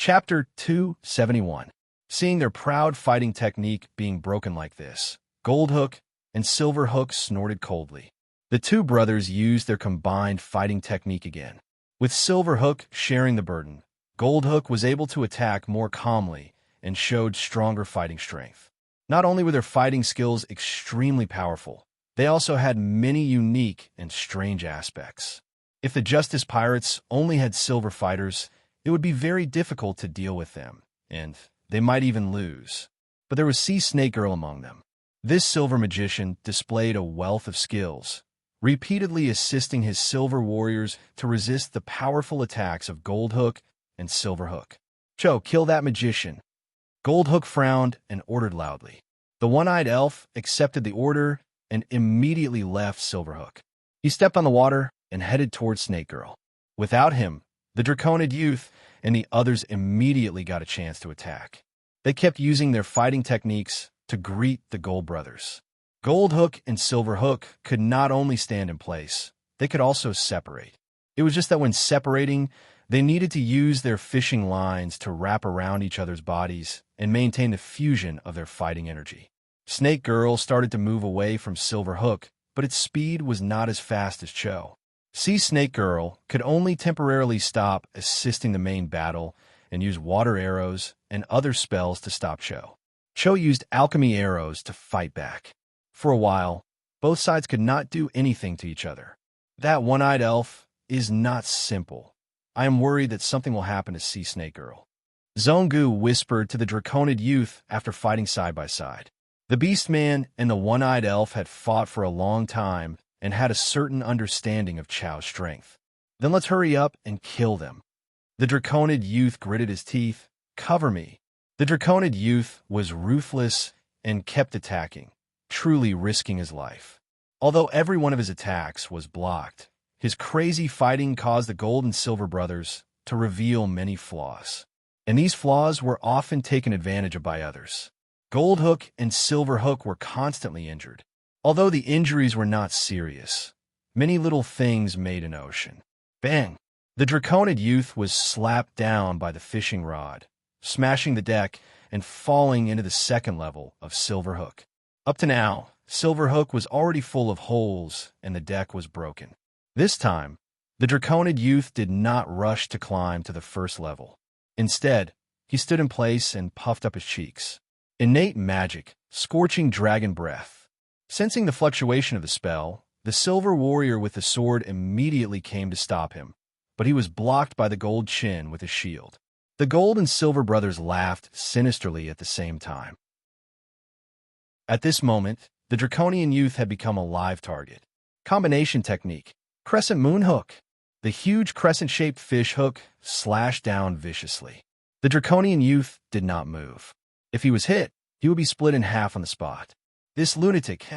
Chapter 271. Seeing their proud fighting technique being broken like this, Goldhook and Silverhook snorted coldly. The two brothers used their combined fighting technique again. With Silverhook sharing the burden, Goldhook was able to attack more calmly and showed stronger fighting strength. Not only were their fighting skills extremely powerful, they also had many unique and strange aspects. If the Justice Pirates only had silver fighters, it would be very difficult to deal with them, and they might even lose. But there was Sea Snake Girl among them. This silver magician displayed a wealth of skills, repeatedly assisting his silver warriors to resist the powerful attacks of Goldhook and Silverhook. "Cho, kill that magician." Goldhook frowned and ordered loudly. The one-eyed elf accepted the order and immediately left Silverhook. He stepped on the water and headed towards Snake Girl. Without him, the Draconid youth and the others immediately got a chance to attack. They kept using their fighting techniques to greet the Gold Brothers. Goldhook and Silverhook could not only stand in place, they could also separate. It was just that when separating, they needed to use their fishing lines to wrap around each other's bodies and maintain the fusion of their fighting energy. Snake Girl started to move away from Silverhook, but its speed was not as fast as Cho. Sea Snake Girl could only temporarily stop assisting the main battle and use water arrows and other spells to stop Cho. Cho used alchemy arrows to fight back. For a while, both sides could not do anything to each other. That one-eyed elf is not simple. I am worried that something will happen to Sea Snake Girl. Zongu whispered to the Draconid youth after fighting side by side. The Beast Man and the one-eyed elf had fought for a long time and had a certain understanding of Chow's strength. "Then let's hurry up and kill them." The Draconid youth gritted his teeth. "Cover me." The Draconid youth was ruthless and kept attacking, truly risking his life. Although every one of his attacks was blocked, his crazy fighting caused the Gold and Silver brothers to reveal many flaws. And these flaws were often taken advantage of by others. Goldhook and Silverhook were constantly injured. Although the injuries were not serious, many little things made an ocean. Bang! The Draconid youth was slapped down by the fishing rod, smashing the deck and falling into the second level of Silverhook. Up to now, Silverhook was already full of holes and the deck was broken. This time, the Draconid youth did not rush to climb to the first level. Instead, he stood in place and puffed up his cheeks. Innate magic, scorching dragon breath. Sensing the fluctuation of the spell, the silver warrior with the sword immediately came to stop him, but he was blocked by the gold chin with his shield. The Gold and Silver brothers laughed sinisterly at the same time. At this moment, the Draconian youth had become a live target. Combination technique. Crescent moon hook. The huge crescent-shaped fish hook slashed down viciously. The Draconian youth did not move. If he was hit, he would be split in half on the spot. This lunatic,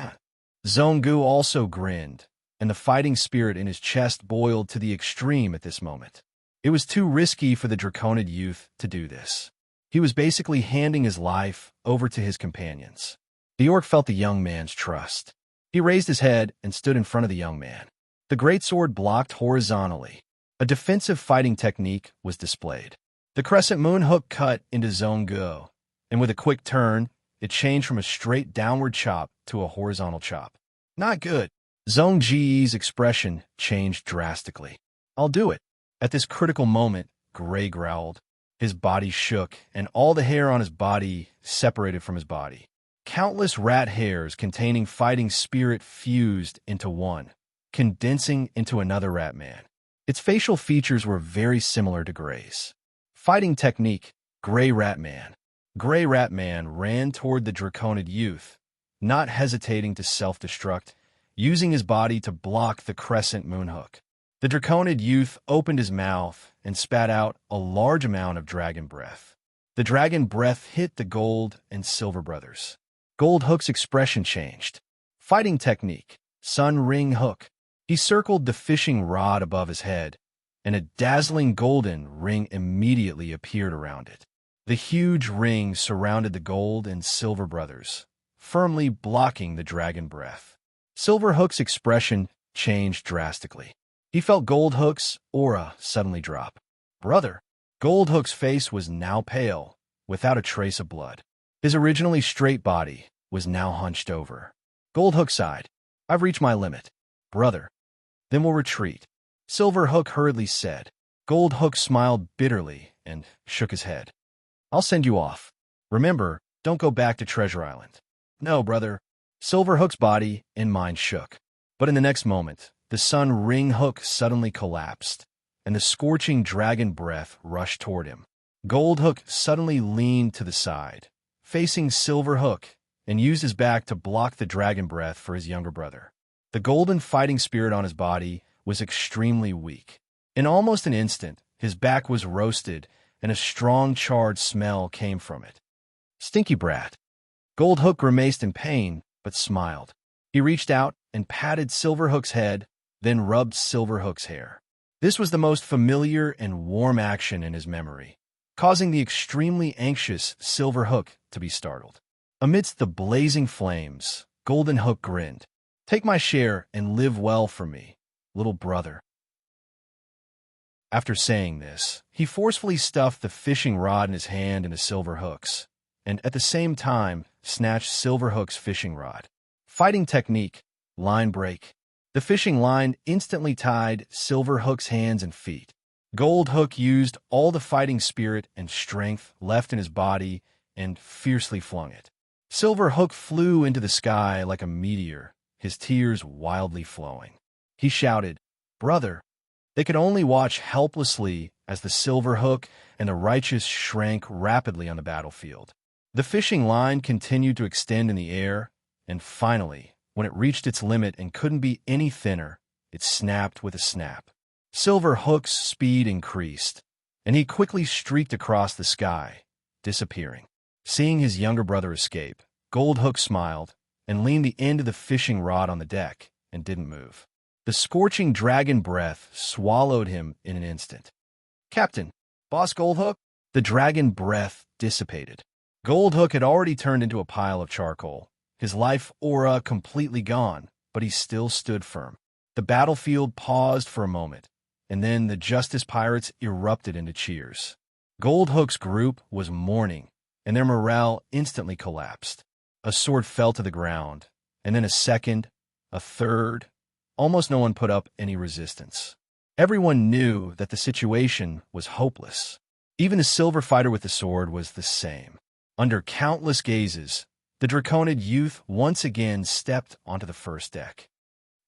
Zongu also grinned, and the fighting spirit in his chest boiled to the extreme at this moment. It was too risky for the Draconid youth to do this. He was basically handing his life over to his companions. The orc felt the young man's trust. He raised his head and stood in front of the young man. The greatsword blocked horizontally. A defensive fighting technique was displayed. The crescent moon hook cut into Zongu, and with a quick turn, it changed from a straight downward chop to a horizontal chop. Not good. Zong Ji's expression changed drastically. "I'll do it." At this critical moment, Gray growled. His body shook, and all the hair on his body separated from his body. Countless rat hairs containing fighting spirit fused into one, condensing into another rat man. Its facial features were very similar to Gray's. Fighting technique, Gray Rat Man. Gray Rat Man ran toward the Draconid youth, not hesitating to self-destruct, using his body to block the crescent moonhook. The Draconid youth opened his mouth and spat out a large amount of dragon breath. The dragon breath hit the Gold and Silver brothers. Goldhook's expression changed. Fighting technique, Sun Ring Hook. He circled the fishing rod above his head, and a dazzling golden ring immediately appeared around it. The huge ring surrounded the Gold and Silver brothers, firmly blocking the dragon breath. Silverhook's expression changed drastically. He felt Goldhook's aura suddenly drop. "Brother, Goldhook's face was now pale, without a trace of blood. His originally straight body was now hunched over. Goldhook sighed. "I've reached my limit, brother. Then we'll retreat," Silverhook hurriedly said. Goldhook smiled bitterly and shook his head. "I'll send you off. Remember, don't go back to Treasure Island." "No, brother." Silverhook's body and mind shook. But in the next moment, the sun ring hook suddenly collapsed, and the scorching dragon breath rushed toward him. Goldhook suddenly leaned to the side, facing Silverhook, and used his back to block the dragon breath for his younger brother. The golden fighting spirit on his body was extremely weak. In almost an instant, his back was roasted, and a strong charred smell came from it. "Stinky brat." Goldhook grimaced in pain, but smiled. He reached out and patted Silverhook's head, then rubbed Silverhook's hair. This was the most familiar and warm action in his memory, causing the extremely anxious Silverhook to be startled. Amidst the blazing flames, Goldenhook grinned. "Take my share and live well for me, little brother." After saying this, he forcefully stuffed the fishing rod in his hand into Silverhook's, and at the same time snatched Silverhook's fishing rod. Fighting technique, line break. The fishing line instantly tied Silverhook's hands and feet. Goldhook used all the fighting spirit and strength left in his body and fiercely flung it. Silverhook flew into the sky like a meteor, his tears wildly flowing. He shouted, "Brother!" They could only watch helplessly as the Silverhook and the Righteous shrank rapidly on the battlefield. The fishing line continued to extend in the air, and finally, when it reached its limit and couldn't be any thinner, it snapped with a snap. Silverhook's speed increased, and he quickly streaked across the sky, disappearing. Seeing his younger brother escape, Goldhook smiled and leaned the end of the fishing rod on the deck and didn't move. The scorching dragon breath swallowed him in an instant. "Captain, Boss Goldhook?" The dragon breath dissipated. Goldhook had already turned into a pile of charcoal, his life aura completely gone, but he still stood firm. The battlefield paused for a moment, and then the Justice Pirates erupted into cheers. Goldhook's group was mourning, and their morale instantly collapsed. A sword fell to the ground, and then a second, a third. Almost no one put up any resistance. Everyone knew that the situation was hopeless. Even the silver fighter with the sword was the same. Under countless gazes, the Draconid youth once again stepped onto the first deck.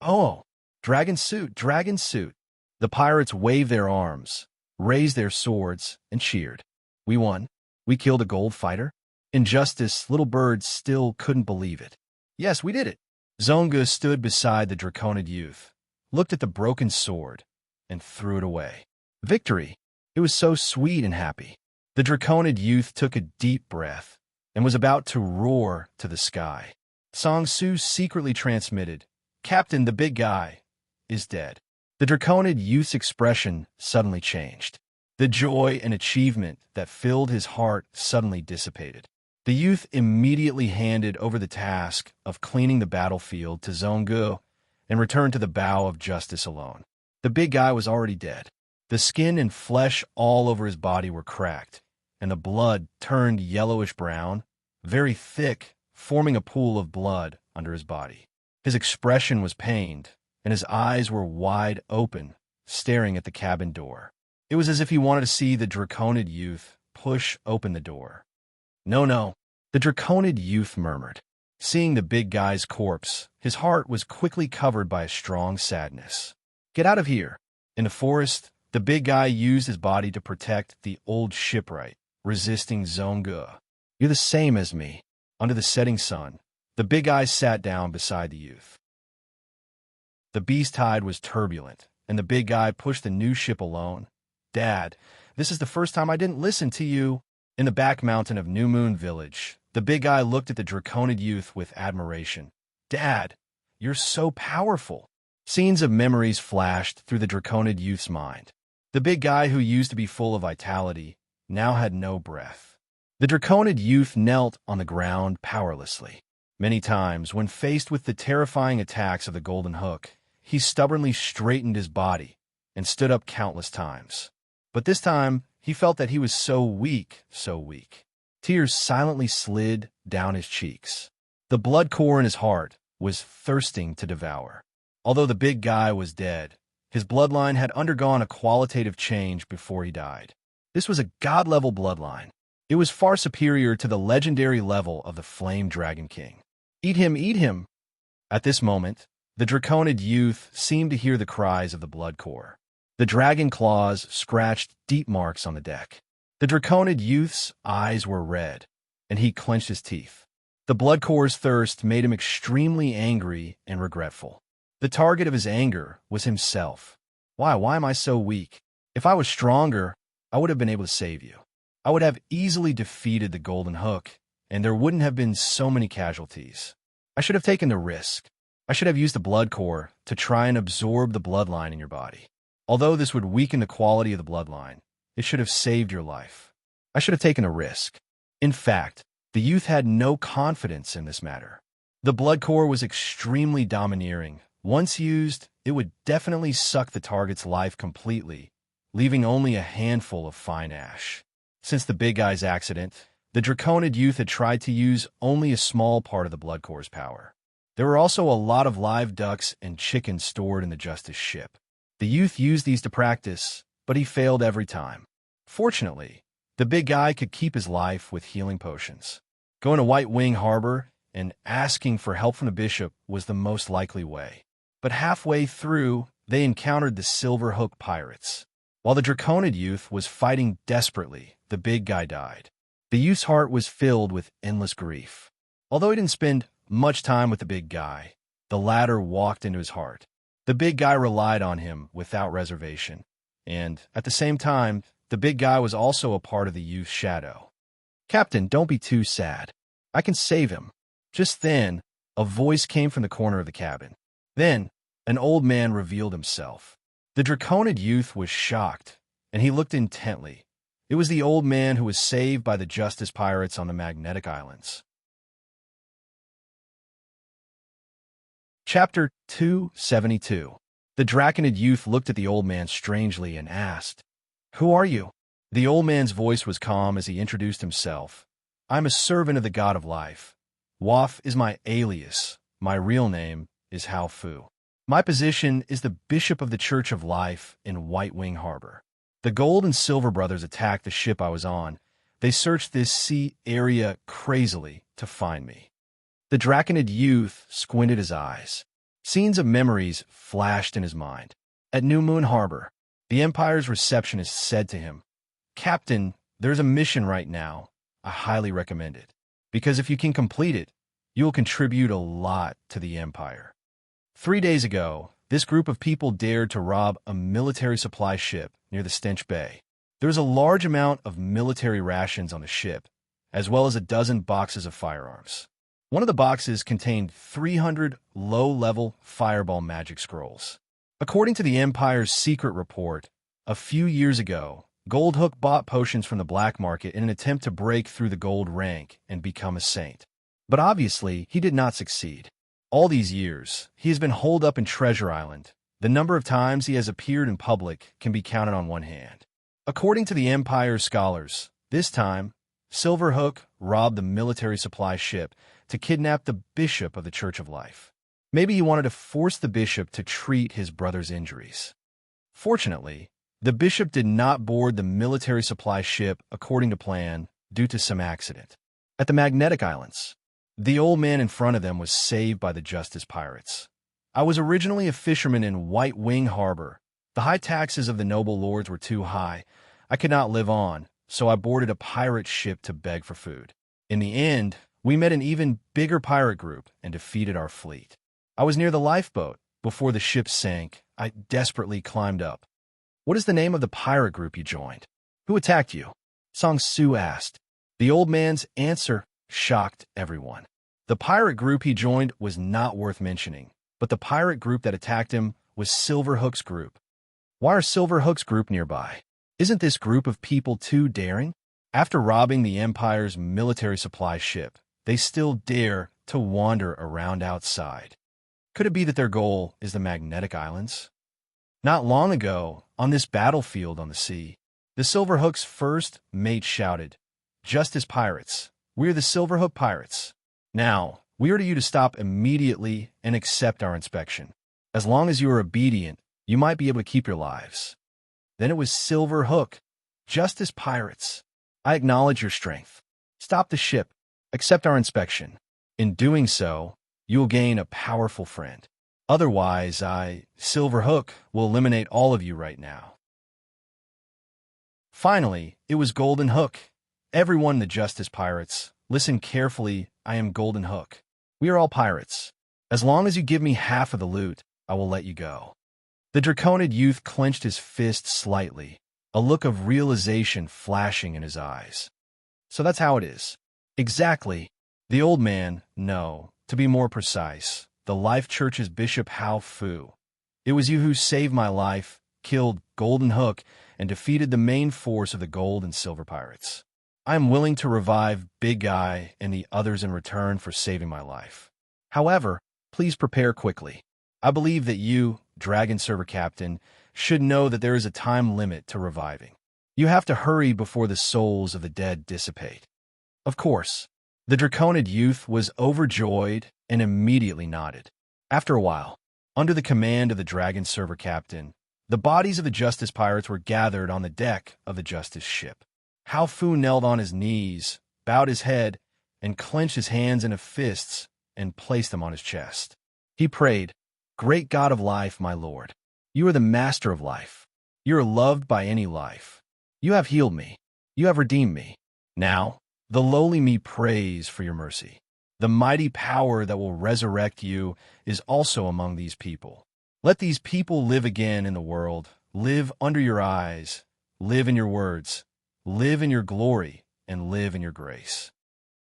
"Oh, dragon suit, dragon suit." The pirates waved their arms, raised their swords, and cheered. "We won. We killed a gold fighter." Injustice, Little Bird still couldn't believe it. "Yes, we did it." Zonga stood beside the Draconid youth, looked at the broken sword, and threw it away. Victory! It was so sweet and happy. The Draconid youth took a deep breath and was about to roar to the sky. Song Su secretly transmitted, "Captain, the big guy, is dead." The Draconid youth's expression suddenly changed. The joy and achievement that filled his heart suddenly dissipated. The youth immediately handed over the task of cleaning the battlefield to Zongu and returned to the bow of justice alone. The big guy was already dead. The skin and flesh all over his body were cracked, and the blood turned yellowish-brown, very thick, forming a pool of blood under his body. His expression was pained, and his eyes were wide open, staring at the cabin door. It was as if he wanted to see the Draconid youth push open the door. "No, no," the Draconid youth murmured. Seeing the big guy's corpse, his heart was quickly covered by a strong sadness. "Get out of here." In the forest, the big guy used his body to protect the old shipwright, resisting Zongu. "You're the same as me." Under the setting sun, the big guy sat down beside the youth. The beast tide was turbulent, and the big guy pushed the new ship alone. "Dad, this is the first time I didn't listen to you." In the back mountain of New Moon Village, the big guy looked at the Draconid youth with admiration. "Dad, you're so powerful." Scenes of memories flashed through the Draconid youth's mind. The big guy who used to be full of vitality now had no breath. The Draconid youth knelt on the ground powerlessly. Many times, when faced with the terrifying attacks of the Golden Hook, he stubbornly straightened his body and stood up countless times. But this time, he felt that he was so weak, so weak. Tears silently slid down his cheeks. The blood core in his heart was thirsting to devour. Although the big guy was dead, his bloodline had undergone a qualitative change before he died. This was a god-level bloodline. It was far superior to the legendary level of the Flame Dragon King. Eat him, eat him! At this moment, the Draconid youth seemed to hear the cries of the blood core. The dragon claws scratched deep marks on the deck. The Draconid youth's eyes were red, and he clenched his teeth. The blood core's thirst made him extremely angry and regretful. The target of his anger was himself. Why am I so weak? If I was stronger, I would have been able to save you. I would have easily defeated the Golden Hook, and there wouldn't have been so many casualties. I should have taken the risk. I should have used the blood core to try and absorb the bloodline in your body. Although this would weaken the quality of the bloodline, it should have saved your life. I should have taken a risk. In fact, the youth had no confidence in this matter. The blood core was extremely domineering. Once used, it would definitely suck the target's life completely, leaving only a handful of fine ash. Since the big guy's accident, the Draconid youth had tried to use only a small part of the blood core's power. There were also a lot of live ducks and chickens stored in the Justice ship. The youth used these to practice, but he failed every time. Fortunately, the big guy could keep his life with healing potions. Going to White Wing Harbor and asking for help from the bishop was the most likely way. But halfway through, they encountered the Silver Hook pirates. While the Draconid youth was fighting desperately, the big guy died. The youth's heart was filled with endless grief. Although he didn't spend much time with the big guy, the latter walked into his heart. The big guy relied on him without reservation, and at the same time, the big guy was also a part of the youth's shadow. "Captain, don't be too sad. I can save him." Just then, a voice came from the corner of the cabin. Then, an old man revealed himself. The Draconid youth was shocked, and he looked intently. It was the old man who was saved by the Justice pirates on the Magnetic Islands. Chapter 272. The Draconid youth looked at the old man strangely and asked, "Who are you?" The old man's voice was calm as he introduced himself. "I'm a servant of the God of Life. Waf is my alias. My real name is Hao Fu. My position is the Bishop of the Church of Life in White Wing Harbor. The Gold and Silver brothers attacked the ship I was on. They searched this sea area crazily to find me." The Draconid youth squinted his eyes. Scenes of memories flashed in his mind. At New Moon Harbor, the Empire's receptionist said to him, "Captain, there's a mission right now. I highly recommend it, because if you can complete it, you will contribute a lot to the Empire." 3 days ago, this group of people dared to rob a military supply ship near the Stench Bay. There was a large amount of military rations on the ship, as well as a dozen boxes of firearms. One of the boxes contained 300 low-level fireball magic scrolls. According to the Empire's secret report, a few years ago, Goldhook bought potions from the black market in an attempt to break through the gold rank and become a saint. But obviously, he did not succeed. All these years, he has been holed up in Treasure Island. The number of times he has appeared in public can be counted on one hand. According to the Empire's scholars, this time, Silverhook robbed the military supply ship to kidnap the Bishop of the Church of Life. Maybe he wanted to force the Bishop to treat his brother's injuries. Fortunately, the Bishop did not board the military supply ship according to plan due to some accident. At the Magnetic Islands, the old man in front of them was saved by the Justice pirates. "I was originally a fisherman in White Wing Harbor. The high taxes of the noble lords were too high. I could not live on, so I boarded a pirate ship to beg for food. In the end, we met an even bigger pirate group and defeated our fleet. I was near the lifeboat. Before the ship sank, I desperately climbed up." "What is the name of the pirate group you joined? Who attacked you?" Song Su asked. The old man's answer shocked everyone. The pirate group he joined was not worth mentioning, but the pirate group that attacked him was Silverhook's group. Why are Silverhook's group nearby? Isn't this group of people too daring? After robbing the Empire's military supply ship, they still dare to wander around outside. Could it be that their goal is the Magnetic Islands? Not long ago, on this battlefield on the sea, The Silverhook's first mate shouted, "Justice pirates, we're the Silverhook pirates. Now, we order you to stop immediately and accept our inspection. As long as you are obedient, you might be able to keep your lives." Then it was Silverhook, "Justice pirates, I acknowledge your strength. Stop the ship. Accept our inspection. In doing so, you will gain a powerful friend. Otherwise, Silverhook, will eliminate all of you right now." Finally, it was Golden Hook. "Everyone, the Justice Pirates, listen carefully. I am Golden Hook. We are all pirates. As long as you give me half of the loot, I will let you go." The Draconid youth clenched his fist slightly, a look of realization flashing in his eyes. "So that's how it is." "Exactly." The old man, no, to be more precise, the Life Church's Bishop Hao Fu. "It was you who saved my life, killed Golden Hook, and defeated the main force of the gold and silver pirates. I am willing to revive Big Eye and the others in return for saving my life. However, please prepare quickly. I believe that you, Dragon Server Captain, should know that there is a time limit to reviving. You have to hurry before the souls of the dead dissipate." Of course, the Draconid youth was overjoyed and immediately nodded. After a while, under the command of the Dragon Server Captain, the bodies of the Justice Pirates were gathered on the deck of the Justice ship. Hao Fu knelt on his knees, bowed his head, and clenched his hands into fists and placed them on his chest. He prayed, "Great God of life, my lord, you are the master of life. You are loved by any life. You have healed me. You have redeemed me. Now, the lowly me prays for your mercy. The mighty power that will resurrect you is also among these people. Let these people live again in the world, live under your eyes, live in your words, live in your glory, and live in your grace."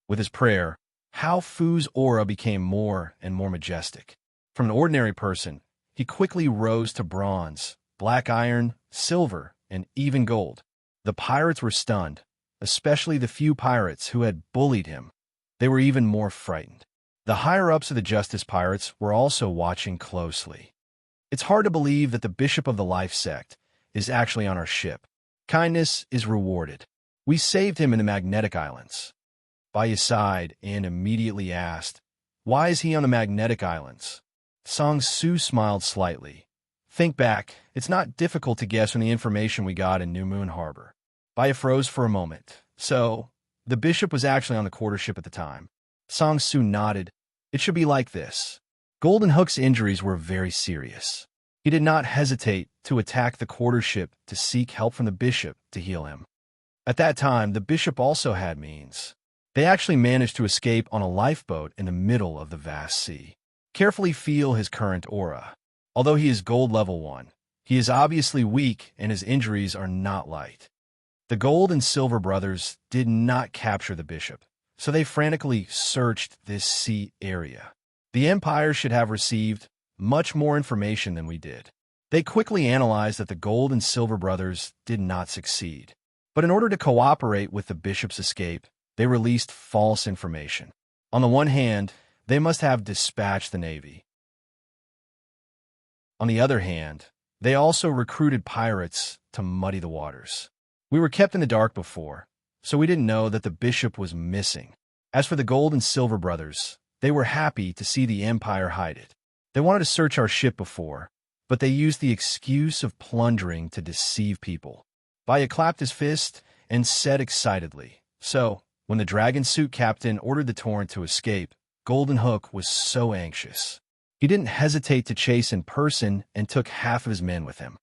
With his prayer, Hao Fu's aura became more and more majestic. From an ordinary person, he quickly rose to bronze, black iron, silver, and even gold. The pirates were stunned, especially the few pirates who had bullied him. They were even more frightened. The higher-ups of the Justice Pirates were also watching closely. "It's hard to believe that the Bishop of the Life Sect is actually on our ship. Kindness is rewarded. We saved him in the Magnetic Islands." By his side, Anne immediately asked, "Why is he on the Magnetic Islands?" Song Su smiled slightly. "Think back. It's not difficult to guess from the information we got in New Moon Harbor." Baya froze for a moment. "So, the bishop was actually on the quarter ship at the time." Song Su nodded. "It should be like this. Golden Hook's injuries were very serious. He did not hesitate to attack the quarter ship to seek help from the bishop to heal him. At that time, the bishop also had means. They actually managed to escape on a lifeboat in the middle of the vast sea. Carefully feel his current aura. Although he is gold level 1, he is obviously weak and his injuries are not light." The Gold and Silver brothers did not capture the bishop, so they frantically searched this sea area. The Empire should have received much more information than we did. They quickly analyzed that the Gold and Silver brothers did not succeed. But in order to cooperate with the bishop's escape, they released false information. On the one hand, they must have dispatched the Navy. On the other hand, they also recruited pirates to muddy the waters. We were kept in the dark before, so we didn't know that the bishop was missing. As for the Gold and Silver brothers, they were happy to see the Empire hide it. They wanted to search our ship before, but they used the excuse of plundering to deceive people. Baya clapped his fist and said excitedly, "So, when the Dragon Suit Captain ordered the Torrent to escape, Golden Hook was so anxious. He didn't hesitate to chase in person and took half of his men with him."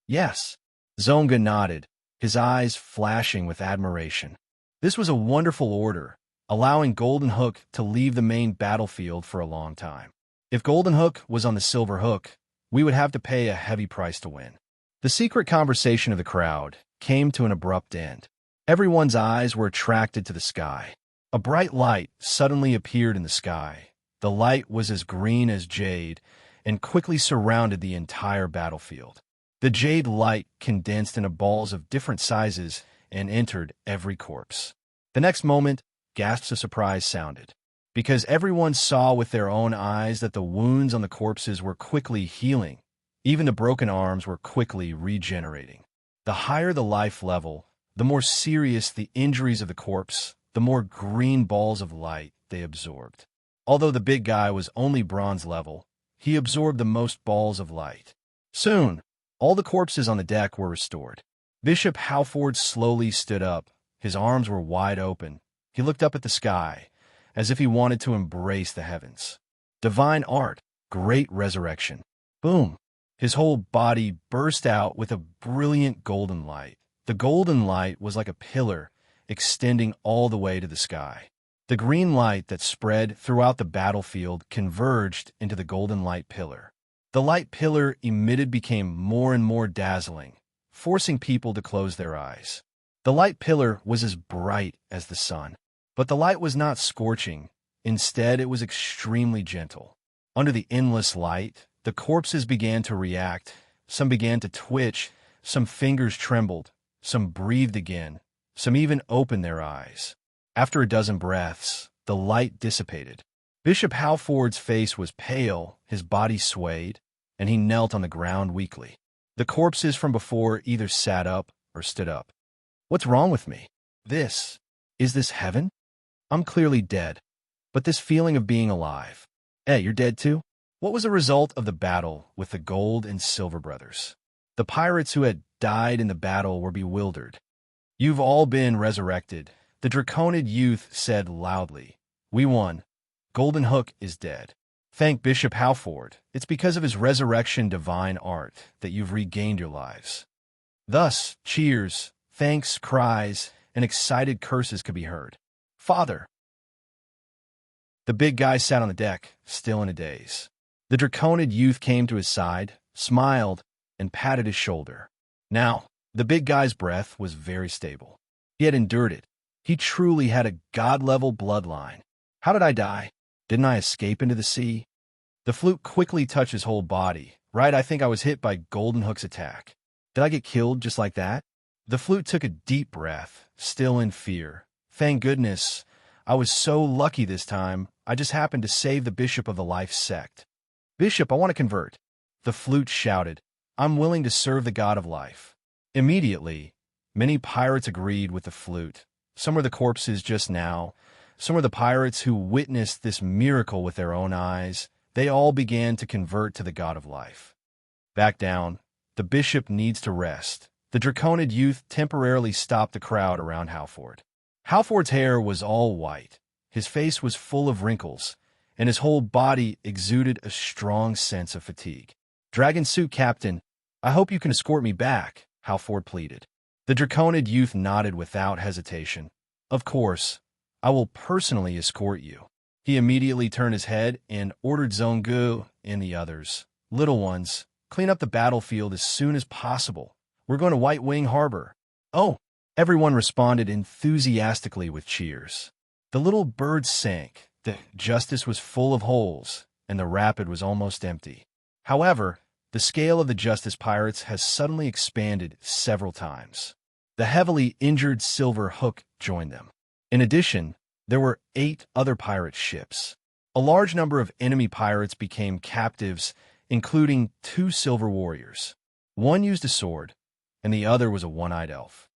"Yes." Zonga nodded, his eyes flashing with admiration. This was a wonderful order, allowing Golden Hook to leave the main battlefield for a long time. If Golden Hook was on the Silver Hook, we would have to pay a heavy price to win. The secret conversation of the crowd came to an abrupt end. Everyone's eyes were attracted to the sky. A bright light suddenly appeared in the sky. The light was as green as jade and quickly surrounded the entire battlefield. The jade light condensed into balls of different sizes and entered every corpse. The next moment, gasps of surprise sounded, because everyone saw with their own eyes that the wounds on the corpses were quickly healing. Even the broken arms were quickly regenerating. The higher the life level, The more serious the injuries of the corpse, the more green balls of light they absorbed. Although the big guy was only bronze level, he absorbed the most balls of light. Soon, all the corpses on the deck were restored. Bishop Halford slowly stood up. His arms were wide open. He looked up at the sky, as if he wanted to embrace the heavens. Divine art, great resurrection. Boom! His whole body burst out with a brilliant golden light. The golden light was like a pillar, extending all the way to the sky. The green light that spread throughout the battlefield converged into the golden light pillar. The light pillar emitted became more and more dazzling, forcing people to close their eyes. The light pillar was as bright as the sun, but the light was not scorching. Instead, it was extremely gentle. Under the endless light, the corpses began to react. Some began to twitch, some fingers trembled, some breathed again, some even opened their eyes. After a dozen breaths, the light dissipated. Bishop Halford's face was pale, his body swayed, and he knelt on the ground weakly. The corpses from before either sat up or stood up. What's wrong with me? Is this heaven? I'm clearly dead, but this feeling of being alive. Hey, you're dead too? What was the result of the battle with the gold and silver brothers? The pirates who had died in the battle were bewildered. You've all been resurrected, the Draconid youth said loudly. We won. Golden Hook is dead. Thank Bishop Halford. It's because of his resurrection divine art that you've regained your lives. Thus, cheers, thanks, cries, and excited curses could be heard. Father! The big guy sat on the deck, still in a daze. The Draconid youth came to his side, smiled, and patted his shoulder. Now, the big guy's breath was very stable. He had endured it. He truly had a god-level bloodline. How did I die? Didn't I escape into the sea? The flute quickly touched his whole body. Right, I think I was hit by Golden Hook's attack. Did I get killed just like that? The flute took a deep breath, still in fear. Thank goodness. I was so lucky this time. I just happened to save the bishop of the life sect. Bishop, I want to convert. The flute shouted, I'm willing to serve the god of life. Immediately, many pirates agreed with the flute. Some were the corpses just now. Some were the pirates who witnessed this miracle with their own eyes. They all began to convert to the god of life. Back down. The bishop needs to rest. The Draconid youth temporarily stopped the crowd around Halford. Halford's hair was all white. His face was full of wrinkles, and his whole body exuded a strong sense of fatigue. Dragon Suit Captain, I hope you can escort me back, Halford pleaded. The Draconid youth nodded without hesitation. Of course, I will personally escort you. He immediately turned his head and ordered Zongu and the others. Little ones, clean up the battlefield as soon as possible. We're going to White Wing Harbor. Oh! Everyone responded enthusiastically with cheers. The little birds sank. The Justice was full of holes, and the rapid was almost empty. However, the scale of the Justice pirates has suddenly expanded several times. The heavily injured Silver Hook joined them. In addition, there were 8 other pirate ships. A large number of enemy pirates became captives, including 2 silver warriors. One used a sword, and the other was a one-eyed elf.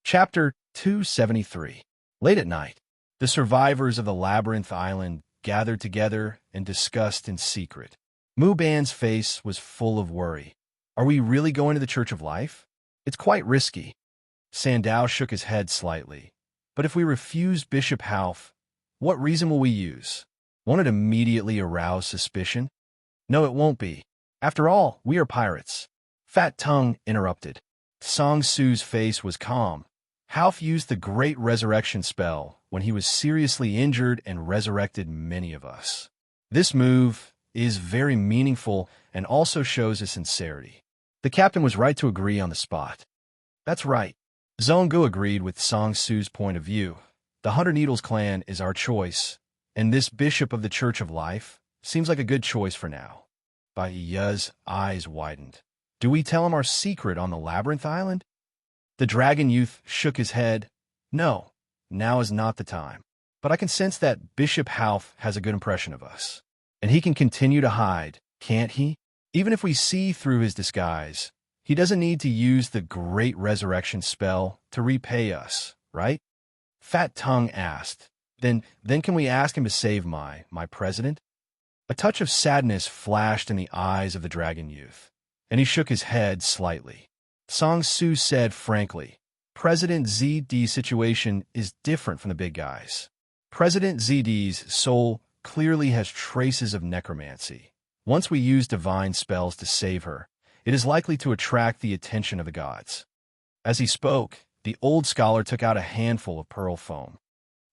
Chapter 273. Late at night, the survivors of the Labyrinth Island gathered together and discussed in secret. Muban's face was full of worry. Are we really going to the Church of Life? It's quite risky. Sandow shook his head slightly. But if we refuse Bishop Half, what reason will we use? Won't it immediately arouse suspicion? No, it won't be. After all, we are pirates. Fat Tongue interrupted. Song Su's face was calm. Half used the Great Resurrection spell when he was seriously injured and resurrected many of us. This move is very meaningful and also shows his sincerity. The captain was right to agree on the spot. That's right. Zongu agreed with Song Su's point of view. The 100 Needles clan is our choice, and this bishop of the Church of Life seems like a good choice for now. Bai Ya's eyes widened. Do we tell him our secret on the Labyrinth Island? The dragon youth shook his head. No, now is not the time. But I can sense that Bishop Half has a good impression of us. And he can continue to hide, can't he? Even if we see through his disguise, He doesn't need to use the great resurrection spell to repay us, right? Fat Tongue asked. Then can we ask him to save my president? A touch of sadness flashed in the eyes of the dragon youth, and he shook his head slightly. Song Su said frankly, President ZD's situation is different from the big guys. President ZD's soul clearly has traces of necromancy. Once we use divine spells to save her, it is likely to attract the attention of the gods. As he spoke, the old scholar took out a handful of pearl foam.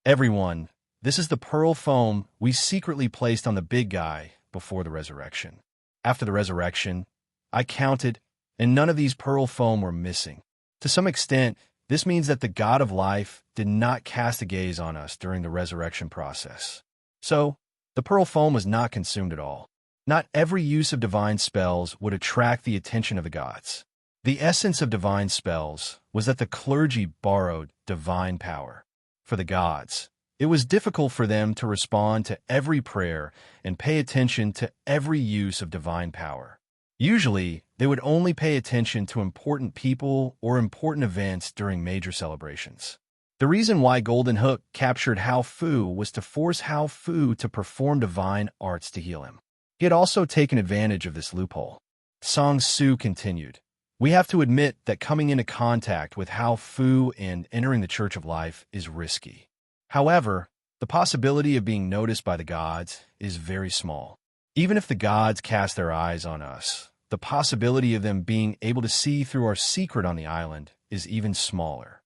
Everyone, this is the pearl foam we secretly placed on the big guy before the resurrection. After the resurrection, I counted, and none of these pearl foam were missing. To some extent, this means that the God of life did not cast a gaze on us during the resurrection process. So, the pearl foam was not consumed at all. Not every use of divine spells would attract the attention of the gods. The essence of divine spells was that the clergy borrowed divine power. For the gods, it was difficult for them to respond to every prayer and pay attention to every use of divine power. Usually, they would only pay attention to important people or important events during major celebrations. The reason why Golden Hook captured Hao Fu was to force Hao Fu to perform divine arts to heal him. He had also taken advantage of this loophole. Song Su continued, We have to admit that coming into contact with Hao Fu and entering the Church of Life is risky. However, the possibility of being noticed by the gods is very small. Even if the gods cast their eyes on us, the possibility of them being able to see through our secret on the island is even smaller.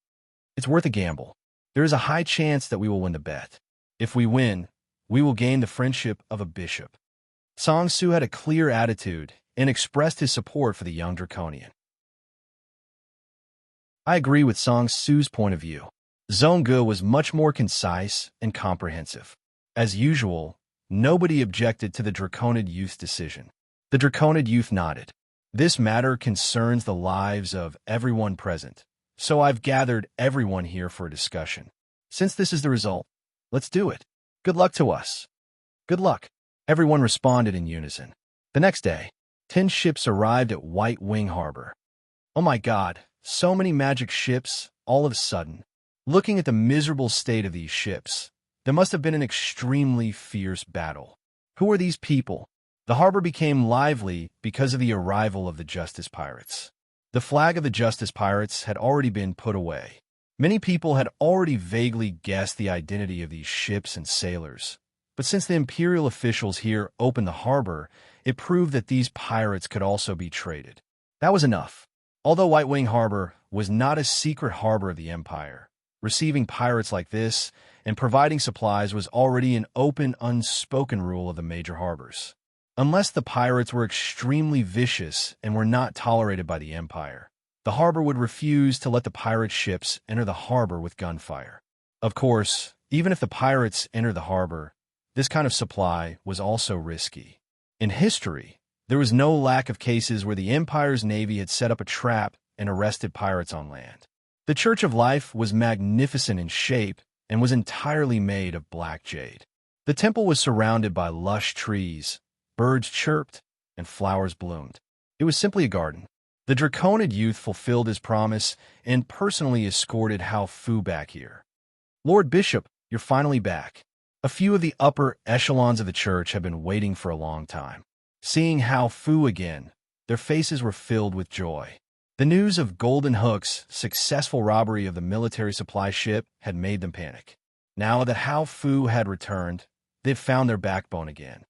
It's worth a gamble. There is a high chance that we will win the bet. If we win, we will gain the friendship of a bishop. Song Su had a clear attitude and expressed his support for the young draconian. I agree with Song Su's point of view. Zhongge was much more concise and comprehensive. As usual, nobody objected to the Draconid youth's decision. The Draconid youth nodded. This matter concerns the lives of everyone present, so I've gathered everyone here for a discussion. Since this is the result, let's do it. Good luck to us. Good luck. Everyone responded in unison. The next day, 10 ships arrived at White Wing Harbor. Oh my God, so many magic ships, all of a sudden. Looking at the miserable state of these ships, there must have been an extremely fierce battle. Who are these people? The harbor became lively because of the arrival of the Justice Pirates. The flag of the Justice Pirates had already been put away. Many people had already vaguely guessed the identity of these ships and sailors. But since the Imperial officials here opened the harbor, it proved that these pirates could also be traded. That was enough. Although White Wing Harbor was not a secret harbor of the Empire, receiving pirates like this and providing supplies was already an open, unspoken rule of the major harbors. Unless the pirates were extremely vicious and were not tolerated by the Empire, the harbor would refuse to let the pirate ships enter the harbor with gunfire. Of course, even if the pirates entered the harbor, this kind of supply was also risky. In history, there was no lack of cases where the Empire's navy had set up a trap and arrested pirates on land. The Church of Life was magnificent in shape and was entirely made of black jade. The temple was surrounded by lush trees, birds chirped, and flowers bloomed. It was simply a garden. The Draconid youth fulfilled his promise and personally escorted Hao Fu back here. Lord Bishop, you're finally back. A few of the upper echelons of the church have been waiting for a long time. Seeing Hao Fu again, their faces were filled with joy. The news of Golden Hook's successful robbery of the military supply ship had made them panic. Now that Hao Fu had returned, they'd found their backbone again.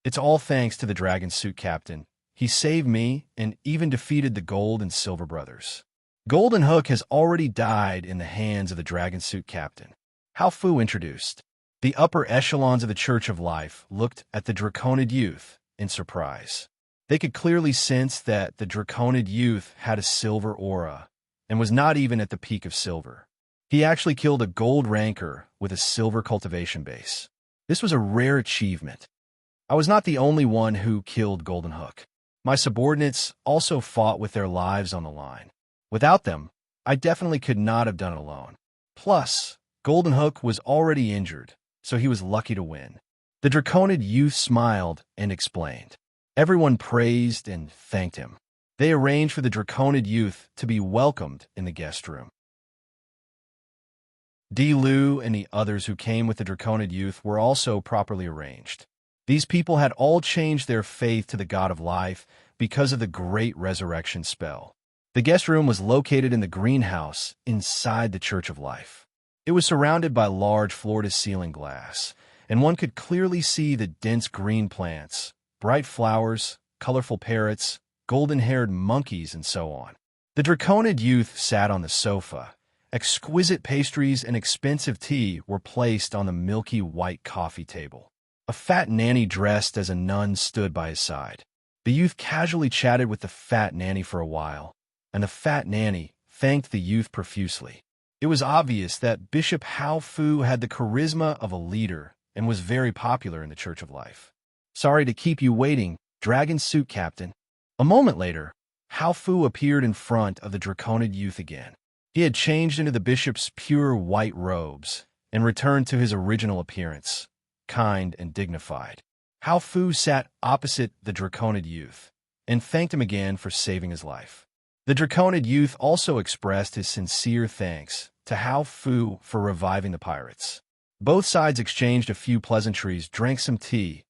It's all thanks to the Dragon Suit Captain. He saved me and even defeated the Gold and Silver Brothers. Golden Hook has already died in the hands of the Dragon Suit Captain. Hao Fu introduced. The upper echelons of the Church of Life looked at the Draconid youth in surprise. They could clearly sense that the Draconid youth had a silver aura and was not even at the peak of silver. He actually killed a gold ranker with a silver cultivation base. This was a rare achievement. I was not the only one who killed Golden Hook. My subordinates also fought with their lives on the line. Without them, I definitely could not have done it alone. Plus, Golden Hook was already injured, so he was lucky to win. The Draconid youth smiled and explained. Everyone praised and thanked him. They arranged for the Draconid youth to be welcomed in the guest room. Lu and the others who came with the Draconid youth were also properly arranged. These people had all changed their faith to the god of life because of the great resurrection spell. The guest room was located in the greenhouse inside the Church of Life. It was surrounded by large floor-to-ceiling glass, and one could clearly see the dense green plants, bright flowers, colorful parrots, golden-haired monkeys, and so on. The Draconid youth sat on the sofa. Exquisite pastries and expensive tea were placed on the milky white coffee table. A fat nanny dressed as a nun stood by his side. The youth casually chatted with the fat nanny for a while, and the fat nanny thanked the youth profusely. It was obvious that Bishop Hao Fu had the charisma of a leader and was very popular in the Church of Life. "Sorry to keep you waiting, Dragon Suit Captain." A moment later, Hao Fu appeared in front of the Draconid youth again. He had changed into the bishop's pure white robes and returned to his original appearance, kind and dignified. Hao Fu sat opposite the Draconid youth and thanked him again for saving his life. The Draconid youth also expressed his sincere thanks to Hao Fu for reviving the pirates. Both sides exchanged a few pleasantries, drank some tea,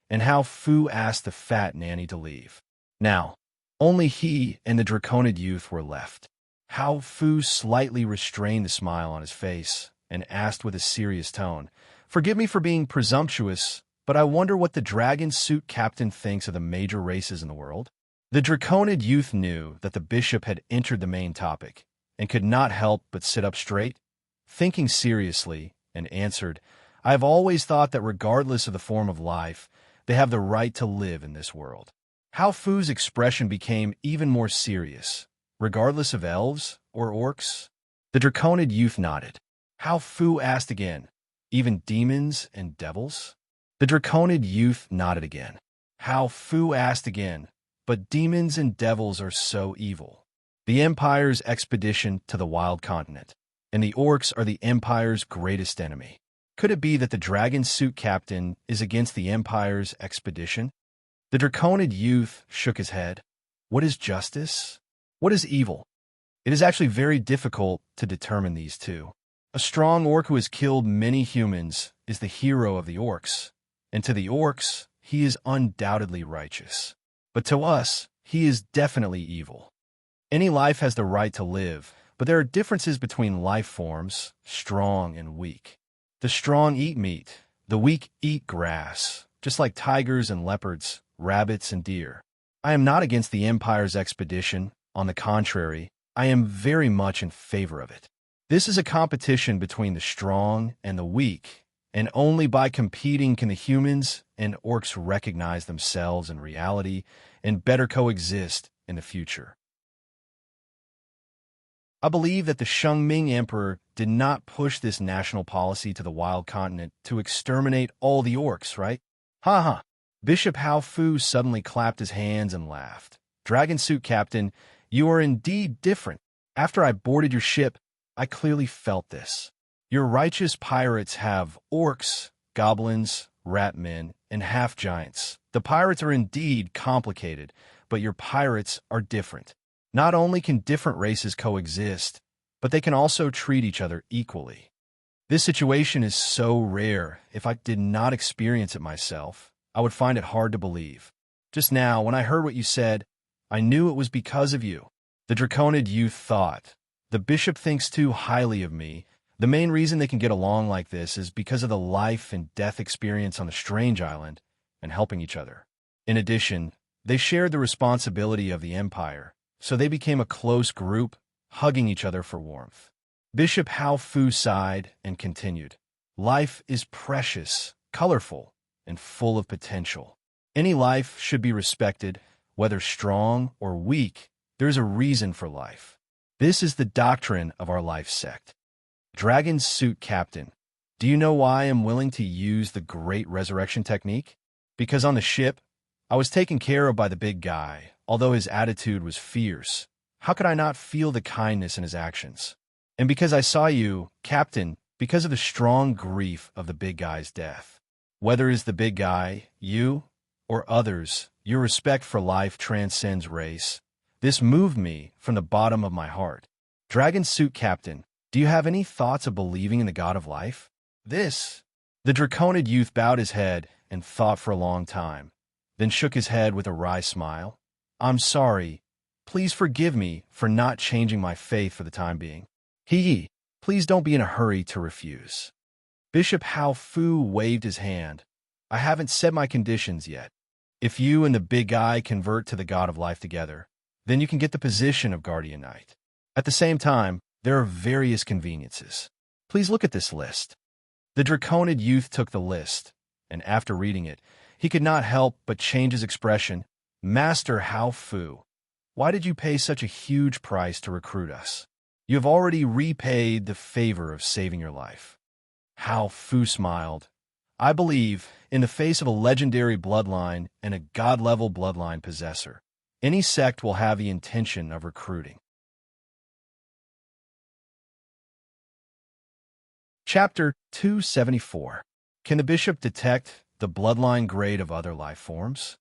and Hao Fu asked the fat nanny to leave. Now, only he and the Draconid youth were left. Hao Fu slightly restrained the smile on his face and asked with a serious tone, "Forgive me for being presumptuous, but I wonder what the Dragon Suit Captain thinks of the major races in the world?" The Draconid youth knew that the bishop had entered the main topic and could not help but sit up straight, thinking seriously, and answered, "I have always thought that regardless of the form of life, they have the right to live in this world." Hao Fu's expression became even more serious. "Regardless of elves or orcs?" The Draconid youth nodded. Hao Fu asked again, "Even demons and devils?" The Draconid youth nodded again. Hao Fu asked again, "But demons and devils are so evil. The Empire's expedition to the Wild Continent, and the orcs are the Empire's greatest enemy. Could it be that the Dragon Suit Captain is against the Empire's expedition?" The Draconid youth shook his head. "What is justice? What is evil? It is actually very difficult to determine these two. A strong orc who has killed many humans is the hero of the orcs, and to the orcs, he is undoubtedly righteous. But to us, he is definitely evil. Any life has the right to live, but there are differences between life forms, strong and weak. The strong eat meat, the weak eat grass, just like tigers and leopards, rabbits and deer. I am not against the Empire's expedition. On the contrary, I am very much in favor of it. This is a competition between the strong and the weak, and only by competing can the humans and orcs recognize themselves in reality and better coexist in the future. I believe that the Shengming Emperor did not push this national policy to the Wild Continent to exterminate all the orcs, right? Ha ha! Bishop Hao Fu suddenly clapped his hands and laughed. "Dragon Suit Captain, you are indeed different. After I boarded your ship, I clearly felt this. Your righteous pirates have orcs, goblins, rat-men, and half-giants. The pirates are indeed complicated, but your pirates are different. Not only can different races coexist, but they can also treat each other equally. This situation is so rare, if I did not experience it myself, I would find it hard to believe. Just now, when I heard what you said, I knew it was because of you." The Draconid youth thought, "The bishop thinks too highly of me. The main reason they can get along like this is because of the life and death experience on the strange island and helping each other. In addition, they shared the responsibility of the Empire, so they became a close group, hugging each other for warmth." Bishop Hao Fu sighed and continued, "Life is precious, colorful, and full of potential. Any life should be respected, whether strong or weak. There is a reason for life. This is the doctrine of our life sect. Dragon Suit Captain, do you know why I am willing to use the great resurrection technique? Because on the ship, I was taken care of by the big guy, although his attitude was fierce. How could I not feel the kindness in his actions? And because I saw you, Captain, because of the strong grief of the big guy's death. Whether it's the big guy, you, or others, your respect for life transcends race, This moved me from the bottom of my heart. Dragon Suit Captain, do you have any thoughts of believing in the God of life? This. The Draconid youth bowed his head and thought for a long time, then shook his head with a wry smile. I'm sorry. Please forgive me for not changing my faith for the time being. Please don't be in a hurry to refuse. Bishop Hao Fu waved his hand. I haven't said my conditions yet. If you and the big guy convert to the God of life together, then you can get the position of Guardian Knight. At the same time, there are various conveniences. Please look at this list. The Draconid youth took the list, and after reading it, he could not help but change his expression. Master Hao Fu, why did you pay such a huge price to recruit us? You have already repaid the favor of saving your life. Hao Fu smiled. I believe, in the face of a legendary bloodline and a god-level bloodline possessor, any sect will have the intention of recruiting. Chapter 274. Can the bishop detect the bloodline grade of other life forms?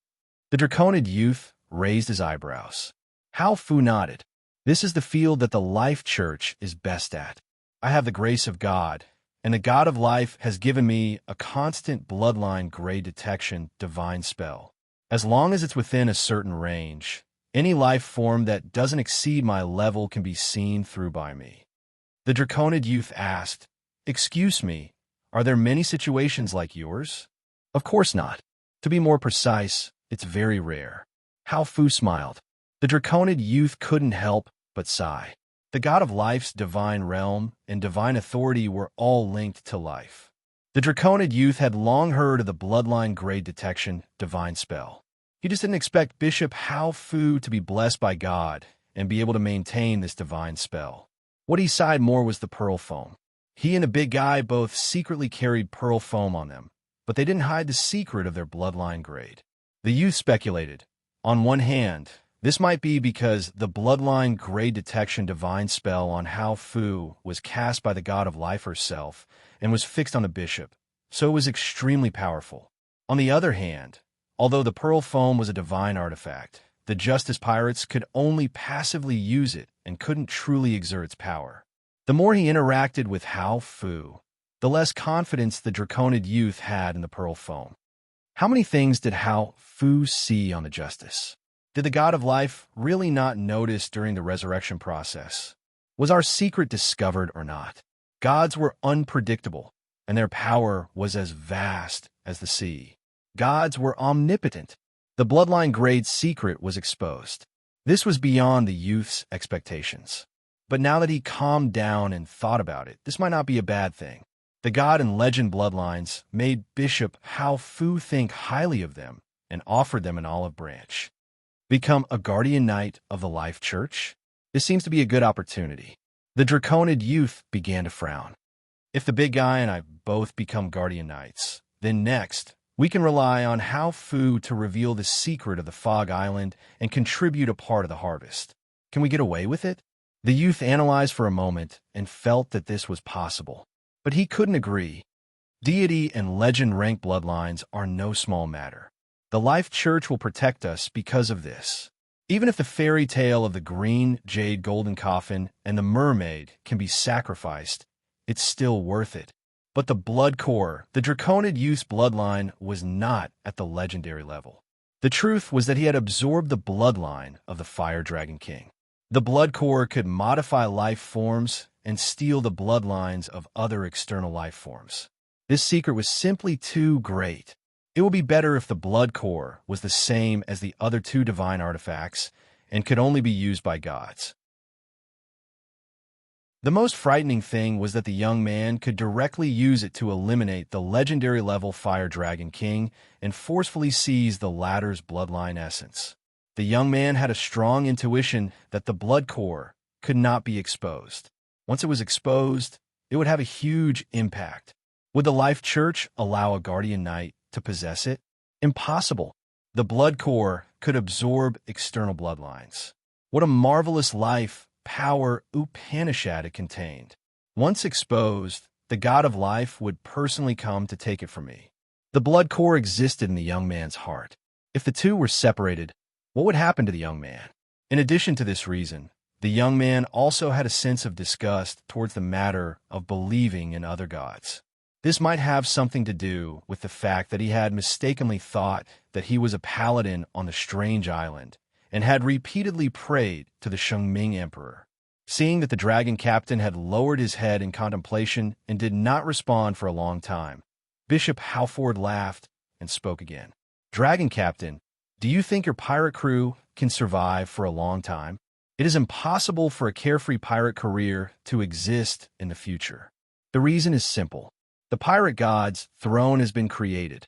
The Draconid youth raised his eyebrows. Hao Fu nodded. This is the field that the Life Church is best at. I have the grace of God, and the God of Life has given me a constant bloodline grade detection divine spell. As long as it's within a certain range, any life form that doesn't exceed my level can be seen through by me. The Draconid youth asked, Excuse me, are there many situations like yours? Of course not. To be more precise, it's very rare. Hao Fu smiled. The Draconid youth couldn't help but sigh. The God of Life's divine realm and divine authority were all linked to life. The Draconid youth had long heard of the bloodline grade detection divine spell. He just didn't expect Bishop Hao Fu to be blessed by God and be able to maintain this divine spell. What he sighed more was the pearl foam. He and the big guy both secretly carried pearl foam on them, but they didn't hide the secret of their bloodline grade. The youth speculated. On one hand, this might be because the bloodline grade detection divine spell on Hao Fu was cast by the God of Life herself and was fixed on the bishop, so it was extremely powerful. On the other hand, although the pearl foam was a divine artifact, the Justice Pirates could only passively use it and couldn't truly exert its power. The more he interacted with Hao Fu, the less confidence the Draconid youth had in the pearl foam. How many things did Hao Fu see on the Justice? Did the God of Life really not notice during the resurrection process? Was our secret discovered or not? Gods were unpredictable, and their power was as vast as the sea. Gods were omnipotent. The bloodline grade secret was exposed. This was beyond the youth's expectations. But now that he calmed down and thought about it, this might not be a bad thing. The God and legend bloodlines made Bishop Hao Fu think highly of them and offered them an olive branch. Become a guardian knight of the Life Church? This seems to be a good opportunity. The Draconid youth began to frown. If the big guy and I both become guardian knights, then next, we can rely on Hao Fu to reveal the secret of the Fog Island and contribute a part of the harvest. Can we get away with it? The youth analyzed for a moment and felt that this was possible. But he couldn't agree. Deity and legend rank bloodlines are no small matter. The Life Church will protect us because of this. Even if the fairy tale of the green jade golden coffin and the mermaid can be sacrificed, it's still worth it. But the blood core, the Draconid youth's bloodline, was not at the legendary level. The truth was that he had absorbed the bloodline of the Fire Dragon King. The blood core could modify life forms and steal the bloodlines of other external life forms. This secret was simply too great. It would be better if the blood core was the same as the other two divine artifacts and could only be used by gods. The most frightening thing was that the young man could directly use it to eliminate the legendary level Fire Dragon King and forcefully seize the latter's bloodline essence. The young man had a strong intuition that the blood core could not be exposed. Once it was exposed, it would have a huge impact. Would the Life Church allow a guardian knight to possess it? Impossible. The blood core could absorb external bloodlines. What a marvelous life, power, Upanishad it contained. Once exposed, the God of Life would personally come to take it from me. The blood core existed in the young man's heart. If the two were separated, what would happen to the young man? In addition to this reason, the young man also had a sense of disgust towards the matter of believing in other gods. This might have something to do with the fact that he had mistakenly thought that he was a paladin on the strange island and had repeatedly prayed to the Shengming emperor. Seeing that the dragon captain had lowered his head in contemplation and did not respond for a long time, Bishop Halford laughed and spoke again. "Dragon captain, do you think your pirate crew can survive for a long time? It is impossible for a carefree pirate career to exist in the future. The reason is simple. The pirate god's throne has been created.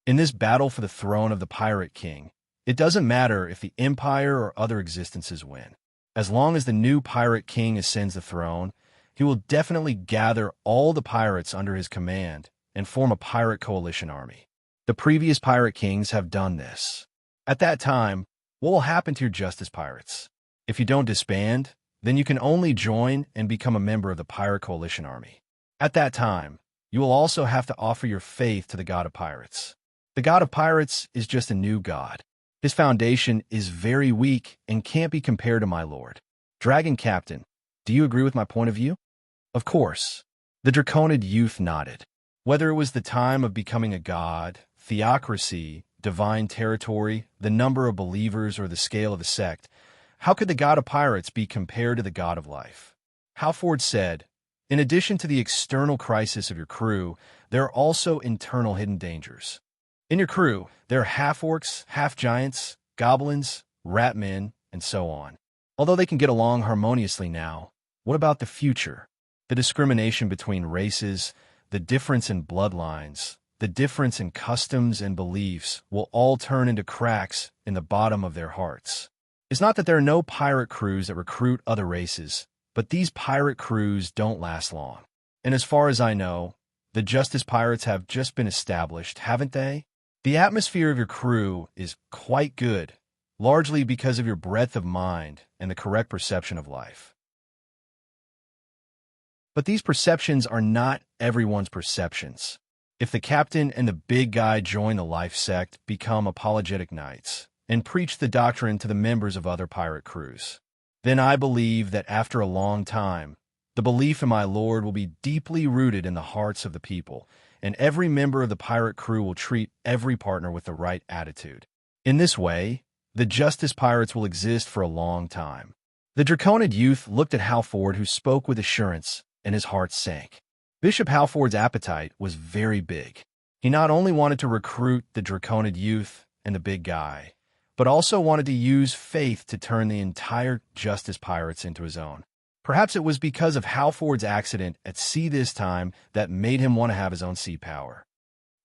In this battle for the throne of the pirate king, it doesn't matter if the empire or other existences win. As long as the new pirate king ascends the throne, he will definitely gather all the pirates under his command and form a pirate coalition army. The previous pirate kings have done this. At that time, what will happen to your Justice Pirates? If you don't disband, then you can only join and become a member of the pirate coalition army. At that time, you will also have to offer your faith to the god of pirates. The god of pirates is just a new god. His foundation is very weak and can't be compared to my lord. Dragon captain, do you agree with my point of view?" Of course. The Draconid youth nodded. Whether it was the time of becoming a god, theocracy, divine territory, the number of believers, or the scale of the sect, how could the god of pirates be compared to the god of life? Halford said, "In addition to the external crisis of your crew, there are also internal hidden dangers. In your crew, there are half-orcs, half-giants, goblins, rat-men, and so on. Although they can get along harmoniously now, what about the future? The discrimination between races, the difference in bloodlines, the difference in customs and beliefs will all turn into cracks in the bottom of their hearts. It's not that there are no pirate crews that recruit other races, but these pirate crews don't last long. And as far as I know, the Justice Pirates have just been established, haven't they? The atmosphere of your crew is quite good, largely because of your breadth of mind and the correct perception of life. But these perceptions are not everyone's perceptions. If the captain and the big guy join the life sect, become apologetic knights, and preach the doctrine to the members of other pirate crews, then I believe that after a long time, the belief in my lord will be deeply rooted in the hearts of the people, and every member of the pirate crew will treat every partner with the right attitude. In this way, the Justice Pirates will exist for a long time." The Draconid youth looked at Halford, who spoke with assurance, and his heart sank. Bishop Halford's appetite was very big. He not only wanted to recruit the Draconid youth and the big guy, but also wanted to use faith to turn the entire Justice Pirates into his own. Perhaps it was because of Halford's accident at sea this time that made him want to have his own sea power.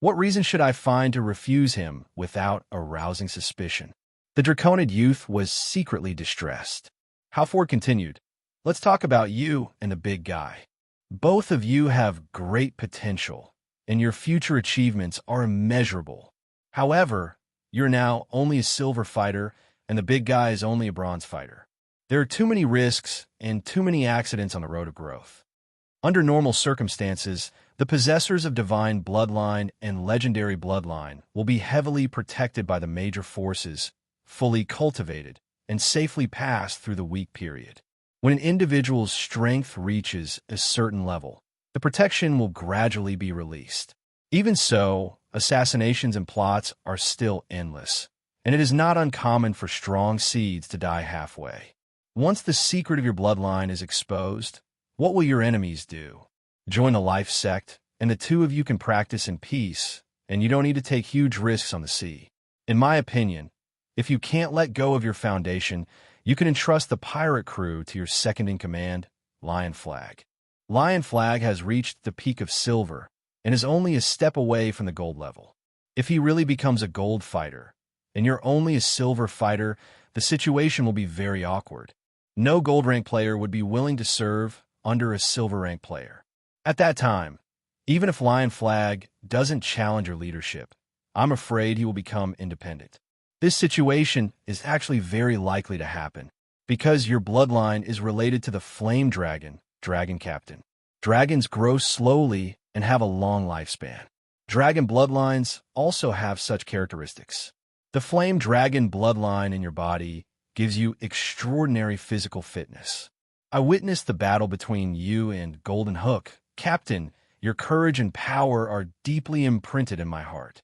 What reason should I find to refuse him without arousing suspicion? The Draconid youth was secretly distressed. Halford continued, "Let's talk about you and the big guy. Both of you have great potential, and your future achievements are immeasurable. However, you're now only a silver fighter, and the big guy is only a bronze fighter. There are too many risks and too many accidents on the road of growth. Under normal circumstances, the possessors of divine bloodline and legendary bloodline will be heavily protected by the major forces, fully cultivated, and safely pass through the weak period. When an individual's strength reaches a certain level, the protection will gradually be released. Even so, assassinations and plots are still endless, and it is not uncommon for strong seeds to die halfway. Once the secret of your bloodline is exposed, what will your enemies do? Join the life sect, and the two of you can practice in peace, and you don't need to take huge risks on the sea. In my opinion, if you can't let go of your foundation, you can entrust the pirate crew to your second-in-command, Lion Flag. Lion Flag has reached the peak of silver and is only a step away from the gold level. If he really becomes a gold fighter, and you're only a silver fighter, the situation will be very awkward. No gold rank player would be willing to serve under a silver rank player. At that time, even if Lion Flag doesn't challenge your leadership, I'm afraid he will become independent. This situation is actually very likely to happen because your bloodline is related to the flame dragon, Dragon Captain. Dragons grow slowly and have a long lifespan. Dragon bloodlines also have such characteristics. The flame dragon bloodline in your body gives you extraordinary physical fitness. I witnessed the battle between you and Golden Hook. Captain, your courage and power are deeply imprinted in my heart.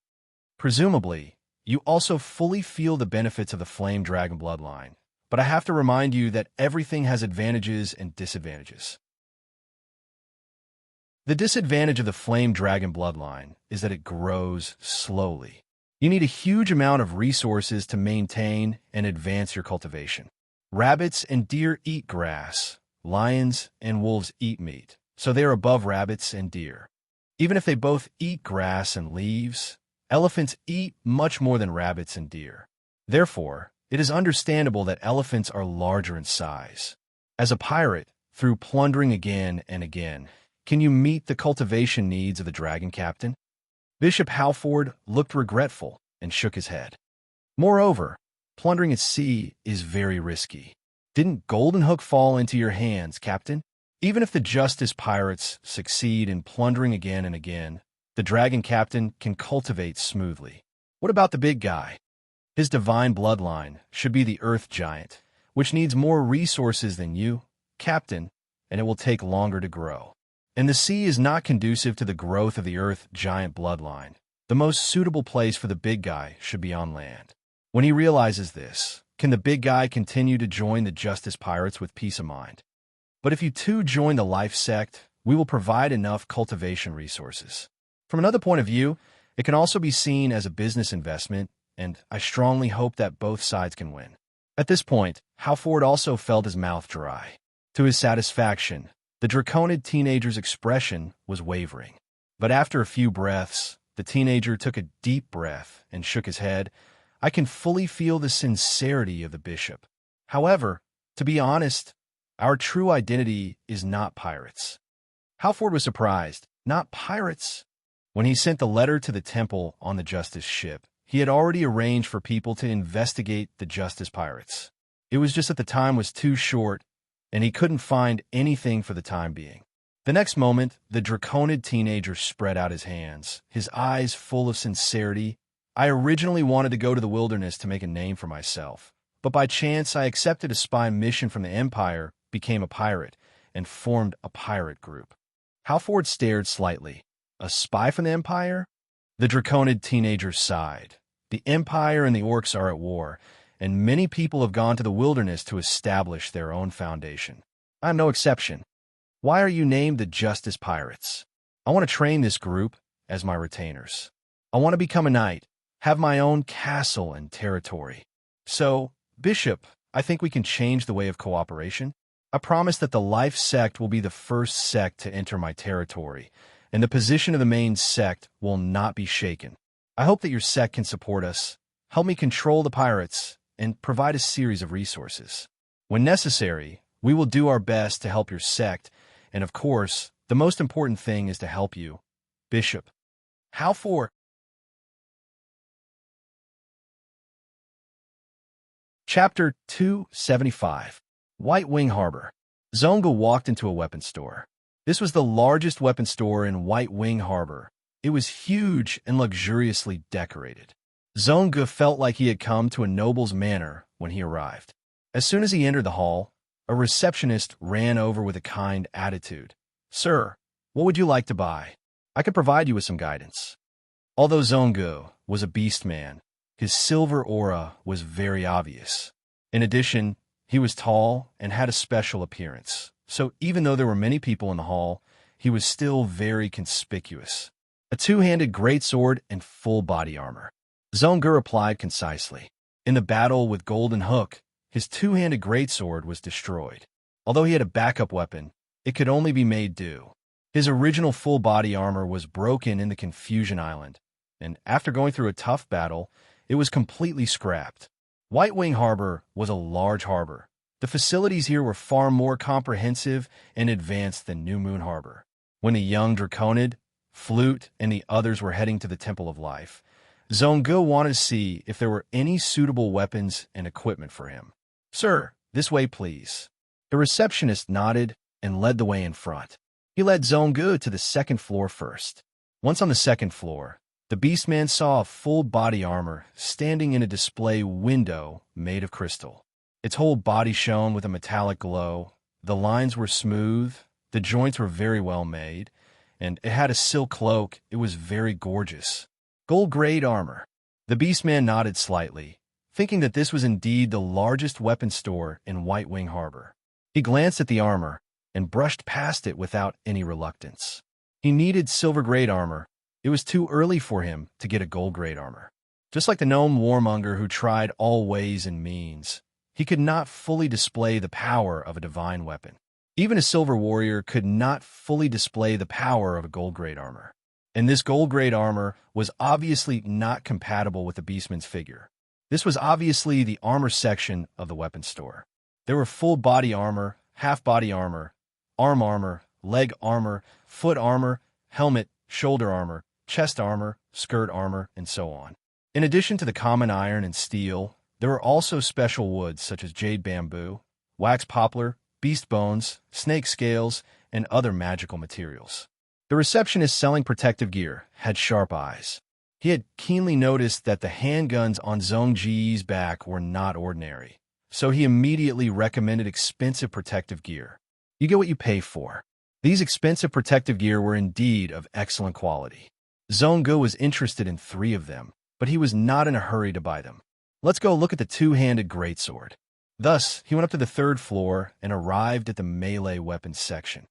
Presumably, you also fully feel the benefits of the Flame Dragon bloodline, but I have to remind you that everything has advantages and disadvantages. The disadvantage of the Flame Dragon bloodline is that it grows slowly. You need a huge amount of resources to maintain and advance your cultivation. Rabbits and deer eat grass. Lions and wolves eat meat, so they are above rabbits and deer. Even if they both eat grass and leaves, elephants eat much more than rabbits and deer. Therefore, it is understandable that elephants are larger in size. As a pirate, through plundering again and again, can you meet the cultivation needs of the dragon captain? Bishop Halford looked regretful and shook his head. Moreover, plundering at sea is very risky. Didn't Golden Hook fall into your hands, Captain? Even if the Justice Pirates succeed in plundering again and again, the Dragon Captain can cultivate smoothly. What about the big guy? His divine bloodline should be the Earth Giant, which needs more resources than you, Captain, and it will take longer to grow. And the sea is not conducive to the growth of the Earth Giant bloodline. The most suitable place for the big guy should be on land. When he realizes this, can the big guy continue to join the Justice Pirates with peace of mind? But if you two join the Life Sect, we will provide enough cultivation resources. From another point of view, it can also be seen as a business investment, and I strongly hope that both sides can win. At this point, Halford also felt his mouth dry. To his satisfaction, the Draconid teenager's expression was wavering. But after a few breaths, the teenager took a deep breath and shook his head. I can fully feel the sincerity of the bishop. However, to be honest, our true identity is not pirates. Halford was surprised. Not pirates? When he sent the letter to the temple on the Justice ship, he had already arranged for people to investigate the Justice Pirates. It was just that the time was too short, and he couldn't find anything for the time being. The next moment, the Draconid teenager spread out his hands, his eyes full of sincerity. I originally wanted to go to the wilderness to make a name for myself, but by chance I accepted a spy mission from the Empire, became a pirate, and formed a pirate group. Halford stared slightly. A spy from the Empire? The Draconid teenager sighed. The Empire and the Orcs are at war, and many people have gone to the wilderness to establish their own foundation. I'm no exception. Why are you named the Justice Pirates? I want to train this group as my retainers. I want to become a knight, have my own castle and territory. So, Bishop, I think we can change the way of cooperation. I promise that the Life Sect will be the first sect to enter my territory, and the position of the main sect will not be shaken. I hope that your sect can support us, help me control the pirates, and provide a series of resources. When necessary, we will do our best to help your sect, and of course, the most important thing is to help you, Bishop. How for? Chapter 275. White Wing Harbor. Zonga walked into a weapon store. This was the largest weapon store in White Wing Harbor. It was huge and luxuriously decorated. Zonga felt like he had come to a noble's manor when he arrived. As soon as he entered the hall, a receptionist ran over with a kind attitude. "Sir, what would you like to buy? I could provide you with some guidance." Although Zonga was a beast man, his silver aura was very obvious. In addition, he was tall and had a special appearance, so even though there were many people in the hall, he was still very conspicuous. A two-handed greatsword and full body armor. Zonga replied concisely. In the battle with Golden Hook, his two-handed greatsword was destroyed. Although he had a backup weapon, it could only be made do. His original full body armor was broken in the Confusion Island, and after going through a tough battle, it was completely scrapped. White Wing Harbor was a large harbor. The facilities here were far more comprehensive and advanced than New Moon Harbor. When the young Draconid, Flute, and the others were heading to the Temple of Life, Zonga wanted to see if there were any suitable weapons and equipment for him. "Sir, this way, please." The receptionist nodded and led the way in front. He led Zonga to the second floor first. Once on the second floor, the Beastman saw a full body armor standing in a display window made of crystal. Its whole body shone with a metallic glow. The lines were smooth, the joints were very well made, and it had a silk cloak. It was very gorgeous. Gold-grade armor. The Beastman nodded slightly, thinking that this was indeed the largest weapon store in White Wing Harbor. He glanced at the armor and brushed past it without any reluctance. He needed silver-grade armor. It was too early for him to get a gold-grade armor. Just like the gnome warmonger who tried all ways and means, he could not fully display the power of a divine weapon. Even a silver warrior could not fully display the power of a gold-grade armor. And this gold-grade armor was obviously not compatible with the Beastman's figure. This was obviously the armor section of the weapon store. There were full body armor, half body armor, arm armor, leg armor, foot armor, helmet, shoulder armor, chest armor, skirt armor, and so on. In addition to the common iron and steel, there were also special woods such as jade bamboo, wax poplar, beast bones, snake scales, and other magical materials. The receptionist selling protective gear had sharp eyes. He had keenly noticed that the handguns on Zhong Ji's back were not ordinary, so he immediately recommended expensive protective gear. You get what you pay for. These expensive protective gear were indeed of excellent quality. Zhong was interested in 3 of them, but he was not in a hurry to buy them. Let's go look at the two-handed greatsword. Thus, he went up to the 3rd floor and arrived at the melee weapons section.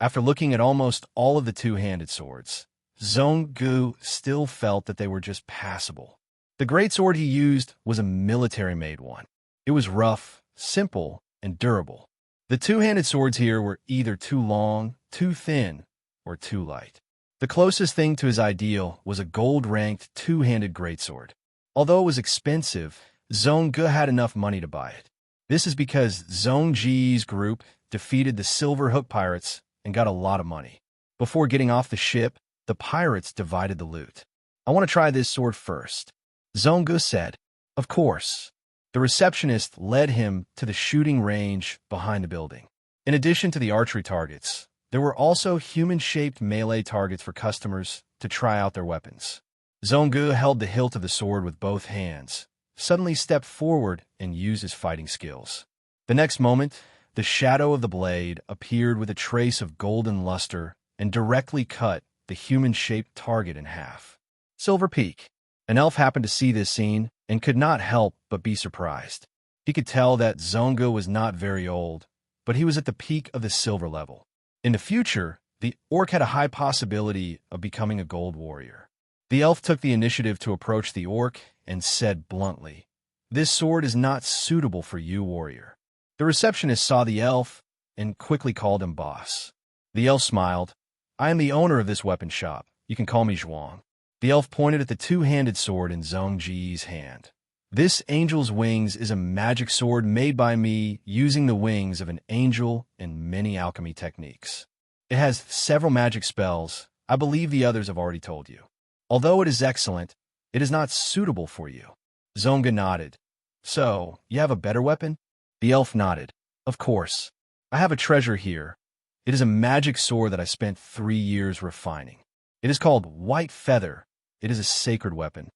After looking at almost all of the two-handed swords, Zhong still felt that they were just passable. The greatsword he used was a military-made one. It was rough, simple, and durable. The two-handed swords here were either too long, too thin, or too light. The closest thing to his ideal was a gold-ranked two-handed greatsword. Although it was expensive, Zhong had enough money to buy it. This is because Zhong Ji's group defeated the Silver Hook pirates and got a lot of money. Before getting off the ship, the pirates divided the loot. I want to try this sword first, Zhong said. Of course. The receptionist led him to the shooting range behind the building. In addition to the archery targets, there were also human-shaped melee targets for customers to try out their weapons. Zhong held the hilt of the sword with both hands, suddenly stepped forward and used his fighting skills. The next moment, the shadow of the blade appeared with a trace of golden luster and directly cut the human-shaped target in half. Silver Peak. An elf happened to see this scene and could not help but be surprised. He could tell that Zhong was not very old, but he was at the peak of the silver level. In the future, the orc had a high possibility of becoming a gold warrior. The elf took the initiative to approach the orc and said bluntly, "This sword is not suitable for you, warrior." The receptionist saw the elf and quickly called him boss. The elf smiled. "I am the owner of this weapon shop. You can call me Zhuang." The elf pointed at the two-handed sword in Zhong Ji's hand. "This angel's wings is a magic sword made by me using the wings of an angel and many alchemy techniques. It has several magic spells. I believe the others have already told you. Although it is excellent, it is not suitable for you." Zhong nodded. "So, you have a better weapon?" The elf nodded. "Of course. I have a treasure here. It is a magic sword that I spent 3 years refining. It is called White Feather. It is a sacred weapon.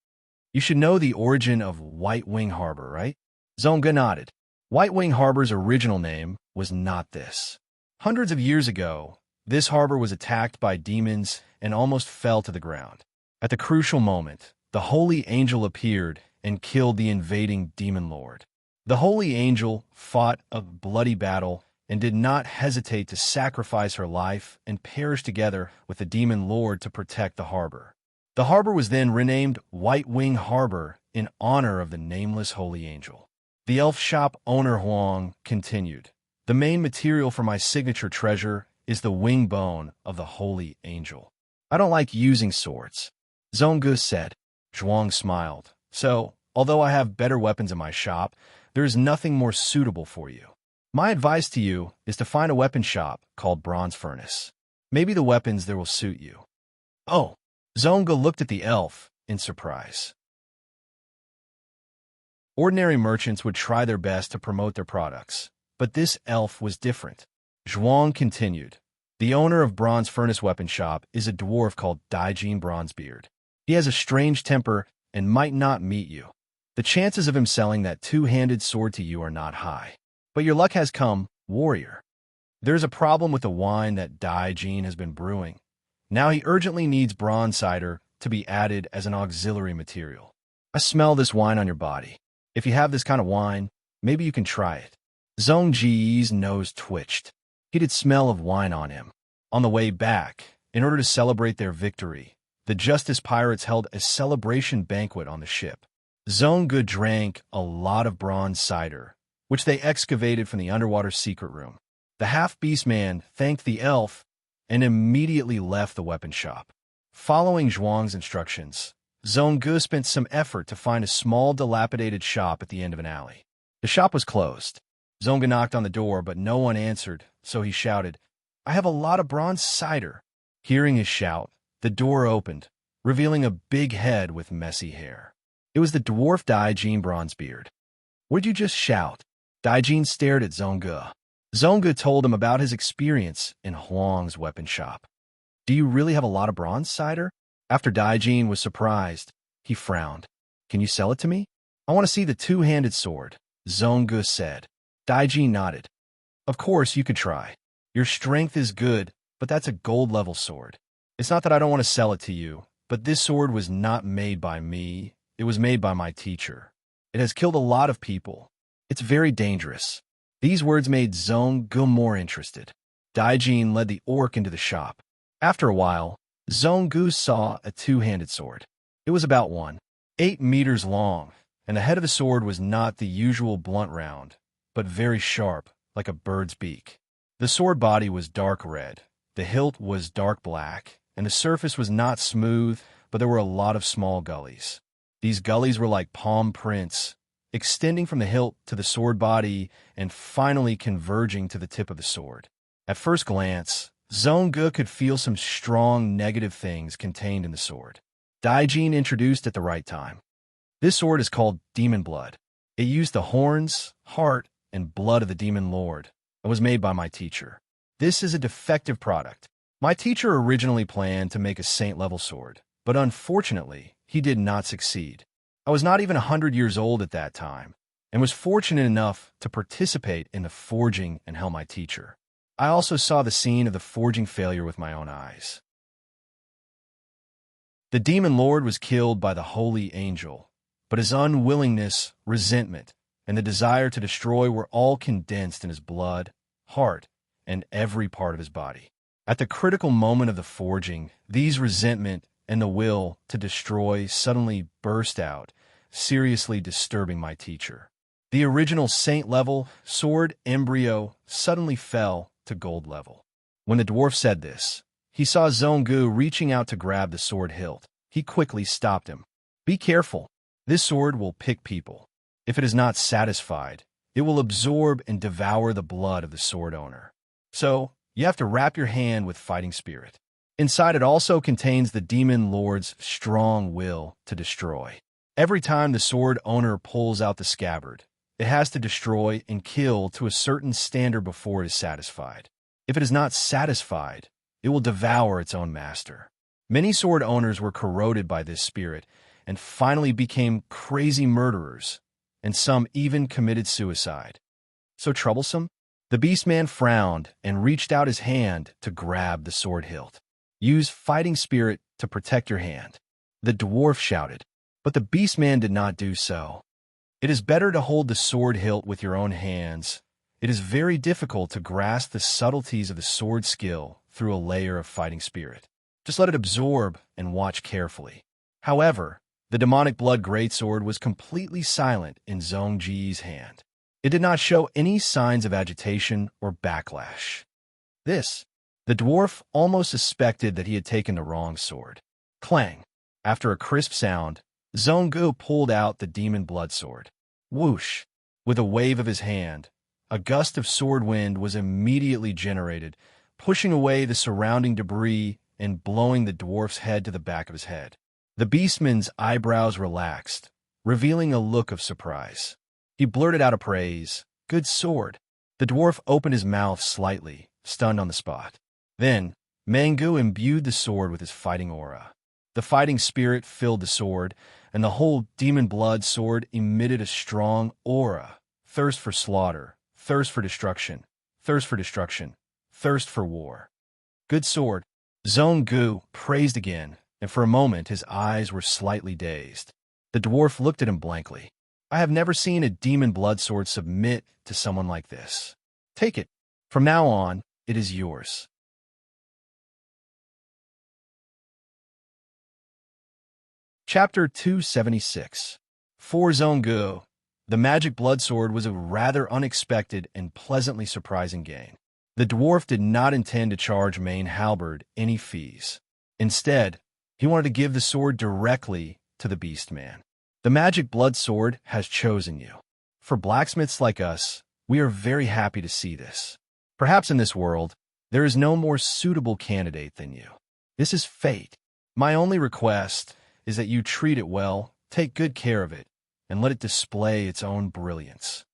You should know the origin of White Wing Harbor, right?" Zhong nodded. White Wing Harbor's original name was not this. Hundreds of years ago, this harbor was attacked by demons and almost fell to the ground. At the crucial moment, the holy angel appeared and killed the invading demon lord. The holy angel fought a bloody battle and did not hesitate to sacrifice her life and perish together with the demon lord to protect the harbor. The harbor was then renamed White Wing Harbor in honor of the nameless holy angel. The elf shop owner Huang continued, "The main material for my signature treasure is the wing bone of the holy angel. I don't like using swords," Zhong said. Zhuang smiled. "So, although I have better weapons in my shop, there is nothing more suitable for you. My advice to you is to find a weapon shop called Bronze Furnace. Maybe the weapons there will suit you." "Oh." Zhong looked at the elf in surprise. Ordinary merchants would try their best to promote their products, but this elf was different. Zhuang continued, "The owner of Bronze Furnace Weapon Shop is a dwarf called Daijin Bronzebeard. He has a strange temper and might not meet you. The The chances of him selling that two-handed sword to you are not high. But your luck has come, warrior. There's a problem with the wine that Dai-Jin has been brewing. Now he urgently needs bronze cider to be added as an auxiliary material. I smell this wine on your body. If you have this kind of wine, maybe you can try it. Zhong Ji's nose twitched. He did smell of wine on him. On the way back, in order to celebrate their victory, the Justice Pirates held a celebration banquet on the ship. Zhong Gu drank a lot of bronze cider, which they excavated from the underwater secret room. The half-beast man thanked the elf and immediately left the weapon shop. Following Zhuang's instructions, Zhong Gu spent some effort to find a small dilapidated shop at the end of an alley. The shop was closed. Zhong Gu knocked on the door, but no one answered, so he shouted, "I have a lot of bronze cider." Hearing his shout, the door opened, revealing a big head with messy hair. It was the dwarf Dai-Jin Bronzebeard. "What'd you just shout?" Dai-Jin stared at Zhong Gu. Zhong Gu told him about his experience in Huang's weapon shop. "Do you really have a lot of bronze cider?" After Dai-Jin was surprised, he frowned. "Can you sell it to me?" "I want to see the two-handed sword," Zhong Gu said. Dai-Jin nodded. "Of course, you could try. Your strength is good, but that's a gold-level sword. It's not that I don't want to sell it to you, but this sword was not made by me. It was made by my teacher. It has killed a lot of people. It's very dangerous." These words made Zhong Gu more interested. Dai-Jin led the orc into the shop. After a while, Zhong Gu saw a two-handed sword. It was about 1.8 meters long, and the head of the sword was not the usual blunt round, but very sharp, like a bird's beak. The sword body was dark red, the hilt was dark black, and the surface was not smooth, but there were a lot of small gullies. These gullies were like palm prints, extending from the hilt to the sword body and finally converging to the tip of the sword. At first glance, Zhong Gu could feel some strong negative things contained in the sword. Dai-Jin introduced at the right time. This sword is called Demon Blood. It used the horns, heart, and blood of the Demon Lord and was made by my teacher. This is a defective product. My teacher originally planned to make a saint-level sword, but unfortunately, he did not succeed. I was not even 100 years old at that time, and was fortunate enough to participate in the forging and help my teacher. I also saw the scene of the forging failure with my own eyes. The Demon Lord was killed by the Holy Angel, but his unwillingness, resentment, and the desire to destroy were all condensed in his blood, heart, and every part of his body. At the critical moment of the forging, these resentment and the will to destroy suddenly burst out, seriously disturbing my teacher. The original saint-level sword embryo suddenly fell to gold level. When the dwarf said this, he saw Zhong Gu reaching out to grab the sword hilt. He quickly stopped him. "Be careful. This sword will pick people. If it is not satisfied, it will absorb and devour the blood of the sword owner. So, you have to wrap your hand with fighting spirit. Inside it also contains the Demon Lord's strong will to destroy. Every time the sword owner pulls out the scabbard, it has to destroy and kill to a certain standard before it is satisfied. If it is not satisfied, it will devour its own master." Many sword owners were corroded by this spirit and finally became crazy murderers, and some even committed suicide. So troublesome? The Beastman frowned and reached out his hand to grab the sword hilt. "Use fighting spirit to protect your hand," the dwarf shouted. But the Beastman did not do so. "It is better to hold the sword hilt with your own hands. It is very difficult to grasp the subtleties of the sword skill through a layer of fighting spirit. Just let it absorb and watch carefully." However, the demonic blood greatsword was completely silent in Zhong Ji's hand. It did not show any signs of agitation or backlash. The dwarf almost suspected that he had taken the wrong sword. Clang! After a crisp sound, Zhong Gu pulled out the demon blood sword. Whoosh! With a wave of his hand, a gust of sword wind was immediately generated, pushing away the surrounding debris and blowing the dwarf's head to the back of his head. The beastman's eyebrows relaxed, revealing a look of surprise. He blurted out a praise, "Good sword." The dwarf opened his mouth slightly, stunned on the spot. Then, Mangu imbued the sword with his fighting aura. The fighting spirit filled the sword, and the whole demon blood sword emitted a strong aura. Thirst for slaughter, thirst for destruction, thirst for destruction, thirst for war. Good sword. Zhong Gu praised again, and for a moment his eyes were slightly dazed. The dwarf looked at him blankly. I have never seen a demon blood sword submit to someone like this. Take it. From now on, it is yours. Chapter 276. For Zhong Gu, the magic blood sword was a rather unexpected and pleasantly surprising gain. The dwarf did not intend to charge Main Halberd any fees. Instead, he wanted to give the sword directly to the beast man. The magic blood sword has chosen you. For blacksmiths like us, we are very happy to see this. Perhaps in this world, there is no more suitable candidate than you. This is fate. My only request is that you treat it well, take good care of it, and let it display its own brilliance.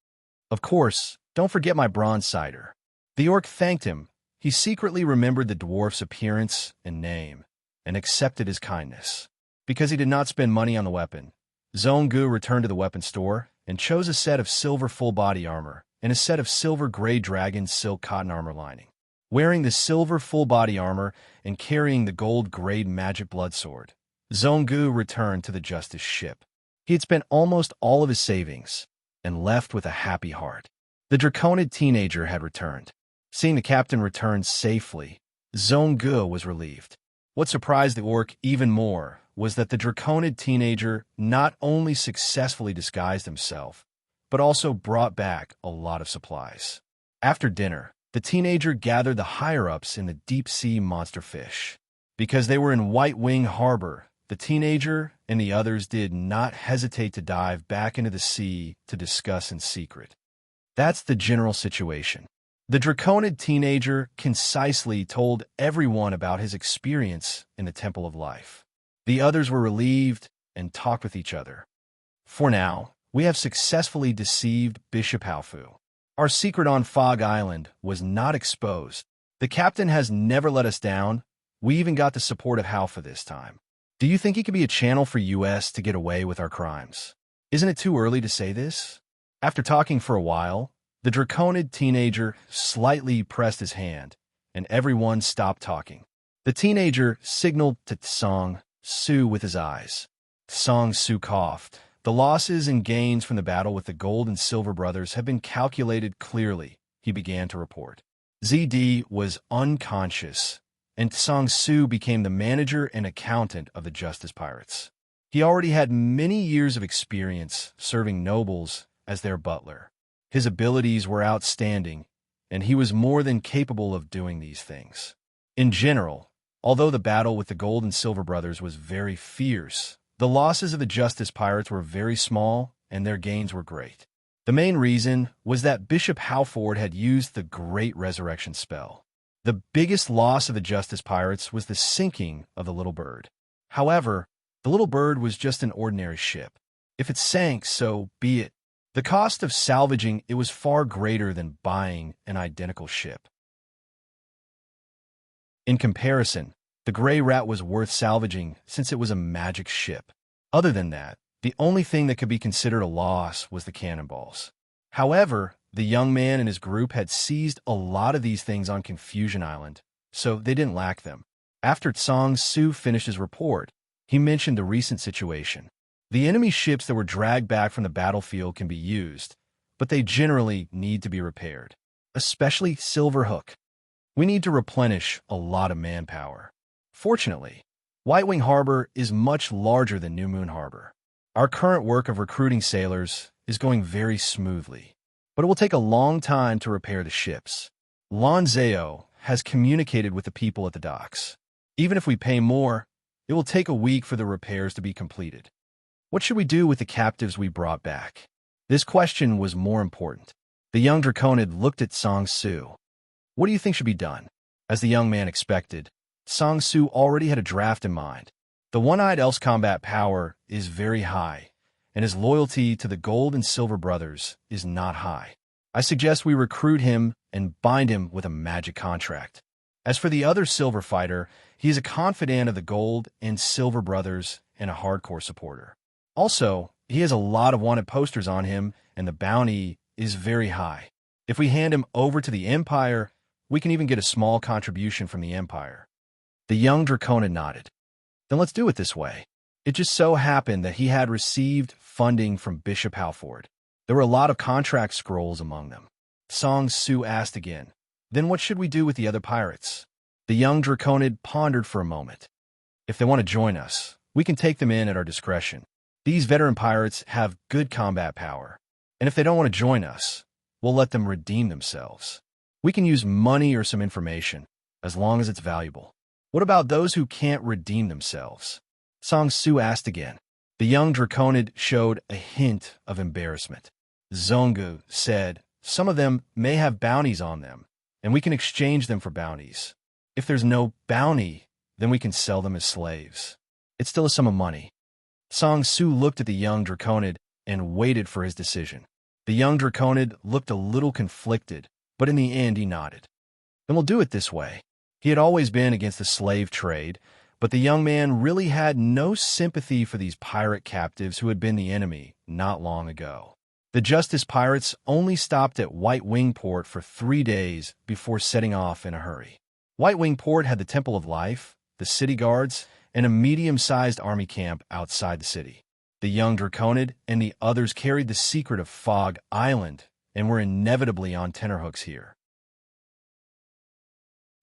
Of course, don't forget my bronze cider. The orc thanked him. He secretly remembered the dwarf's appearance and name, and accepted his kindness. Because he did not spend money on the weapon, Zhong Gu returned to the weapon store and chose a set of silver full-body armor and a set of silver gray dragon silk cotton armor lining. Wearing the silver full-body armor and carrying the gold-grade magic blood sword, Zhong Gu returned to the justice ship. He had spent almost all of his savings and left with a happy heart. The draconid teenager had returned. Seeing the captain return safely, Zhong Gu was relieved. What surprised the orc even more was that the draconid teenager not only successfully disguised himself, but also brought back a lot of supplies. After dinner, the teenager gathered the higher-ups in the deep-sea monster fish. Because they were in White Wing Harbor, the teenager and the others did not hesitate to dive back into the sea to discuss in secret. That's the general situation. The draconid teenager concisely told everyone about his experience in the Temple of Life. The others were relieved and talked with each other. For now, we have successfully deceived Bishop Haofu. Our secret on Fog Island was not exposed. The captain has never let us down. We even got the support of Haofu this time. Do you think he could be a channel for US to get away with our crimes? Isn't it too early to say this? After talking for a while, the draconid teenager slightly pressed his hand, and everyone stopped talking. The teenager signaled to Tsang Su with his eyes. Tsang Su coughed. The losses and gains from the battle with the Gold and Silver brothers have been calculated clearly, he began to report. ZD was unconscious, and Tsang Su became the manager and accountant of the Justice Pirates. He already had many years of experience serving nobles as their butler. His abilities were outstanding, and he was more than capable of doing these things. In general, although the battle with the Gold and Silver brothers was very fierce, the losses of the Justice Pirates were very small, and their gains were great. The main reason was that Bishop Halford had used the Great Resurrection spell. The biggest loss of the Justice Pirates was the sinking of the Little Bird. However, the Little Bird was just an ordinary ship. If it sank, so be it. The cost of salvaging it was far greater than buying an identical ship. In comparison, the Gray Rat was worth salvaging since it was a magic ship. Other than that, the only thing that could be considered a loss was the cannonballs. However, the young man and his group had seized a lot of these things on Confusion Island, so they didn't lack them. After Tsang Su finished his report, he mentioned the recent situation. The enemy ships that were dragged back from the battlefield can be used, but they generally need to be repaired, especially Silverhook. We need to replenish a lot of manpower. Fortunately, White Wing Harbor is much larger than New Moon Harbor. Our current work of recruiting sailors is going very smoothly, but it will take a long time to repair the ships. Lan Zhao has communicated with the people at the docks. Even if we pay more, it will take a week for the repairs to be completed. What should we do with the captives we brought back? This question was more important. The young Draconid looked at Tsang Su. What do you think should be done? As the young man expected, Tsang Su already had a draft in mind. The One-Eyed Elf's combat power is very high, and his loyalty to the Gold and Silver brothers is not high. I suggest we recruit him and bind him with a magic contract. As for the other Silver fighter, he is a confidant of the Gold and Silver brothers and a hardcore supporter. Also, he has a lot of wanted posters on him, and the bounty is very high. If we hand him over to the Empire, we can even get a small contribution from the Empire. The young Draconid nodded. Then let's do it this way. It just so happened that he had received funding from Bishop Halford. There were a lot of contract scrolls among them. Song Su asked again, then what should we do with the other pirates? The young Draconid pondered for a moment. If they want to join us, we can take them in at our discretion. These veteran pirates have good combat power, and if they don't want to join us, we'll let them redeem themselves. We can use money or some information, as long as it's valuable. What about those who can't redeem themselves? Song Su asked again. The young Draconid showed a hint of embarrassment. Zongu said, some of them may have bounties on them, and we can exchange them for bounties. If there's no bounty, then we can sell them as slaves. It's still a sum of money. Song Su looked at the young Draconid and waited for his decision. The young Draconid looked a little conflicted, but in the end he nodded. Then we'll do it this way. He had always been against the slave trade, but the young man really had no sympathy for these pirate captives who had been the enemy not long ago. The Justice Pirates only stopped at White Wing Port for 3 days before setting off in a hurry. White Wing Port had the Temple of Life, the city guards, and a medium-sized army camp outside the city. The young Draconid and the others carried the secret of Fog Island and were inevitably on tenterhooks here.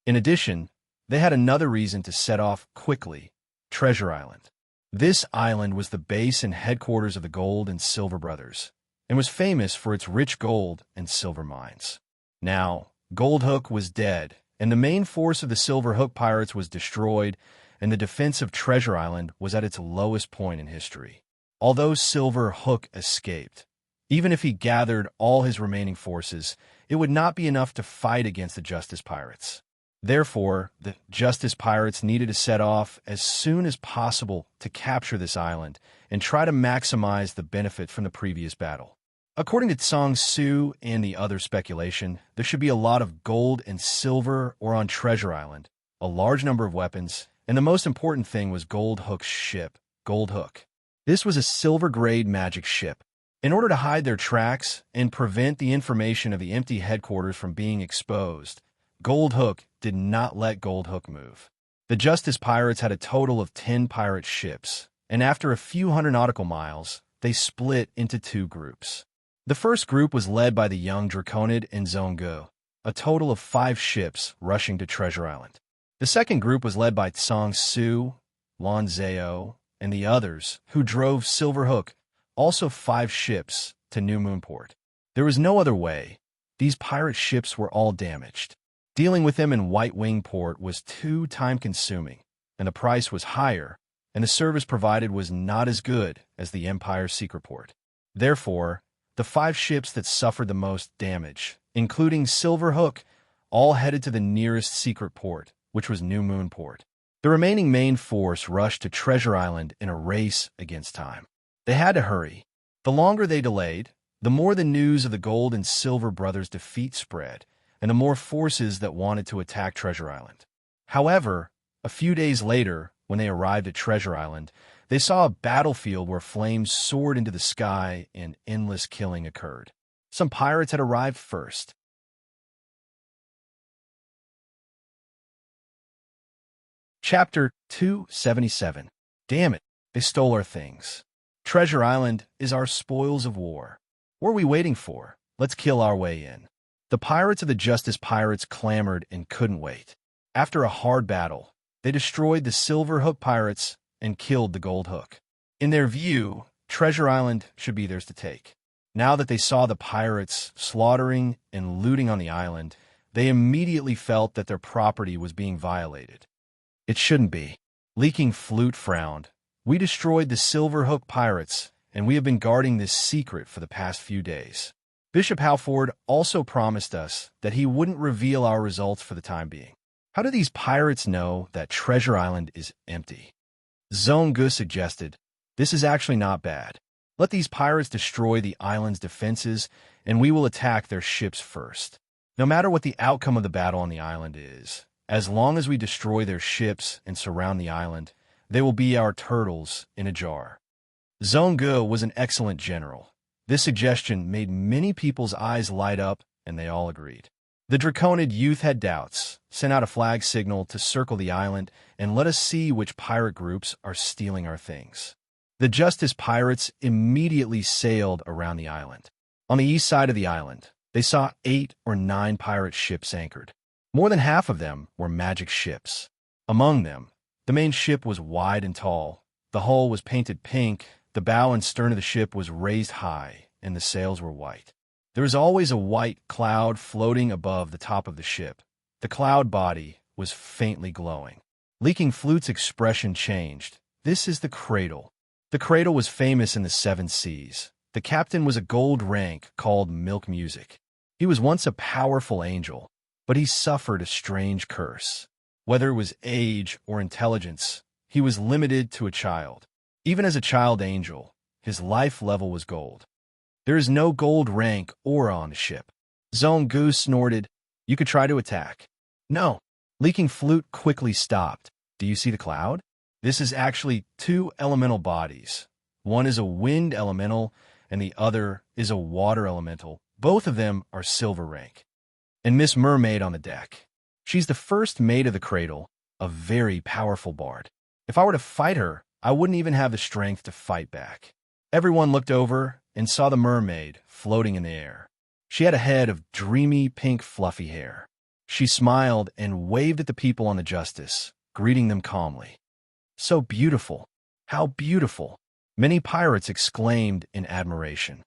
In addition, they had another reason to set off quickly, Treasure Island. This island was the base and headquarters of the Gold and Silver Brothers, and was famous for its rich gold and silver mines. Now, Gold Hook was dead, and the main force of the Silver Hook pirates was destroyed, and the defense of Treasure Island was at its lowest point in history. Although Silver Hook escaped, even if he gathered all his remaining forces, it would not be enough to fight against the Justice Pirates. Therefore, the Justice Pirates needed to set off as soon as possible to capture this island and try to maximize the benefit from the previous battle. According to Song Su and the other speculation, there should be a lot of gold and silver or on Treasure Island, a large number of weapons, and the most important thing was Gold Hook's ship, Gold Hook. This was a silver-grade magic ship. In order to hide their tracks and prevent the information of the empty headquarters from being exposed, Gold Hook did not let Gold Hook move. The Justice Pirates had a total of 10 pirate ships, and after a few hundred nautical miles, they split into 2 groups. The first group was led by the young Draconid and Zongu, a total of 5 ships rushing to Treasure Island. The second group was led by Song Su, Lan Zhao, and the others, who drove Silver Hook, also 5 ships, to New Moonport. There was no other way. These pirate ships were all damaged. Dealing with them in White Wing Port was too time-consuming, and the price was higher, and the service provided was not as good as the Empire's secret port. Therefore, the 5 ships that suffered the most damage, including Silver Hook, all headed to the nearest secret port, which was New Moonport. The remaining main force rushed to Treasure Island in a race against time. They had to hurry. The longer they delayed, the more the news of the Gold and Silver Brothers' defeat spread, and the more forces that wanted to attack Treasure Island. However, a few days later, when they arrived at Treasure Island, they saw a battlefield where flames soared into the sky and endless killing occurred. Some pirates had arrived first. Chapter 277. Damn it, they stole our things. Treasure Island is our spoils of war. What are we waiting for? Let's kill our way in. The pirates of the Justice Pirates clamored and couldn't wait. After a hard battle, they destroyed the Silver Hook pirates and killed the Gold Hook. In their view, Treasure Island should be theirs to take. Now that they saw the pirates slaughtering and looting on the island, they immediately felt that their property was being violated. It shouldn't be. Leaking Flute frowned. We destroyed the Silver Hook pirates, and we have been guarding this secret for the past few days. Bishop Halford also promised us that he wouldn't reveal our results for the time being. How do these pirates know that Treasure Island is empty? Zongu suggested, this is actually not bad. Let these pirates destroy the island's defenses, and we will attack their ships first. No matter what the outcome of the battle on the island is, as long as we destroy their ships and surround the island, they will be our turtles in a jar. Zhonggu was an excellent general. This suggestion made many people's eyes light up, and they all agreed. The Draconid youth had doubts, sent out a flag signal to circle the island and let us see which pirate groups are stealing our things. The Justice pirates immediately sailed around the island. On the east side of the island, they saw 8 or 9 pirate ships anchored. More than half of them were magic ships. Among them, the main ship was wide and tall. The hull was painted pink, the bow and stern of the ship was raised high, and the sails were white. There was always a white cloud floating above the top of the ship. The cloud body was faintly glowing. Leaking Flute's expression changed. This is the Cradle. The Cradle was famous in the 7 seas. The captain was a gold rank called Milk Music. He was once a powerful angel, but he suffered a strange curse. Whether it was age or intelligence, he was limited to a child. Even as a child angel, his life level was gold. There is no gold rank aura on the ship. Zhonggu snorted. You could try to attack. No. Leaking Flute quickly stopped. Do you see the cloud? This is actually 2 elemental bodies. One is a wind elemental, and the other is a water elemental. Both of them are silver rank. And Miss Mermaid on the deck. She's the first maid of the Cradle, a very powerful bard. If I were to fight her, I wouldn't even have the strength to fight back. Everyone looked over and saw the mermaid floating in the air. She had a head of dreamy pink fluffy hair. She smiled and waved at the people on the Justice, greeting them calmly. So beautiful! How beautiful! Many pirates exclaimed in admiration.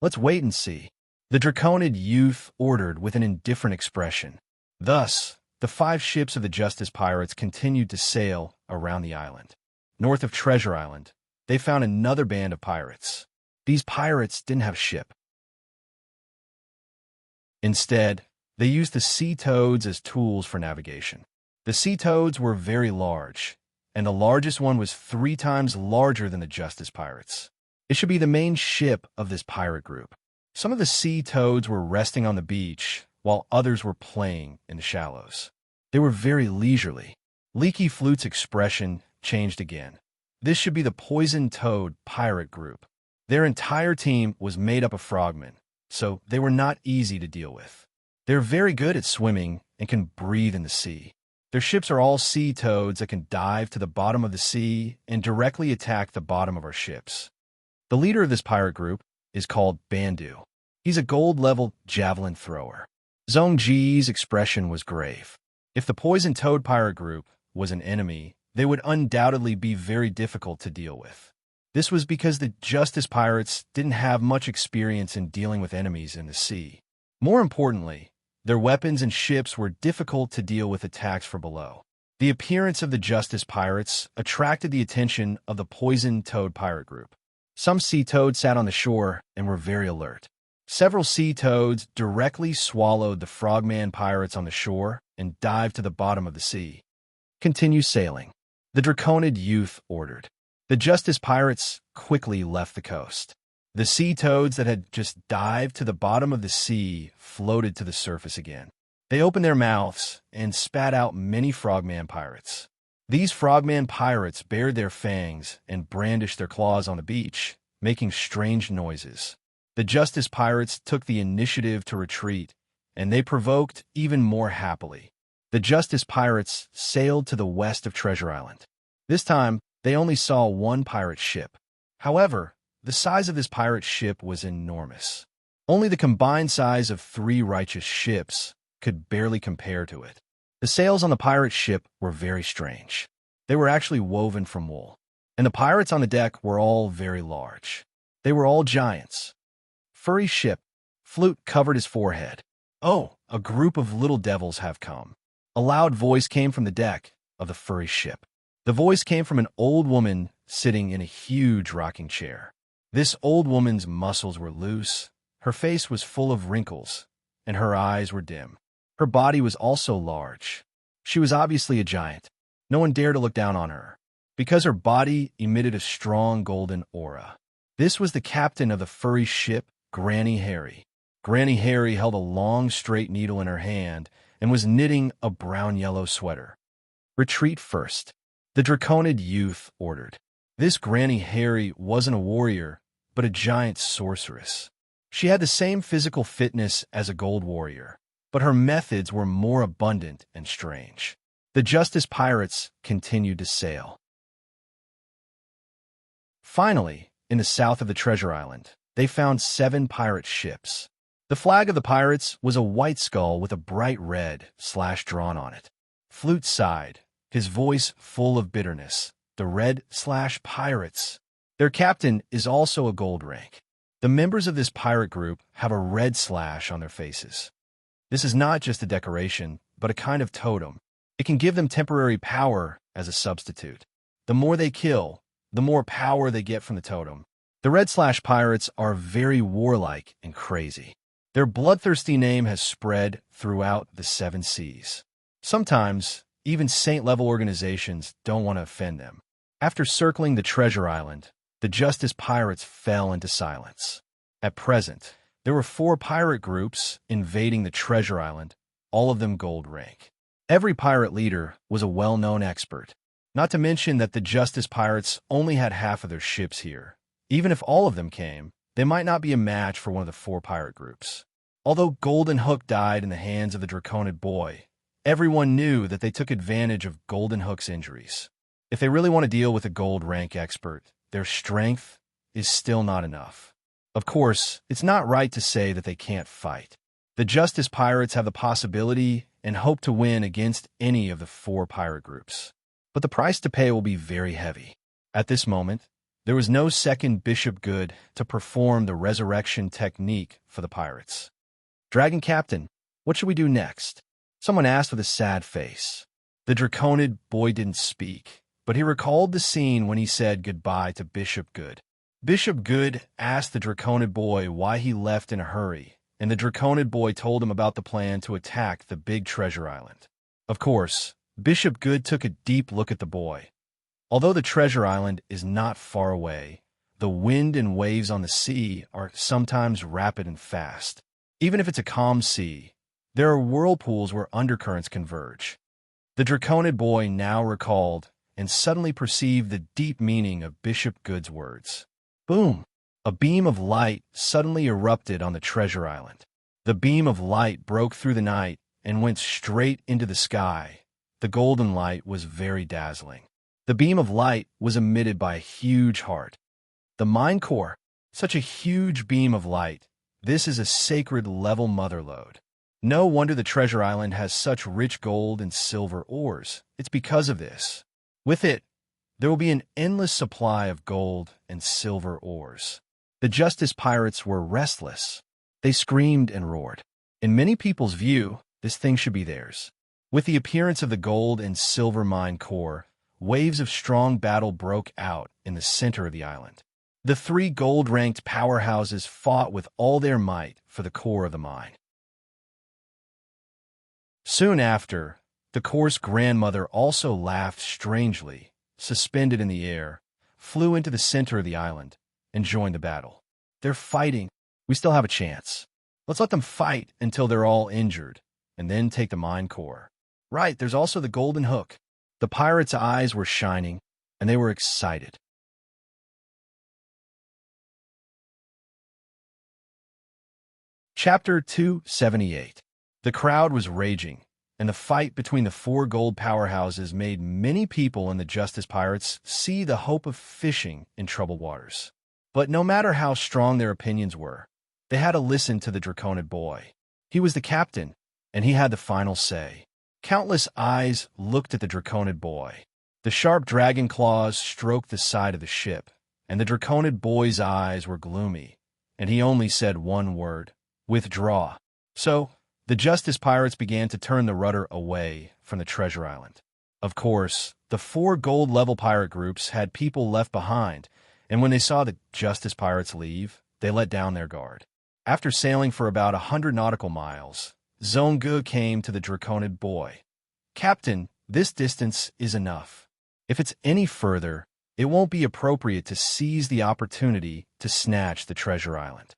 Let's wait and see. The Draconid youth ordered with an indifferent expression. Thus, the 5 ships of the Justice pirates continued to sail around the island. North of Treasure Island, they found another band of pirates. These pirates didn't have a ship. Instead, they used the sea toads as tools for navigation. The sea toads were very large, and the largest one was 3 times larger than the Justice pirates. It should be the main ship of this pirate group. Some of the sea toads were resting on the beach, while others were playing in the shallows. They were very leisurely. Leaky Flute's expression changed again. This should be the Poison Toad pirate group. Their entire team was made up of frogmen, so they were not easy to deal with. They're very good at swimming and can breathe in the sea. Their ships are all sea toads that can dive to the bottom of the sea and directly attack the bottom of our ships. The leader of this pirate group is called Bandu. He's a gold-level javelin thrower. Zhongji's expression was grave. If the Poison Toad pirate group was an enemy, they would undoubtedly be very difficult to deal with. This was because the Justice pirates didn't have much experience in dealing with enemies in the sea. More importantly, their weapons and ships were difficult to deal with attacks from below. The appearance of the Justice pirates attracted the attention of the Poison Toad pirate group. Some sea toads sat on the shore and were very alert. Several sea toads directly swallowed the frogman pirates on the shore and dived to the bottom of the sea. Continue sailing. The Draconid youth ordered. The Justice pirates quickly left the coast. The sea toads that had just dived to the bottom of the sea floated to the surface again. They opened their mouths and spat out many frogman pirates. These frogman pirates bared their fangs and brandished their claws on the beach, making strange noises. The Justice pirates took the initiative to retreat, and they provoked even more happily. The Justice pirates sailed to the west of Treasure Island. This time, they only saw 1 pirate ship. However, the size of this pirate ship was enormous. Only the combined size of 3 righteous ships could barely compare to it. The sails on the pirate ship were very strange. They were actually woven from wool, and the pirates on the deck were all very large. They were all giants. Furry ship. Flute covered his forehead. Oh, a group of little devils have come. A loud voice came from the deck of the furry ship. The voice came from an old woman sitting in a huge rocking chair. This old woman's muscles were loose, her face was full of wrinkles, and her eyes were dim. Her body was also large. She was obviously a giant. No one dared to look down on her, because her body emitted a strong golden aura. This was the captain of the furry ship, Granny Harry. Granny Harry held a long, straight needle in her hand and was knitting a brown-yellow sweater. Retreat first. The Draconid youth ordered. This Granny Harry wasn't a warrior, but a giant sorceress. She had the same physical fitness as a gold warrior, but her methods were more abundant and strange. The Justice Pirates continued to sail. Finally, in the south of the Treasure Island, they found 7 pirate ships. The flag of the pirates was a white skull with a bright red slash drawn on it. Flute sighed, his voice full of bitterness. The red slash pirates. Their captain is also a gold rank. The members of this pirate group have a red slash on their faces. This is not just a decoration, but a kind of totem. It can give them temporary power as a substitute. The more they kill, the more power they get from the totem. The red slash pirates are very warlike and crazy. Their bloodthirsty name has spread throughout the 7 seas. Sometimes, even saint-level organizations don't want to offend them. After circling the Treasure Island, the Justice Pirates fell into silence. At present, there were 4 pirate groups invading the Treasure Island, all of them gold rank. Every pirate leader was a well-known expert. Not to mention that the Justice Pirates only had half of their ships here. Even if all of them came, they might not be a match for one of the 4 pirate groups. Although Golden Hook died in the hands of the Draconid Boy, everyone knew that they took advantage of Golden Hook's injuries. If they really want to deal with a gold rank expert, their strength is still not enough. Of course, it's not right to say that they can't fight. The Justice Pirates have the possibility and hope to win against any of the 4 pirate groups. But the price to pay will be very heavy. At this moment, there was no second Bishop Good to perform the resurrection technique for the pirates. Dragon Captain, what should we do next? Someone asked with a sad face. The Draconid Boy didn't speak, but he recalled the scene when he said goodbye to Bishop Good. Bishop Good asked the Draconid Boy why he left in a hurry, and the Draconid Boy told him about the plan to attack the big treasure island. Of course, Bishop Good took a deep look at the boy. Although the treasure island is not far away, the wind and waves on the sea are sometimes rapid and fast. Even if it's a calm sea, there are whirlpools where undercurrents converge. The Draconid Boy now recalled and suddenly perceived the deep meaning of Bishop Good's words. Boom! A beam of light suddenly erupted on the treasure island. The beam of light broke through the night and went straight into the sky. The golden light was very dazzling. The beam of light was emitted by a huge heart. The Mind Core, such a huge beam of light. This is a sacred level mother lode. No wonder the treasure island has such rich gold and silver ores. It's because of this. With it, there will be an endless supply of gold and silver ores. The Justice Pirates were restless. They screamed and roared. In many people's view, this thing should be theirs. With the appearance of the gold and silver mine core, waves of strong battle broke out in the center of the island. The 3 gold-ranked powerhouses fought with all their might for the core of the mine. Soon after, the core's grandmother also laughed strangely, suspended in the air, flew into the center of the island, and joined the battle. They're fighting. We still have a chance. Let's let them fight until they're all injured, and then take the mine core. Right, there's also the Golden Hook. The pirates' eyes were shining, and they were excited. Chapter 278. The crowd was raging, and the fight between the 4 gold powerhouses made many people in the Justice Pirates see the hope of fishing in troubled waters. But no matter how strong their opinions were, they had to listen to the Draconid Boy. He was the captain, and he had the final say. Countless eyes looked at the Draconid Boy. The sharp dragon claws stroked the side of the ship, and the Draconid Boy's eyes were gloomy, and he only said one word: withdraw. So, the Justice Pirates began to turn the rudder away from the treasure island. Of course, the 4 gold-level pirate groups had people left behind, and when they saw the Justice Pirates leave, they let down their guard. After sailing for about 100 nautical miles, Zongu came to the Draconid Boy. Captain, this distance is enough. If it's any further, it won't be appropriate to seize the opportunity to snatch the treasure island.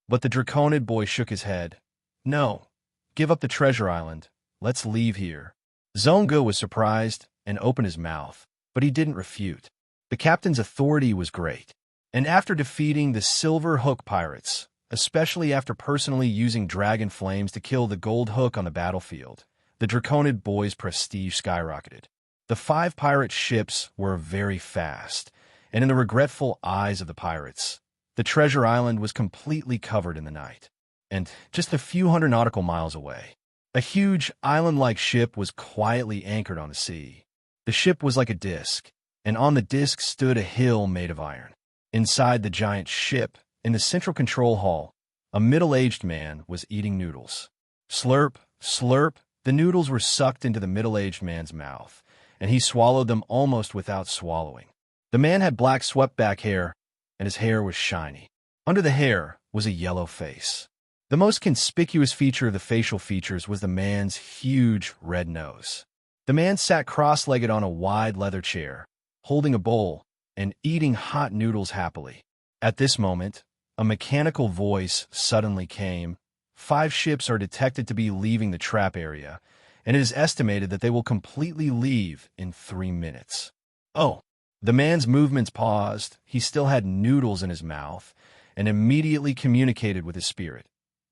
But the Draconid Boy shook his head. No, give up the treasure island. Let's leave here. Zongu was surprised and opened his mouth, but he didn't refute. The captain's authority was great, and after defeating the Silver Hook pirates, especially after personally using dragon flames to kill the Gold Hook on the battlefield, the Draconid boys' prestige skyrocketed. The 5 pirate ships were very fast, and in the regretful eyes of the pirates, the treasure island was completely covered in the night. And just a few hundred nautical miles away, a huge island-like ship was quietly anchored on the sea. The ship was like a disc, and on the disc stood a hill made of iron. Inside the giant ship, in the central control hall, a middle-aged man was eating noodles. Slurp, slurp, the noodles were sucked into the middle-aged man's mouth, and he swallowed them almost without swallowing. The man had black swept-back hair, and his hair was shiny. Under the hair was a yellow face. The most conspicuous feature of the facial features was the man's huge red nose. The man sat cross-legged on a wide leather chair, holding a bowl and eating hot noodles happily. At this moment, a mechanical voice suddenly came. 5 ships are detected to be leaving the trap area, and it is estimated that they will completely leave in 3 minutes. Oh, the man's movements paused. He still had noodles in his mouth and immediately communicated with his spirit.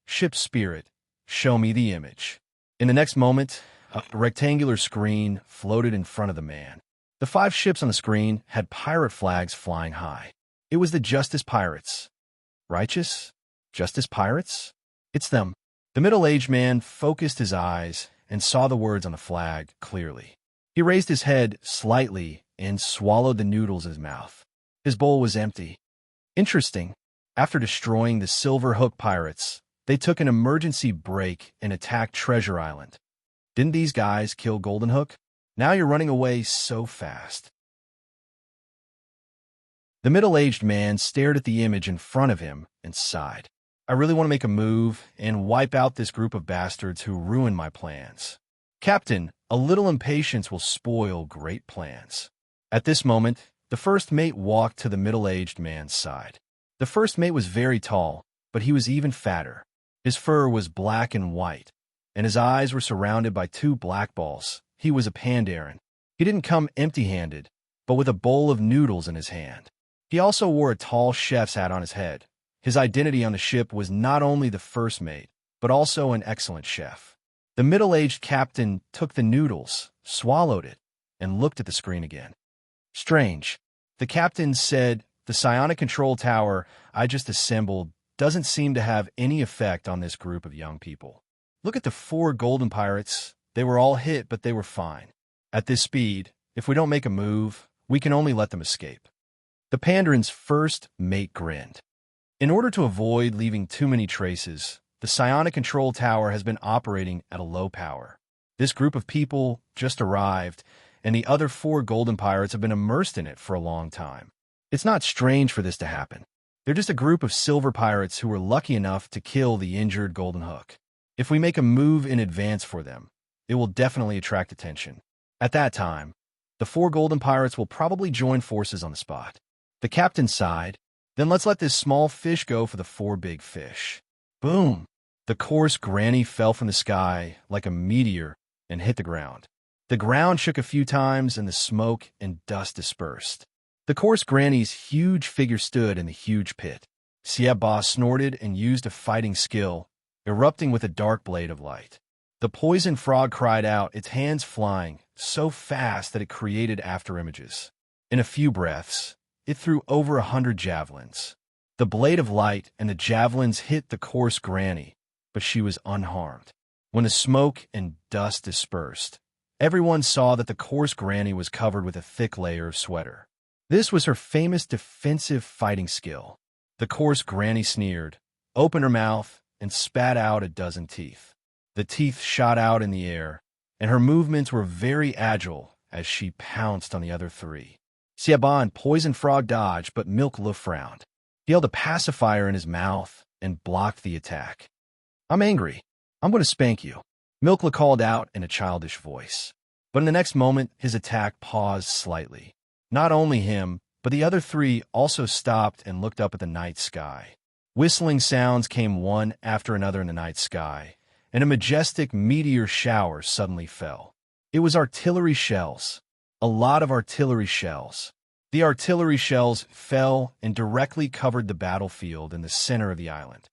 Ship spirit, show me the image. In the next moment, a rectangular screen floated in front of the man. The 5 ships on the screen had pirate flags flying high. It was the Justice Pirates. Righteous? Justice Pirates? It's them. The middle-aged man focused his eyes and saw the words on the flag clearly. He raised his head slightly and swallowed the noodles in his mouth. His bowl was empty. Interesting. After destroying the Silver Hook pirates, they took an emergency break and attacked Treasure Island. Didn't these guys kill Golden Hook? Now you're running away so fast. The middle-aged man stared at the image in front of him and sighed. I really want to make a move and wipe out this group of bastards who ruined my plans. Captain, a little impatience will spoil great plans. At this moment, the first mate walked to the middle-aged man's side. The first mate was very tall, but he was even fatter. His fur was black and white, and his eyes were surrounded by 2 black balls. He was a Pandaren. He didn't come empty-handed, but with a bowl of noodles in his hand. He also wore a tall chef's hat on his head. His identity on the ship was not only the first mate, but also an excellent chef. The middle-aged captain took the noodles, swallowed it, and looked at the screen again. Strange. The captain said, the psionic control tower I just assembled doesn't seem to have any effect on this group of young people. Look at the 4 golden pirates. They were all hit, but they were fine. At this speed, if we don't make a move, we can only let them escape. The Pandarin's first mate grinned. In order to avoid leaving too many traces, the psionic control tower has been operating at a low power. This group of people just arrived, and the other 4 golden pirates have been immersed in it for a long time. It's not strange for this to happen. They're just a group of silver pirates who were lucky enough to kill the injured Golden Hook. If we make a move in advance for them, it will definitely attract attention. At that time, the 4 golden pirates will probably join forces on the spot. The captain sighed, then let's let this small fish go for the 4 big fish. Boom! The coarse granny fell from the sky like a meteor and hit the ground. The ground shook a few times and the smoke and dust dispersed. The coarse granny's huge figure stood in the huge pit. Siaba snorted and used a fighting skill, erupting with a dark blade of light. The poison frog cried out, its hands flying, so fast that it created afterimages. In a few breaths, it threw over 100 javelins. The blade of light and the javelins hit the coarse granny, but she was unharmed. When the smoke and dust dispersed, everyone saw that the coarse granny was covered with a thick layer of sweater. This was her famous defensive fighting skill. The coarse granny sneered, opened her mouth, and spat out a dozen teeth. The teeth shot out in the air, and her movements were very agile as she pounced on the other 3. Siaba and Poison Frog dodged, but Milkla frowned. He held a pacifier in his mouth and blocked the attack. I'm angry. I'm going to spank you, Milkla called out in a childish voice. But in the next moment, his attack paused slightly. Not only him, but the other 3 also stopped and looked up at the night sky. Whistling sounds came one after another in the night sky, and a majestic meteor shower suddenly fell. It was artillery shells. A lot of artillery shells. The artillery shells fell and directly covered the battlefield in the center of the island.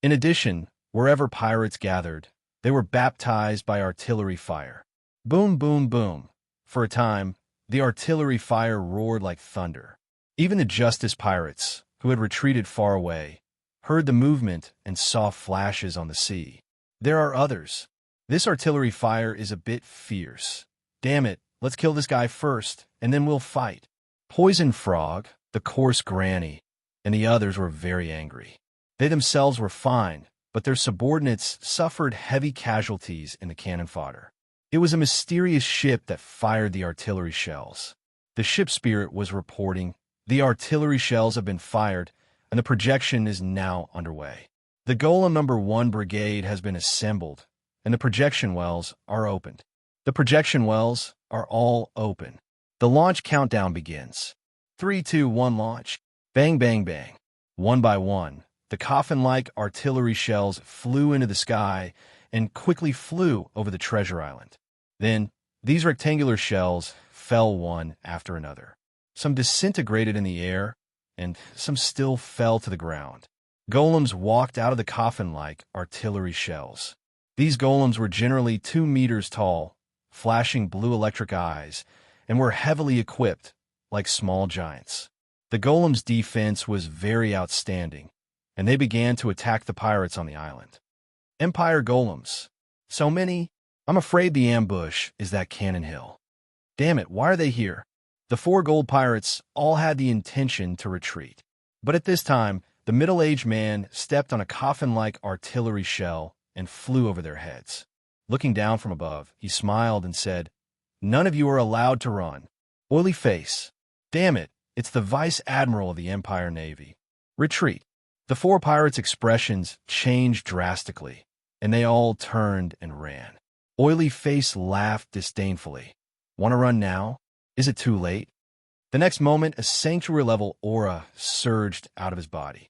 In addition, wherever pirates gathered, they were baptized by artillery fire. Boom, boom, boom. For a time, the artillery fire roared like thunder. Even the Justice pirates, who had retreated far away, heard the movement and saw flashes on the sea. There are others. This artillery fire is a bit fierce. Damn it, let's kill this guy first, and then we'll fight. Poison Frog, the coarse granny, and the others were very angry. They themselves were fine, but their subordinates suffered heavy casualties in the cannon fodder. It was a mysterious ship that fired the artillery shells. The ship spirit was reporting, "The artillery shells have been fired, and the projection is now underway. The Golem No. 1 Brigade has been assembled, and the projection wells are opened." The projection wells are all open. The launch countdown begins. 3, 2, 1, launch. Bang, bang, bang. One by one, the coffin-like artillery shells flew into the sky and quickly flew over the treasure island. Then, these rectangular shells fell one after another. Some disintegrated in the air, and some still fell to the ground. Golems walked out of the coffin-like artillery shells. These golems were generally 2 meters tall, flashing blue electric eyes, and were heavily equipped, like small giants. The golems' defense was very outstanding, and they began to attack the pirates on the island. Empire golems. So many. I'm afraid the ambush is that cannon hill. Damn it, why are they here? The 4 gold pirates all had the intention to retreat. But at this time, the middle-aged man stepped on a coffin-like artillery shell and flew over their heads. Looking down from above, he smiled and said, "None of you are allowed to run." Oily face. Damn it, it's the Vice Admiral of the Empire Navy. Retreat. The 4 pirates' expressions changed drastically, and they all turned and ran. Oily face laughed disdainfully. Want to run now? Is it too late? The next moment, a sanctuary-level aura surged out of his body.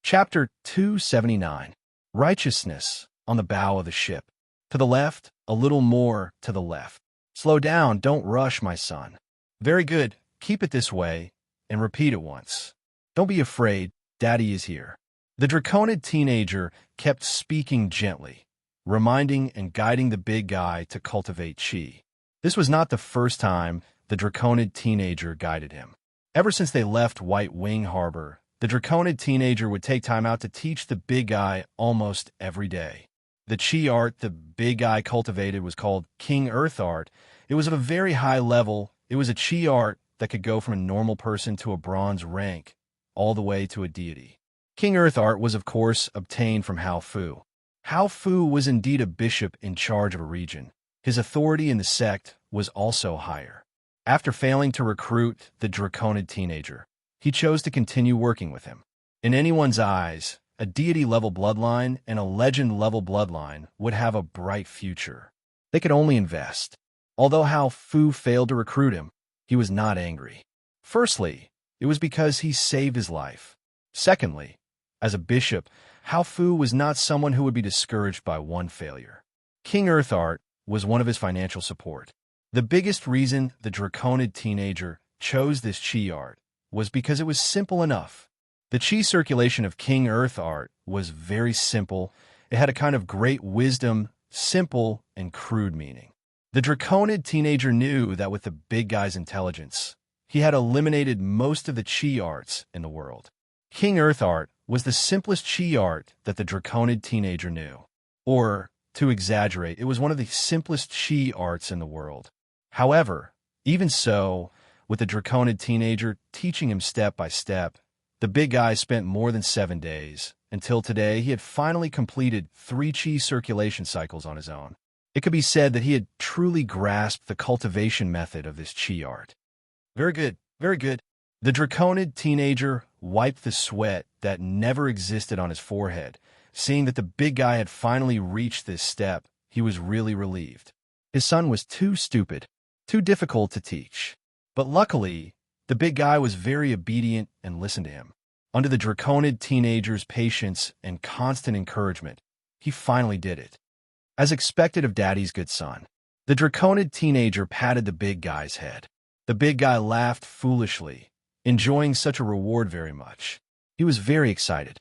Chapter 279. Righteousness on the bow of the ship. To the left, a little more to the left. Slow down, don't rush, my son. Very good, keep it this way, and repeat it once. Don't be afraid, Daddy is here. The Draconid teenager kept speaking gently, reminding and guiding the big guy to cultivate chi. This was not the first time the Draconid teenager guided him. Ever since they left White Wing Harbor, the Draconid teenager would take time out to teach the big guy almost every day. The chi art the big guy cultivated was called King Earth art. It was of a very high level. It was a chi art that could go from a normal person to a bronze rank, all the way to a deity. King Earth art was, of course, obtained from Hao Fu. Hao Fu was indeed a bishop in charge of a region. His authority in the sect was also higher. After failing to recruit the Draconid teenager, he chose to continue working with him. In anyone's eyes, a deity-level bloodline and a legend-level bloodline would have a bright future. They could only invest. Although Hao Fu failed to recruit him, he was not angry. Firstly, it was because he saved his life. Secondly, as a bishop, Hao Fu was not someone who would be discouraged by one failure. King Earth art was one of his financial support. The biggest reason the Draconid teenager chose this chi art was because it was simple enough. The chi circulation of King Earth art was very simple. It had a kind of great wisdom, simple and crude meaning. The Draconid teenager knew that with the big guy's intelligence, he had eliminated most of the chi arts in the world. King Earth art was the simplest chi art that the Draconid teenager knew. Or, to exaggerate, it was one of the simplest chi arts in the world. However, even so, with the Draconid teenager teaching him step by step, the big guy spent more than 7 days. Until today, he had finally completed 3 chi circulation cycles on his own. It could be said that he had truly grasped the cultivation method of this chi art. Very good, very good. The Draconid teenager wiped the sweat that never existed on his forehead. Seeing that the big guy had finally reached this step, he was really relieved. His son was too stupid, too difficult to teach. But luckily, the big guy was very obedient and listened to him. Under the Draconid teenager's patience and constant encouragement, he finally did it. as expected of Daddy's good son. The draconid teenager patted the big guy's head. The big guy laughed foolishly, enjoying such a reward very much. He was very excited.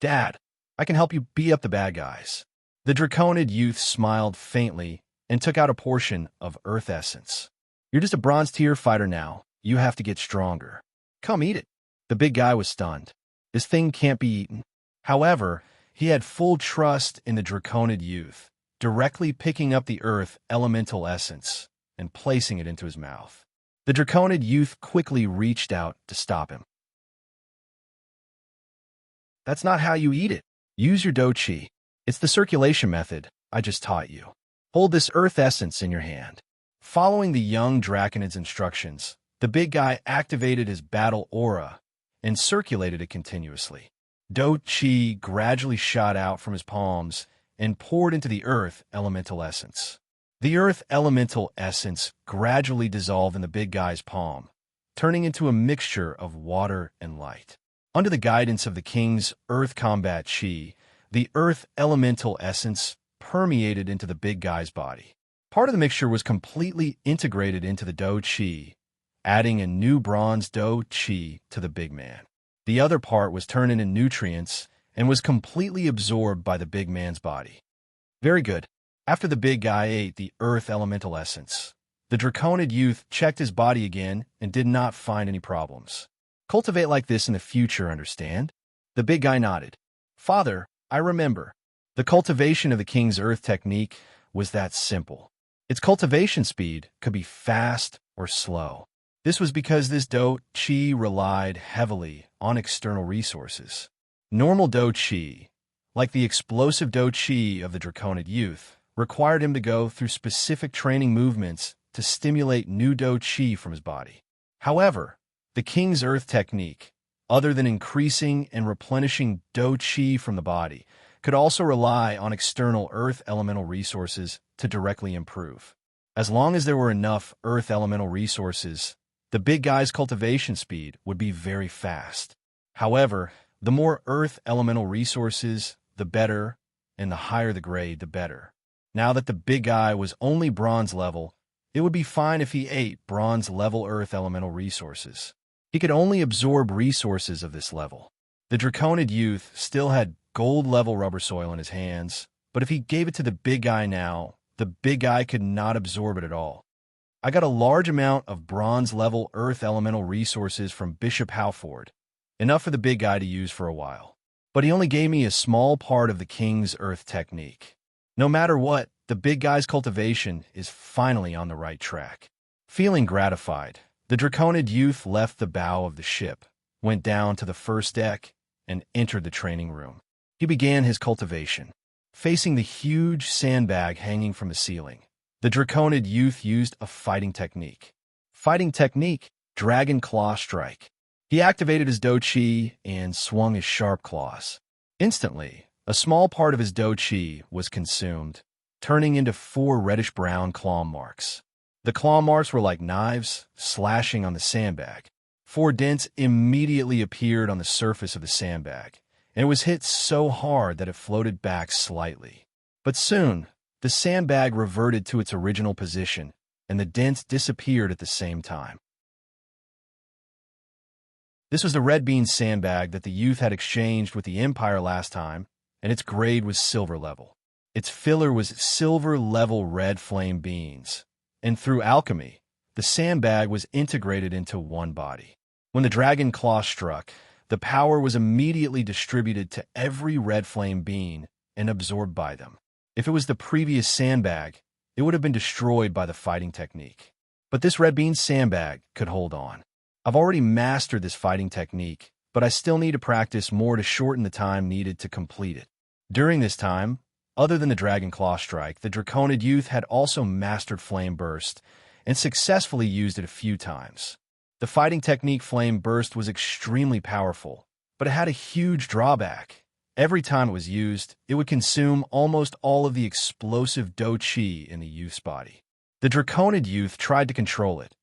Dad, I can help you beat up the bad guys. The draconid youth smiled faintly and took out a portion of earth essence. You're just a bronze tier fighter now. You have to get stronger. Come eat it. The big guy was stunned. This thing can't be eaten. However, he had full trust in the draconid youth, directly picking up the earth elemental essence and placing it into his mouth. The draconid youth quickly reached out to stop him. That's not how you eat it. Use your do chi. It's the circulation method I just taught you. Hold this earth essence in your hand. Following the young draconid's instructions, the big guy activated his battle aura and circulated it continuously. Do chi gradually shot out from his palms and poured into the earth elemental essence. The earth elemental essence gradually dissolved in the big guy's palm, turning into a mixture of water and light. Under the guidance of the king's earth combat chi, the earth elemental essence permeated into the big guy's body. Part of the mixture was completely integrated into the do chi, adding a new bronze do chi to the big man. The other part was turned into nutrients and was completely absorbed by the big man's body. Very good. After the big guy ate the earth elemental essence, the draconid youth checked his body again and did not find any problems. Cultivate like this in the future, understand? The big guy nodded. Father, I remember. The cultivation of the king's earth technique was that simple. Its cultivation speed could be fast or slow. This was because this do chi relied heavily on external resources. Normal do chi, like the explosive do chi of the draconid youth, required him to go through specific training movements to stimulate new do chi from his body. However, the king's earth technique, other than increasing and replenishing do chi from the body, could also rely on external earth elemental resources to directly improve. As long as there were enough earth elemental resources, the big guy's cultivation speed would be very fast. However, the more earth elemental resources, the better, and the higher the grade, the better. Now that the big guy was only bronze level, it would be fine if he ate bronze level earth elemental resources. He could only absorb resources of this level. The draconid youth still had gold level rubber soil in his hands, but if he gave it to the big guy now, the big guy could not absorb it at all. I got a large amount of bronze level earth elemental resources from Bishop Halford, enough for the big guy to use for a while. But he only gave me a small part of the king's earth technique. No matter what, the big guy's cultivation is finally on the right track. Feeling gratified, the draconid youth left the bow of the ship, went down to the first deck, and entered the training room. He began his cultivation. Facing the huge sandbag hanging from the ceiling, the draconid youth used a fighting technique. Fighting technique, Dragon Claw Strike. He activated his do chi and swung his sharp claws. Instantly, a small part of his do chi was consumed, turning into 4 reddish-brown claw marks. The claw marks were like knives, slashing on the sandbag. 4 dents immediately appeared on the surface of the sandbag, and it was hit so hard that it floated back slightly. But soon, the sandbag reverted to its original position, and the dents disappeared at the same time. This was the red bean sandbag that the youth had exchanged with the Empire last time, and its grade was silver level. Its filler was silver level red flame beans, and through alchemy, the sandbag was integrated into one body. When the dragon claw struck, the power was immediately distributed to every red flame bean and absorbed by them. If it was the previous sandbag, it would have been destroyed by the fighting technique. But this red bean sandbag could hold on. I've already mastered this fighting technique, but I still need to practice more to shorten the time needed to complete it. During this time, other than the Dragon Claw Strike, the Draconid Youth had also mastered Flame Burst and successfully used it a few times. The fighting technique Flame Burst was extremely powerful, but it had a huge drawback. Every time it was used, it would consume almost all of the explosive Do Chi in the youth's body. The Draconid Youth tried to control it,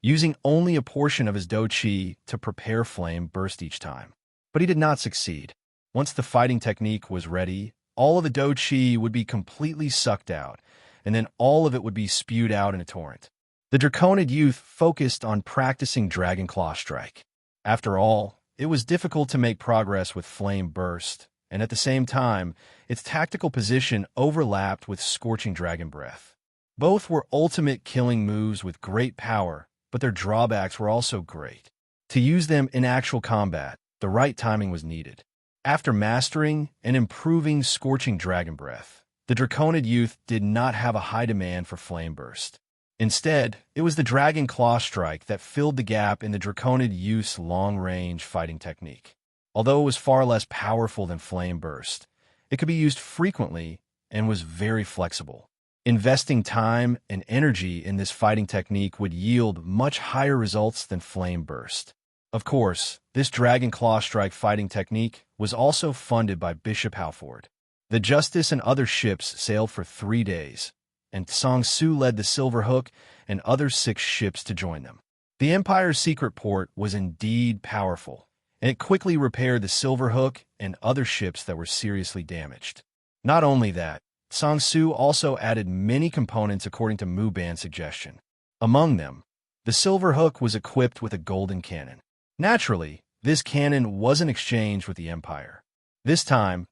using only a portion of his Do Chi to prepare Flame Burst each time. But he did not succeed. Once the fighting technique was ready, all of the do chi would be completely sucked out, and then all of it would be spewed out in a torrent. The Draconid youth focused on practicing Dragon Claw Strike. After all, it was difficult to make progress with Flame Burst, and at the same time, its tactical position overlapped with Scorching Dragon Breath. Both were ultimate killing moves with great power, but their drawbacks were also great. To use them in actual combat, the right timing was needed. After mastering and improving Scorching Dragon Breath, the Draconid youth did not have a high demand for Flame Burst. Instead, it was the Dragon Claw Strike that filled the gap in the Draconid youth's long-range fighting technique. Although it was far less powerful than Flame Burst, it could be used frequently and was very flexible. Investing time and energy in this fighting technique would yield much higher results than Flame Burst. Of course, this Dragon Claw Strike fighting technique was also funded by Bishop Halford. The Justice and other ships sailed for 3 days, and Song Su led the Silver Hook and other 6 ships to join them. The Empire's secret port was indeed powerful, and it quickly repaired the Silver Hook and other ships that were seriously damaged. Not only that, Song Su also added many components according to Mu Ban's suggestion. Among them, the Silver Hook was equipped with a golden cannon. Naturally, this cannon wasn't exchanged with the Empire. This time,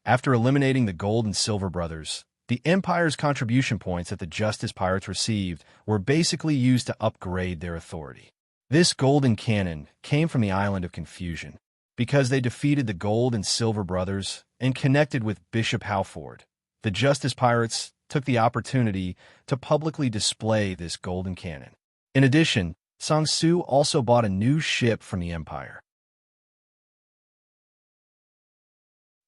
after eliminating the Gold and Silver brothers, the Empire's contribution points that the Justice Pirates received were basically used to upgrade their authority. This golden cannon came from the Island of Confusion, because they defeated the Gold and Silver brothers and connected with Bishop Halford. The Justice Pirates took the opportunity to publicly display this golden cannon. In addition, Song Su also bought a new ship from the Empire.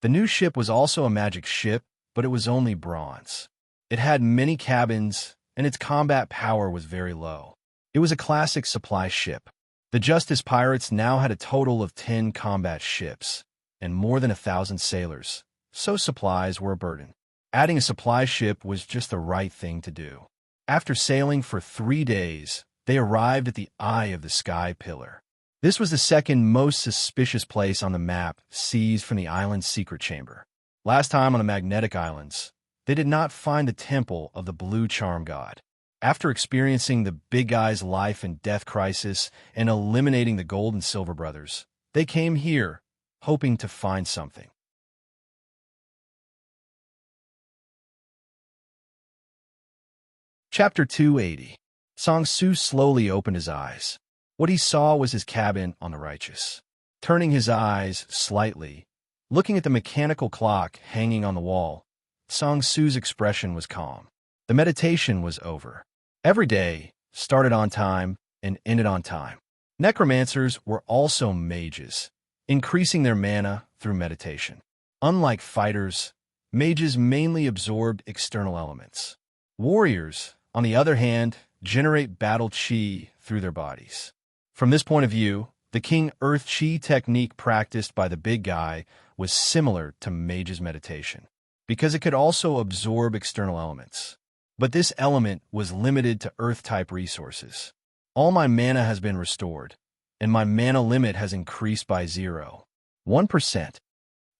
The new ship was also a magic ship, but it was only bronze. It had many cabins, and its combat power was very low. It was a classic supply ship. The Justice Pirates now had a total of 10 combat ships, and more than 1,000 sailors, so supplies were a burden. Adding a supply ship was just the right thing to do. After sailing for 3 days, they arrived at the Eye of the Sky Pillar. This was the second most suspicious place on the map seized from the island's secret chamber. Last time on the Magnetic Islands, they did not find the Temple of the Blue Charm God. After experiencing the Big Guy's life and death crisis and eliminating the Gold and Silver brothers, they came here, hoping to find something. Chapter 280. Song Su slowly opened his eyes. What he saw was his cabin on the Righteous. Turning his eyes slightly, looking at the mechanical clock hanging on the wall, Song Su's expression was calm. The meditation was over. Every day started on time and ended on time. Necromancers were also mages, increasing their mana through meditation. Unlike fighters, mages mainly absorbed external elements. Warriors, on the other hand, generate battle chi through their bodies. From this point of view, the King Earth Chi technique practiced by the Big Guy was similar to mage's meditation, because it could also absorb external elements. But this element was limited to Earth-type resources. All my mana has been restored, and my mana limit has increased by 0.1%.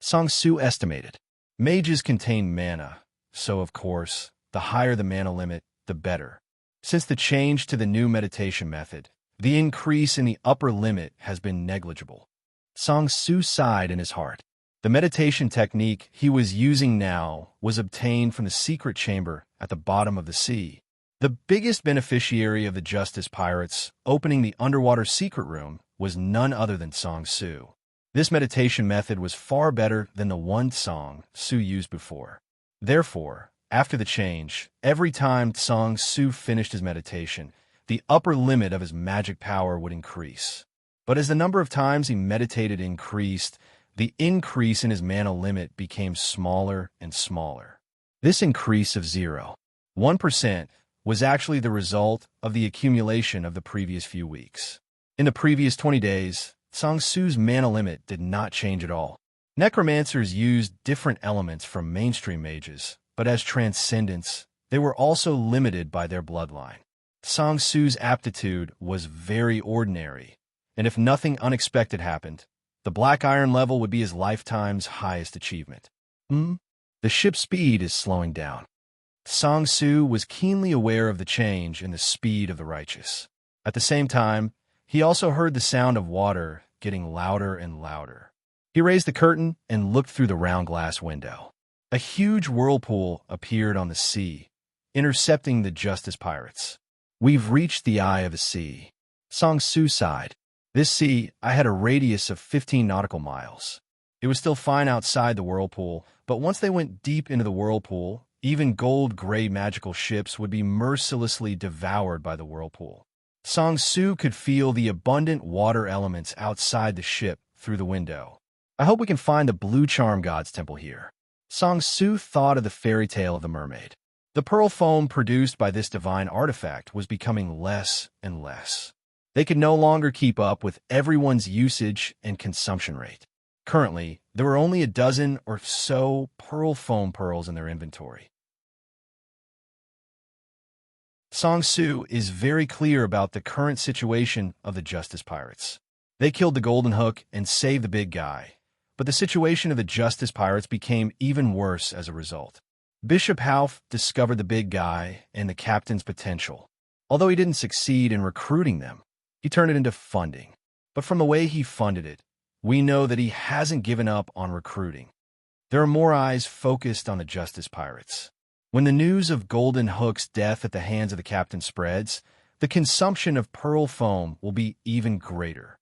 Song Su estimated. Mages contain mana, so of course, the higher the mana limit, the better. Since the change to the new meditation method, the increase in the upper limit has been negligible. Song Su sighed in his heart. The meditation technique he was using now was obtained from the secret chamber at the bottom of the sea. The biggest beneficiary of the Justice Pirates opening the underwater secret room was none other than Song Su. This meditation method was far better than the one Song Su used before. Therefore, after the change, every time Song Su finished his meditation, the upper limit of his magic power would increase. But as the number of times he meditated increased, the increase in his mana limit became smaller and smaller. This increase of 0.1% was actually the result of the accumulation of the previous few weeks. In the previous 20 days, Song Su's mana limit did not change at all. Necromancers used different elements from mainstream mages, but as transcendents, they were also limited by their bloodline. Song Su's aptitude was very ordinary, and if nothing unexpected happened, the Black Iron level would be his lifetime's highest achievement. The ship's speed is slowing down. Song Su was keenly aware of the change in the speed of the righteous. At the same time, he also heard the sound of water getting louder and louder. He raised the curtain and looked through the round glass window. A huge whirlpool appeared on the sea, intercepting the Justice pirates. "We've reached the eye of the sea." Song Su sighed. "This sea, I had a radius of 15 nautical miles. It was still fine outside the whirlpool, but once they went deep into the whirlpool, even gold-gray magical ships would be mercilessly devoured by the whirlpool." Song Su could feel the abundant water elements outside the ship through the window. "I hope we can find the Blue Charm God's temple here." Song Su thought of the fairy tale of the mermaid. The pearl foam produced by this divine artifact was becoming less and less. They could no longer keep up with everyone's usage and consumption rate. Currently, there were only a dozen or so pearl foam pearls in their inventory. Song Su is very clear about the current situation of the Justice Pirates. They killed the Golden Hook and saved the big guy, but the situation of the Justice Pirates became even worse as a result. Bishop Half discovered the big guy and the captain's potential. Although he didn't succeed in recruiting them, he turned it into funding. But from the way he funded it, we know that he hasn't given up on recruiting. There are more eyes focused on the Justice Pirates. When the news of Golden Hook's death at the hands of the captain spreads, the consumption of pearl foam will be even greater.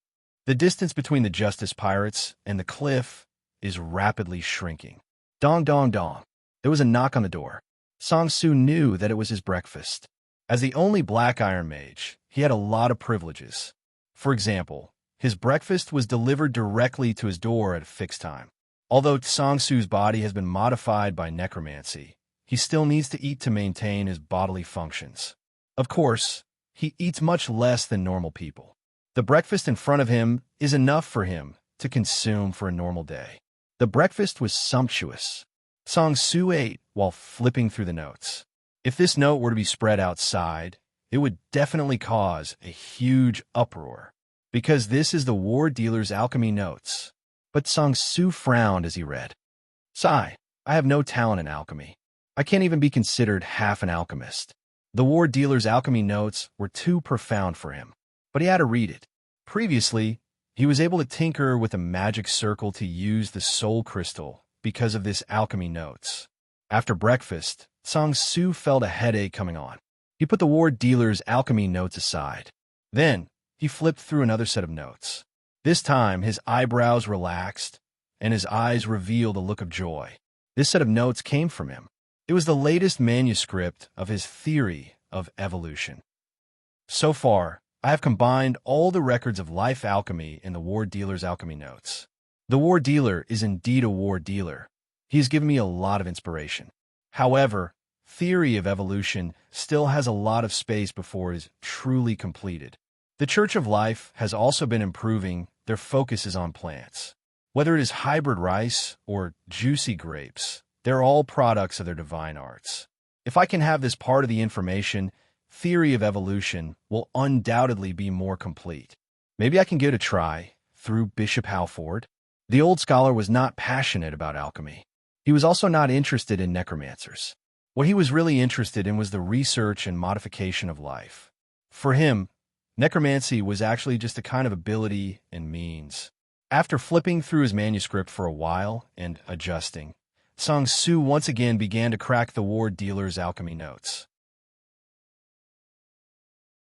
The distance between the Justice Pirates and the cliff is rapidly shrinking. Dong dong dong. There was a knock on the door. Song Su knew that it was his breakfast. As the only Black Iron Mage, he had a lot of privileges. For example, his breakfast was delivered directly to his door at a fixed time. Although Song Su's body has been modified by necromancy, he still needs to eat to maintain his bodily functions. Of course, he eats much less than normal people. The breakfast in front of him is enough for him to consume for a normal day. The breakfast was sumptuous. Song Su ate while flipping through the notes. If this note were to be spread outside, it would definitely cause a huge uproar, because this is the War Dealer's alchemy notes. But Song Su frowned as he read. "Sigh, I have no talent in alchemy. I can't even be considered half an alchemist." The War Dealer's alchemy notes were too profound for him, but he had to read it. Previously, he was able to tinker with a magic circle to use the soul crystal because of this alchemy notes. After breakfast, Song Su felt a headache coming on. He put the War Dealer's alchemy notes aside. Then, he flipped through another set of notes. This time, his eyebrows relaxed, and his eyes revealed a look of joy. This set of notes came from him. It was the latest manuscript of his theory of evolution. So far, I have combined all the records of life alchemy in the War Dealer's alchemy notes. The War Dealer is indeed a war dealer. He has given me a lot of inspiration. However, theory of evolution still has a lot of space before it is truly completed. The Church of Life has also been improving. Their focus is on plants. Whether it is hybrid rice or juicy grapes, they're all products of their divine arts. If I can have this part of the information, theory of evolution will undoubtedly be more complete. Maybe I can give it a try through Bishop Halford. The old scholar was not passionate about alchemy. He was also not interested in necromancers. What he was really interested in was the research and modification of life. For him, necromancy was actually just a kind of ability and means. After flipping through his manuscript for a while and adjusting, Song Su once again began to crack the War Dealer's alchemy notes.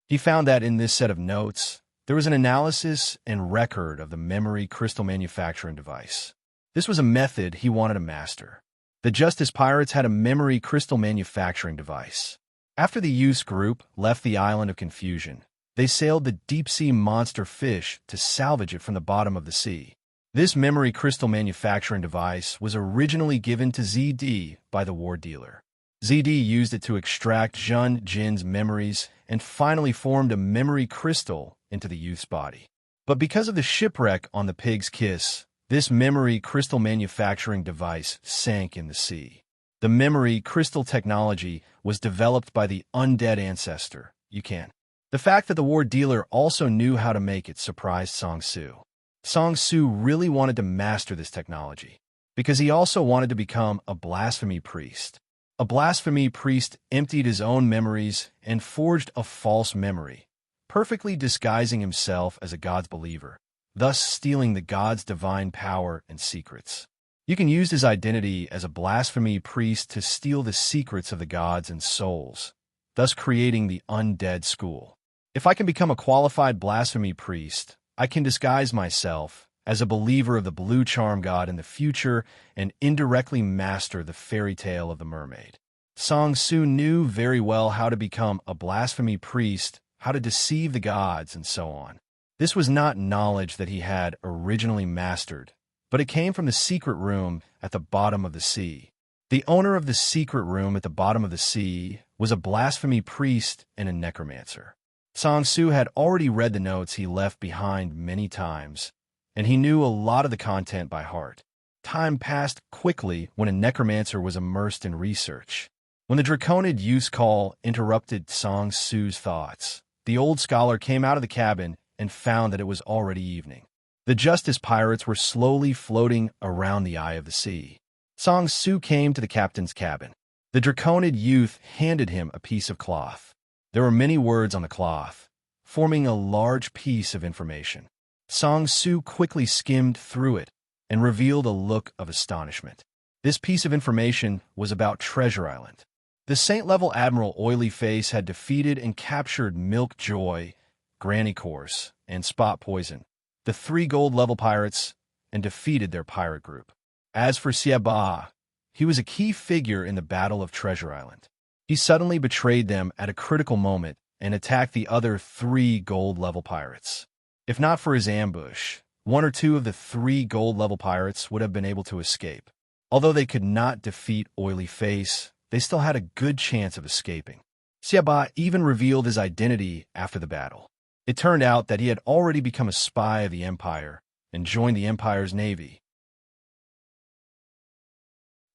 He found that in this set of notes, there was an analysis and record of the memory crystal manufacturing device. This was a method he wanted to master. The Justice Pirates had a memory crystal manufacturing device. After the youth group left the Island of Confusion, they sailed the deep-sea monster fish to salvage it from the bottom of the sea. This memory crystal manufacturing device was originally given to ZD by the War Dealer. ZD used it to extract Jun Jin's memories and finally formed a memory crystal into the youth's body. But because of the shipwreck on the Pig's Kiss, this memory crystal manufacturing device sank in the sea. The memory crystal technology was developed by the undead ancestor, Yukan. The fact that the War Dealer also knew how to make it surprised Song Su. Song Su really wanted to master this technology. because he also wanted to become a blasphemy priest. A blasphemy priest emptied his own memories and forged a false memory, perfectly disguising himself as a God's believer, thus stealing the God's divine power and secrets. You can use his identity as a blasphemy priest to steal the secrets of the gods and souls, thus creating the undead school. If I can become a qualified blasphemy priest, I can disguise myself as a believer of the blue charm god in the future and indirectly master the fairy tale of the mermaid. Song Su knew very well how to become a blasphemy priest, how to deceive the gods, and so on. This was not knowledge that he had originally mastered, but it came from the secret room at the bottom of the sea. The owner of the secret room at the bottom of the sea was a blasphemy priest and a necromancer. Song Su had already read the notes he left behind many times, and he knew a lot of the content by heart. Time passed quickly when a necromancer was immersed in research. When the Draconid youth's call interrupted Song Su's thoughts, the old scholar came out of the cabin and found that it was already evening. The Justice pirates were slowly floating around the eye of the sea. Song Su came to the captain's cabin. The Draconid youth handed him a piece of cloth. There were many words on the cloth, forming a large piece of information. Song Su quickly skimmed through it and revealed a look of astonishment. This piece of information was about Treasure Island. The Saint-level Admiral Oily Face had defeated and captured Milk Joy, Granny Course, and Spot Poison, the 3 gold-level pirates, and defeated their pirate group. As for Siaba, he was a key figure in the Battle of Treasure Island. He suddenly betrayed them at a critical moment and attacked the other 3 gold-level pirates. If not for his ambush, 1 or 2 of the 3 gold-level pirates would have been able to escape. Although they could not defeat Oily Face, they still had a good chance of escaping. Siaba even revealed his identity after the battle. It turned out that he had already become a spy of the Empire and joined the Empire's navy.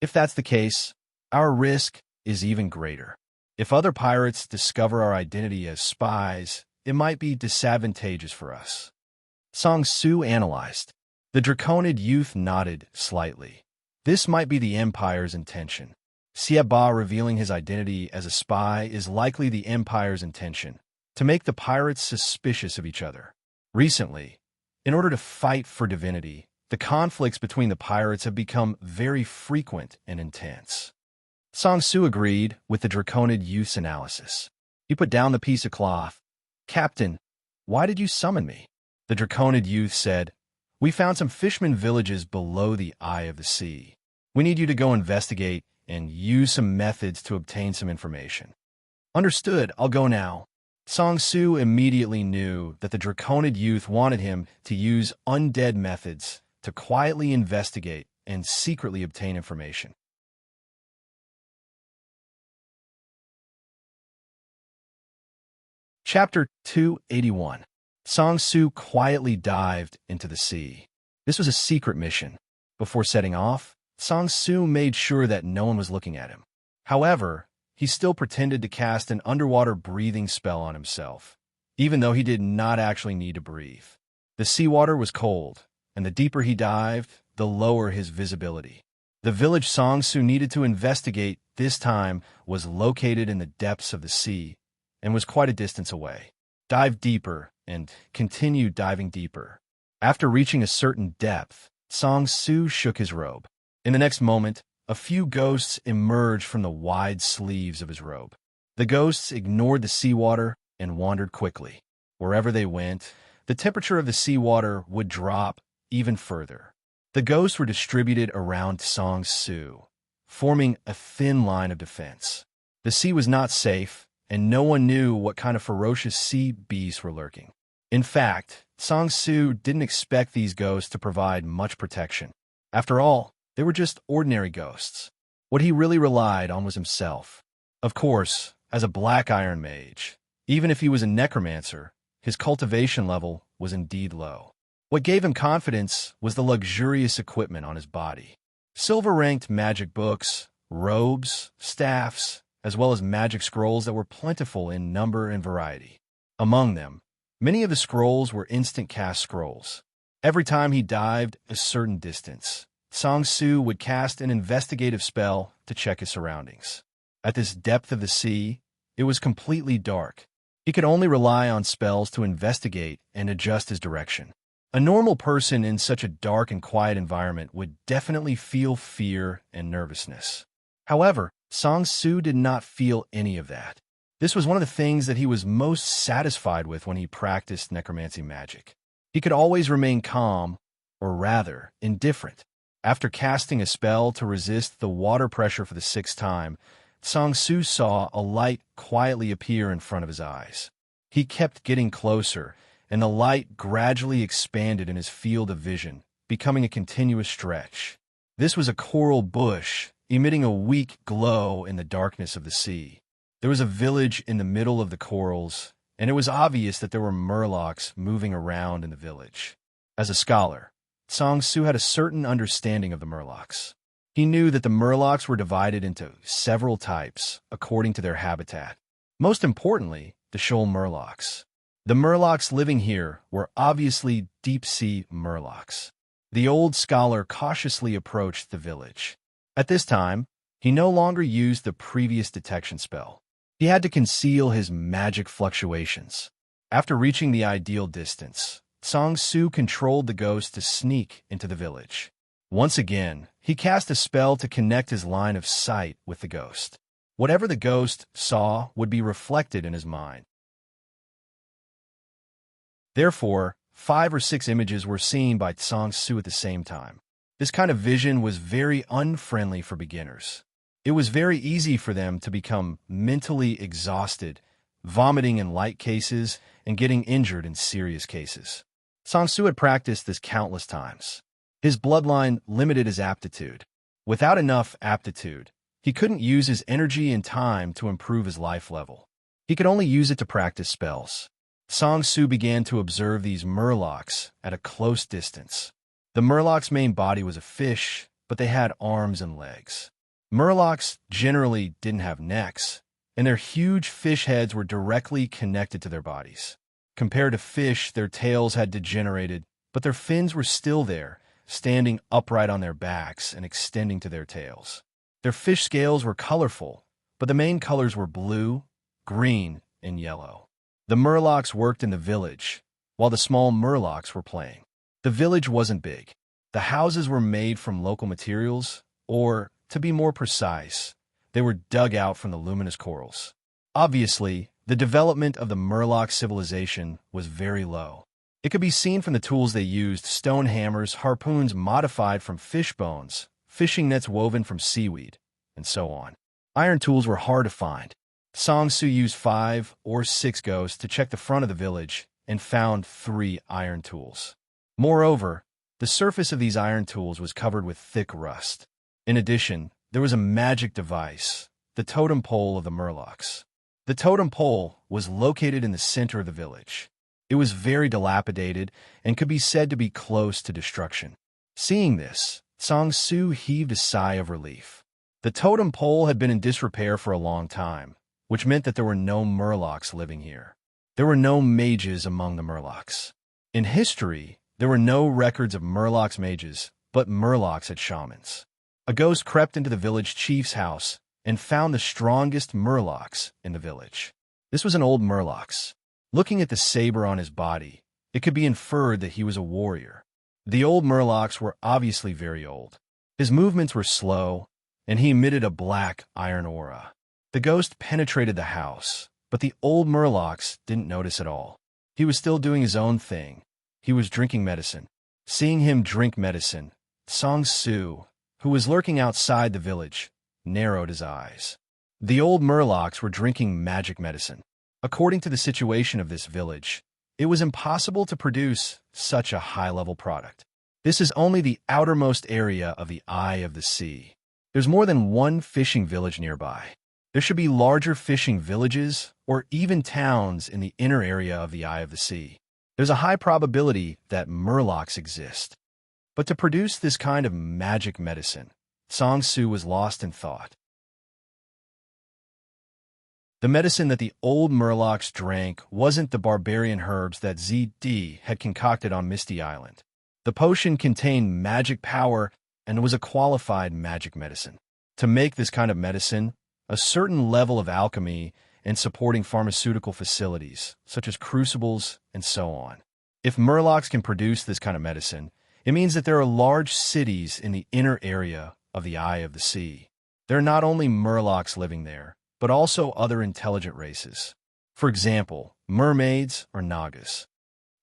If that's the case, our risk is even greater. If other pirates discover our identity as spies, it might be disadvantageous for us. Song Su analyzed. The Draconid youth nodded slightly. This might be the Empire's intention. Siaba revealing his identity as a spy is likely the Empire's intention, to make the pirates suspicious of each other. Recently, in order to fight for divinity, the conflicts between the pirates have become very frequent and intense. Song Su agreed with the Draconid youth's analysis. He put down the piece of cloth. "Captain, why did you summon me?" The Draconid youth said, "We found some fishermen villages below the eye of the sea. We need you to go investigate and use some methods to obtain some information." "Understood, I'll go now." Song Su immediately knew that the Draconid youth wanted him to use undead methods to quietly investigate and secretly obtain information. Chapter 281. Song Su quietly dived into the sea. This was a secret mission. Before setting off, Song Su made sure that no one was looking at him. However, he still pretended to cast an underwater breathing spell on himself, even though he did not actually need to breathe. The seawater was cold, and the deeper he dived, the lower his visibility. The village Song Su needed to investigate this time was located in the depths of the sea and was quite a distance away. Dive deeper and continued diving deeper. After reaching a certain depth, Song Su shook his robe. In the next moment, a few ghosts emerged from the wide sleeves of his robe. The ghosts ignored the seawater and wandered quickly. Wherever they went, the temperature of the seawater would drop even further. The ghosts were distributed around Song Su, forming a thin line of defense. The sea was not safe, and no one knew what kind of ferocious sea beasts were lurking. In fact, Song Su didn't expect these ghosts to provide much protection. After all, they were just ordinary ghosts. What he really relied on was himself. Of course, as a Black Iron Mage, even if he was a necromancer, his cultivation level was indeed low. What gave him confidence was the luxurious equipment on his body. Silver-ranked magic books, robes, staffs, as well as magic scrolls that were plentiful in number and variety. Among them, many of the scrolls were instant cast scrolls. Every time he dived a certain distance, Song Su would cast an investigative spell to check his surroundings. At this depth of the sea, it was completely dark. He could only rely on spells to investigate and adjust his direction. A normal person in such a dark and quiet environment would definitely feel fear and nervousness. However, Song Su did not feel any of that. This was one of the things that he was most satisfied with when he practiced necromancy magic. He could always remain calm, or rather, indifferent. After casting a spell to resist the water pressure for the 6th time, Song Su saw a light quietly appear in front of his eyes. He kept getting closer, and the light gradually expanded in his field of vision, becoming a continuous stretch. This was a coral bush, emitting a weak glow in the darkness of the sea. There was a village in the middle of the corals, and it was obvious that there were murlocs moving around in the village. As a scholar, Song Su had a certain understanding of the murlocs. He knew that the murlocs were divided into several types according to their habitat. Most importantly, the shoal murlocs. The murlocs living here were obviously deep-sea murlocs. The old scholar cautiously approached the village. At this time, he no longer used the previous detection spell. He had to conceal his magic fluctuations. After reaching the ideal distance, Song Su controlled the ghost to sneak into the village. Once again, he cast a spell to connect his line of sight with the ghost. Whatever the ghost saw would be reflected in his mind. Therefore, 5 or 6 images were seen by Song Su at the same time. This kind of vision was very unfriendly for beginners. It was very easy for them to become mentally exhausted, vomiting in light cases and getting injured in serious cases. Song Su had practiced this countless times. His bloodline limited his aptitude. Without enough aptitude, he couldn't use his energy and time to improve his life level. He could only use it to practice spells. Song Su began to observe these murlocs at a close distance. The murloc's main body was a fish, but they had arms and legs. Murlocs generally didn't have necks, and their huge fish heads were directly connected to their bodies. Compared to fish, their tails had degenerated, but their fins were still there, standing upright on their backs and extending to their tails. Their fish scales were colorful, but the main colors were blue, green, and yellow. The murlocs worked in the village, while the small murlocs were playing. The village wasn't big. The houses were made from local materials, or, to be more precise, they were dug out from the luminous corals. Obviously, the development of the murloc civilization was very low. It could be seen from the tools they used: stone hammers, harpoons modified from fish bones, fishing nets woven from seaweed, and so on. Iron tools were hard to find. Song Su used 5 or 6 ghosts to check the front of the village and found 3 iron tools. Moreover, the surface of these iron tools was covered with thick rust. In addition, there was a magic device, the totem pole of the murlocs. The totem pole was located in the center of the village. It was very dilapidated and could be said to be close to destruction. Seeing this, Song Su heaved a sigh of relief. The totem pole had been in disrepair for a long time, which meant that there were no murlocs living here. There were no mages among the murlocs. In history, there were no records of murlocs mages, but murlocs had shamans. A ghost crept into the village chief's house and found the strongest murlocs in the village. This was an old murloc. Looking at the saber on his body, it could be inferred that he was a warrior. The old murlocs were obviously very old. His movements were slow, and he emitted a black iron aura. The ghost penetrated the house, but the old murlocs didn't notice at all. He was still doing his own thing. He was drinking medicine. Seeing him drink medicine, Song Su, who was lurking outside the village, narrowed his eyes. The old murlocs were drinking magic medicine. According to the situation of this village, it was impossible to produce such a high-level product. This is only the outermost area of the Eye of the Sea. There's more than one fishing village nearby. There should be larger fishing villages or even towns in the inner area of the Eye of the Sea. There's a high probability that murlocs exist. But to produce this kind of magic medicine, Song Su was lost in thought. The medicine that the old murlocs drank wasn't the barbarian herbs that ZD had concocted on Misty Island. The potion contained magic power and was a qualified magic medicine. To make this kind of medicine, a certain level of alchemy and supporting pharmaceutical facilities, such as crucibles and so on. If murlocs can produce this kind of medicine, it means that there are large cities in the inner area of the Eye of the Sea. There are not only murlocs living there, but also other intelligent races. For example, mermaids or nagas.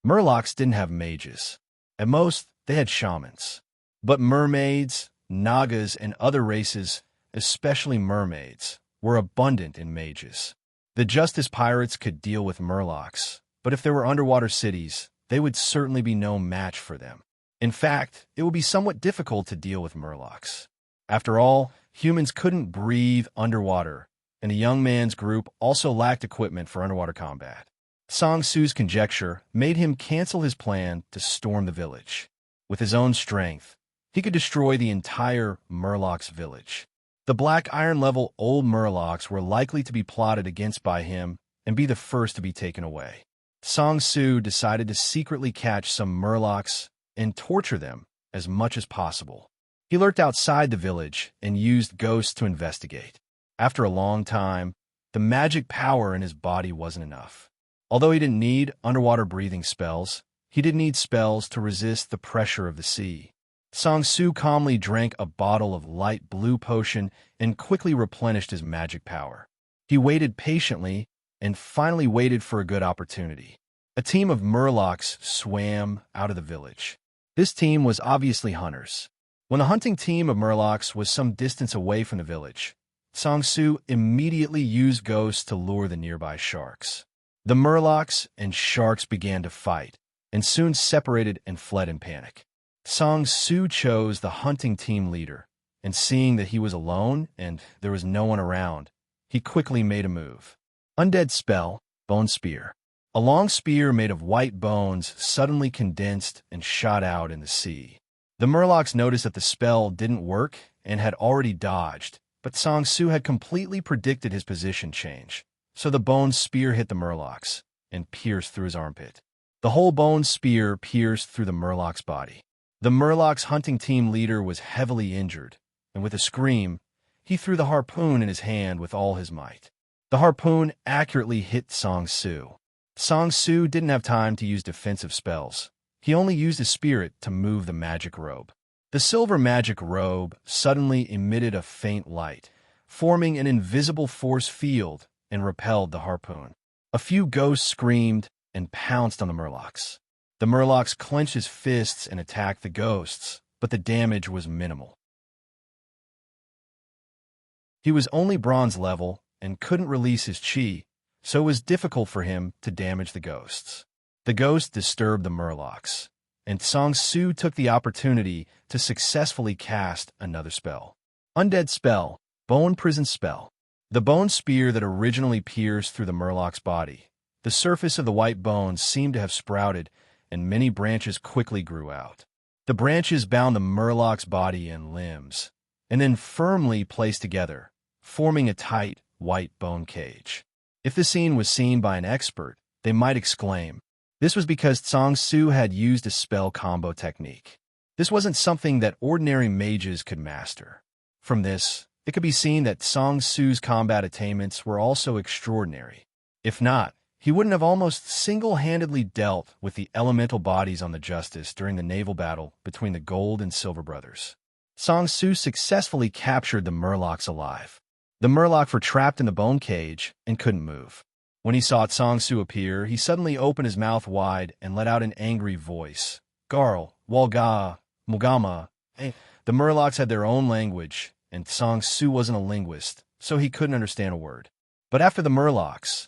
Murlocs didn't have mages. At most, they had shamans. But mermaids, nagas, and other races, especially mermaids, were abundant in mages. The Justice Pirates could deal with murlocs, but if there were underwater cities, they would certainly be no match for them. In fact, it would be somewhat difficult to deal with murlocs. After all, humans couldn't breathe underwater, and the young man's group also lacked equipment for underwater combat. Song Su's conjecture made him cancel his plan to storm the village. With his own strength, he could destroy the entire Murlocs village. The Black Iron-level old Murlocs were likely to be plotted against by him and be the first to be taken away. Song Su decided to secretly catch some Murlocs and torture them as much as possible. He lurked outside the village and used ghosts to investigate. After a long time, the magic power in his body wasn't enough. Although he didn't need underwater breathing spells, he did need spells to resist the pressure of the sea. Song Su calmly drank a bottle of light blue potion and quickly replenished his magic power. He waited patiently and finally waited for a good opportunity. A team of Murlocs swam out of the village. This team was obviously hunters. When the hunting team of Murlocs was some distance away from the village, Song Su immediately used ghosts to lure the nearby sharks. The Murlocs and sharks began to fight, and soon separated and fled in panic. Song Su chose the hunting team leader, and seeing that he was alone and there was no one around, he quickly made a move. Undead spell, Bone Spear. A long spear made of white bones suddenly condensed and shot out in the sea. The Murlocs noticed that the spell didn't work and had already dodged, but Song Su had completely predicted his position change. So the bone spear hit the Murlocs and pierced through his armpit. The whole bone spear pierced through the Murloc's body. The Murloc's hunting team leader was heavily injured, and with a scream, he threw the harpoon in his hand with all his might. The harpoon accurately hit Song Su. Song Su didn't have time to use defensive spells. He only used his spirit to move the magic robe. The silver magic robe suddenly emitted a faint light, forming an invisible force field, and repelled the harpoon. A few ghosts screamed and pounced on the Murlocs. The Murlocs clenched his fists and attacked the ghosts, but the damage was minimal. He was only bronze level and couldn't release his chi, so it was difficult for him to damage the ghosts. The ghosts disturbed the Murlocs, and Song Su took the opportunity to successfully cast another spell. Undead spell, Bone Prison spell. The bone spear that originally pierced through the Murloc's body. The surface of the white bones seemed to have sprouted, and many branches quickly grew out. The branches bound the Murloc's body and limbs, and then firmly placed together, forming a tight, white bone cage. If the scene was seen by an expert, they might exclaim, this was because Song Su had used a spell combo technique. This wasn't something that ordinary mages could master. From this, it could be seen that Song Su's combat attainments were also extraordinary. If not, he wouldn't have almost single-handedly dealt with the elemental bodies on the Justice during the naval battle between the Gold and Silver brothers. Song Su successfully captured the Murlocs alive. The Murlocs were trapped in the bone cage and couldn't move. When he saw Song Su appear, he suddenly opened his mouth wide and let out an angry voice. Garl, Walga, Mugama. The Murlocs had their own language, and Song Su wasn't a linguist, so he couldn't understand a word. But after the Murlocs,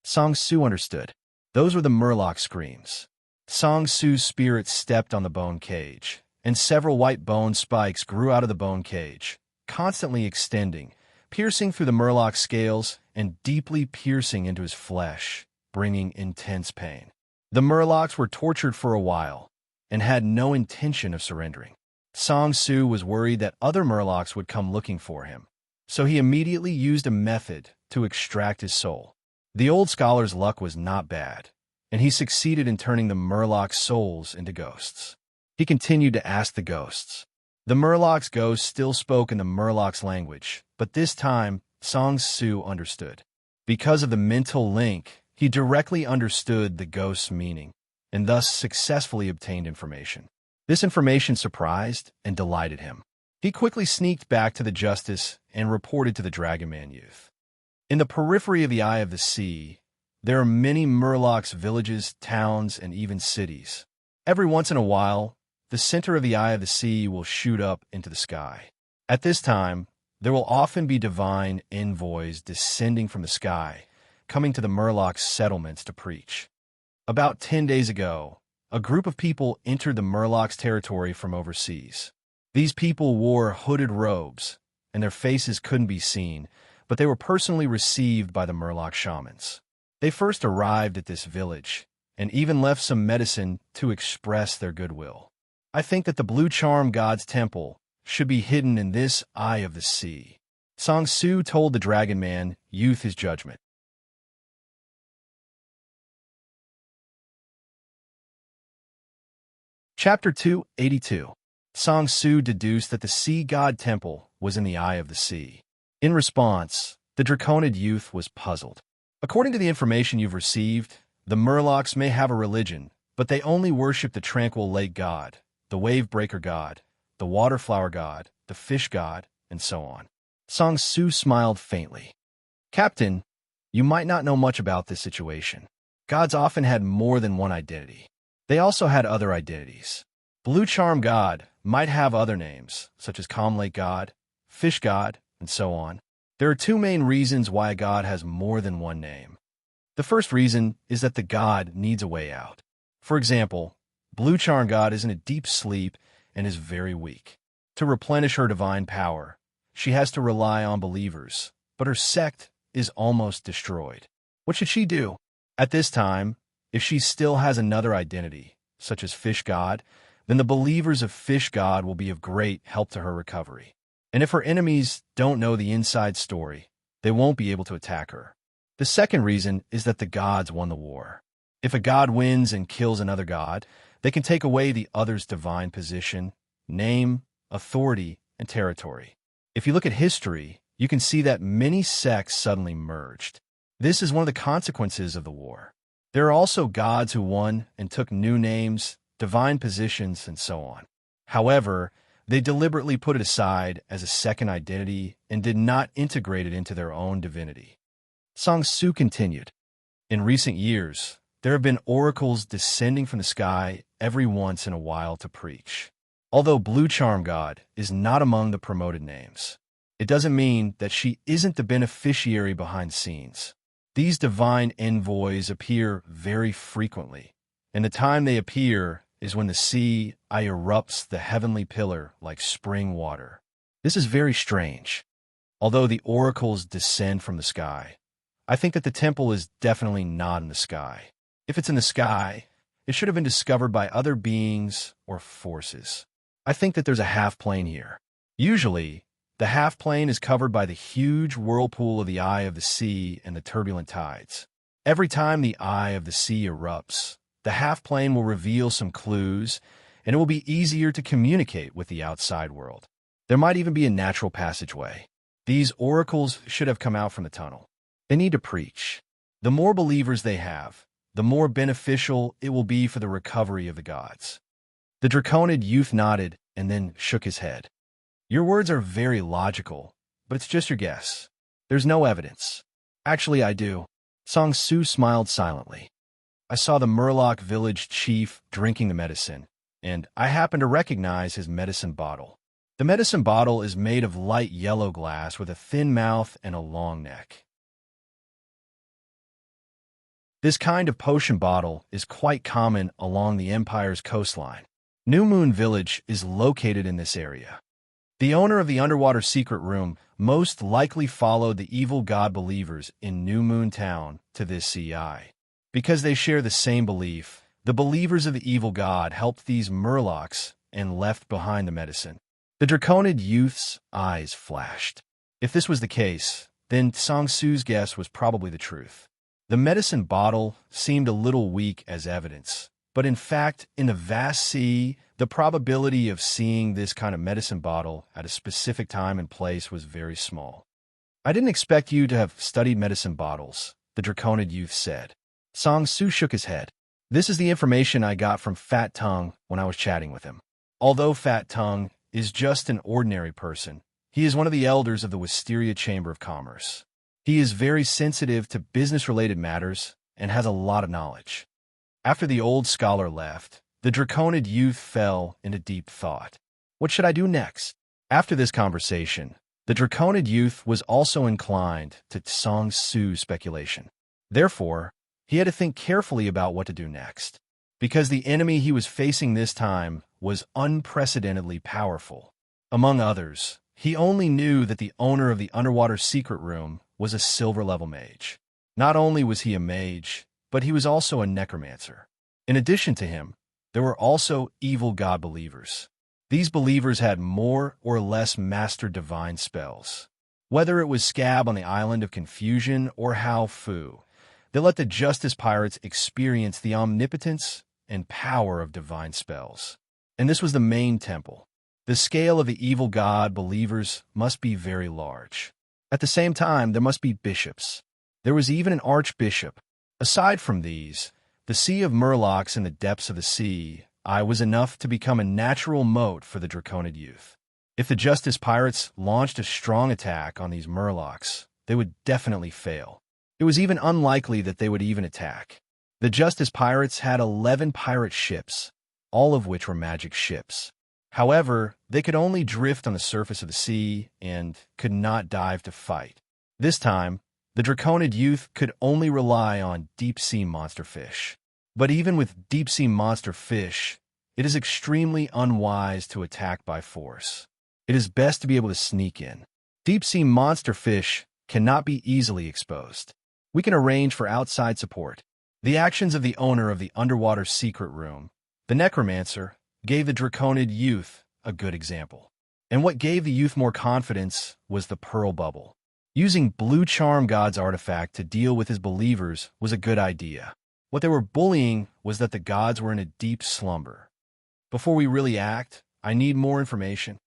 Song Su understood. Those were the Murloc screams. Song Su's spirit stepped on the bone cage, and several white bone spikes grew out of the bone cage, constantly extending, piercing through the Murloc scales and deeply piercing into his flesh, bringing intense pain. The Murlocs were tortured for a while and had no intention of surrendering. Song Su was worried that other Murlocs would come looking for him, so he immediately used a method to extract his soul. The old scholar's luck was not bad, and he succeeded in turning the Murloc souls into ghosts. He continued to ask the ghosts. The Murloc's ghost still spoke in the Murloc's language, but this time, Song Su understood. Because of the mental link, he directly understood the ghost's meaning, and thus successfully obtained information. This information surprised and delighted him. He quickly sneaked back to the Justice and reported to the Dragonman youth. In the periphery of the Eye of the Sea, there are many Murloc's villages, towns, and even cities. Every once in a while, the center of the Eye of the Sea will shoot up into the sky. At this time, there will often be divine envoys descending from the sky, coming to the Murloc's settlements to preach. About 10 days ago, a group of people entered the Murloc's territory from overseas. These people wore hooded robes, and their faces couldn't be seen, but they were personally received by the Murloc shamans. They first arrived at this village, and even left some medicine to express their goodwill. I think that the Blue Charm God's temple should be hidden in this Eye of the Sea. Song Su told the Dragonman youth his judgment. Chapter 282. Song Su deduced that the Sea God Temple was in the Eye of the Sea. In response, the Draconid youth was puzzled. According to the information you've received, the Murlocs may have a religion, but they only worship the Tranquil Lake God, the Wave Breaker God, the Water Flower God, the Fish God, and so on. Song Su smiled faintly. Captain, you might not know much about this situation. Gods often had more than one identity. They also had other identities. Blue Charm God might have other names, such as Calm Lake God, Fish God, and so on. There are two main reasons why a god has more than one name. The first reason is that the god needs a way out. For example, Blue Charm God is in a deep sleep and is very weak. To replenish her divine power, she has to rely on believers, but her sect is almost destroyed. What should she do? At this time, if she still has another identity, such as Fish God, then the believers of Fish God will be of great help to her recovery. And if her enemies don't know the inside story, they won't be able to attack her. The second reason is that the gods won the war. If a god wins and kills another god, they can take away the other's divine position, name, authority, and territory. If you look at history, you can see that many sects suddenly merged. This is one of the consequences of the war. There are also gods who won and took new names, divine positions, and so on. However, they deliberately put it aside as a second identity and did not integrate it into their own divinity. Song Su continued. In recent years, there have been oracles descending from the sky every once in a while to preach. Although Blue Charm God is not among the promoted names, it doesn't mean that she isn't the beneficiary behind scenes. These divine envoys appear very frequently, and the time they appear is when the sea erupts the heavenly pillar like spring water. This is very strange. Although the oracles descend from the sky, I think that the temple is definitely not in the sky. If it's in the sky, it should have been discovered by other beings or forces. I think that there's a half-plane here. Usually, the half-plane is covered by the huge whirlpool of the Eye of the Sea and the turbulent tides. Every time the Eye of the Sea erupts, the half-plane will reveal some clues, and it will be easier to communicate with the outside world. There might even be a natural passageway. These oracles should have come out from the tunnel. They need to preach. The more believers they have, the more beneficial it will be for the recovery of the gods. The Draconid youth nodded and then shook his head. Your words are very logical, but it's just your guess. There's no evidence. Actually, I do. Song Su smiled silently. I saw the Murloc village chief drinking the medicine, and I happened to recognize his medicine bottle. The medicine bottle is made of light yellow glass with a thin mouth and a long neck. This kind of potion bottle is quite common along the Empire's coastline. New Moon Village is located in this area. The owner of the underwater secret room most likely followed the evil god believers in New Moon Town to this CI. Because they share the same belief, the believers of the evil god helped these Murlocs and left behind the medicine. The Draconid youth's eyes flashed. If this was the case, then Song Su's guess was probably the truth. The medicine bottle seemed a little weak as evidence, But in fact, in the vast sea, the probability of seeing this kind of medicine bottle at a specific time and place was very small. I didn't expect you to have studied medicine bottles, the Draconid youth said. Song Su shook his head. This is the information I got from Fat Tongue when I was chatting with him. Although Fat Tongue is just an ordinary person, he is one of the elders of the Wisteria Chamber of Commerce. He is very sensitive to business-related matters and has a lot of knowledge. After the old scholar left, the Draconid youth fell into deep thought. What should I do next? After this conversation, the Draconid youth was also inclined to Song Su's speculation. Therefore, he had to think carefully about what to do next, because the enemy he was facing this time was unprecedentedly powerful. Among others, he only knew that the owner of the underwater secret room was a silver-level mage. Not only was he a mage, but he was also a necromancer. In addition to him, there were also evil god believers. These believers had more or less mastered divine spells. Whether it was Scab on the Island of Confusion or Hao Fu, they let the Justice Pirates experience the omnipotence and power of divine spells. And this was the main temple. The scale of the evil god believers must be very large. At the same time, there must be bishops. There was even an archbishop. Aside from these, the Sea of Murlocs in the depths of the sea was enough to become a natural moat for the Draconid youth. If the Justice Pirates launched a strong attack on these Murlocs, they would definitely fail. It was even unlikely that they would even attack. The Justice Pirates had 11 pirate ships, all of which were magic ships. However, they could only drift on the surface of the sea and could not dive to fight. This time, the Draconid youth could only rely on deep-sea monster fish. But even with deep-sea monster fish, it is extremely unwise to attack by force. It is best to be able to sneak in. Deep-sea monster fish cannot be easily exposed. We can arrange for outside support. The actions of the owner of the underwater secret room, the necromancer, gave the Draconid youth a good example. And what gave the youth more confidence was the pearl bubble. Using Blue Charm God's artifact to deal with his believers was a good idea. What they were bullying was that the gods were in a deep slumber. Before we really act, I need more information.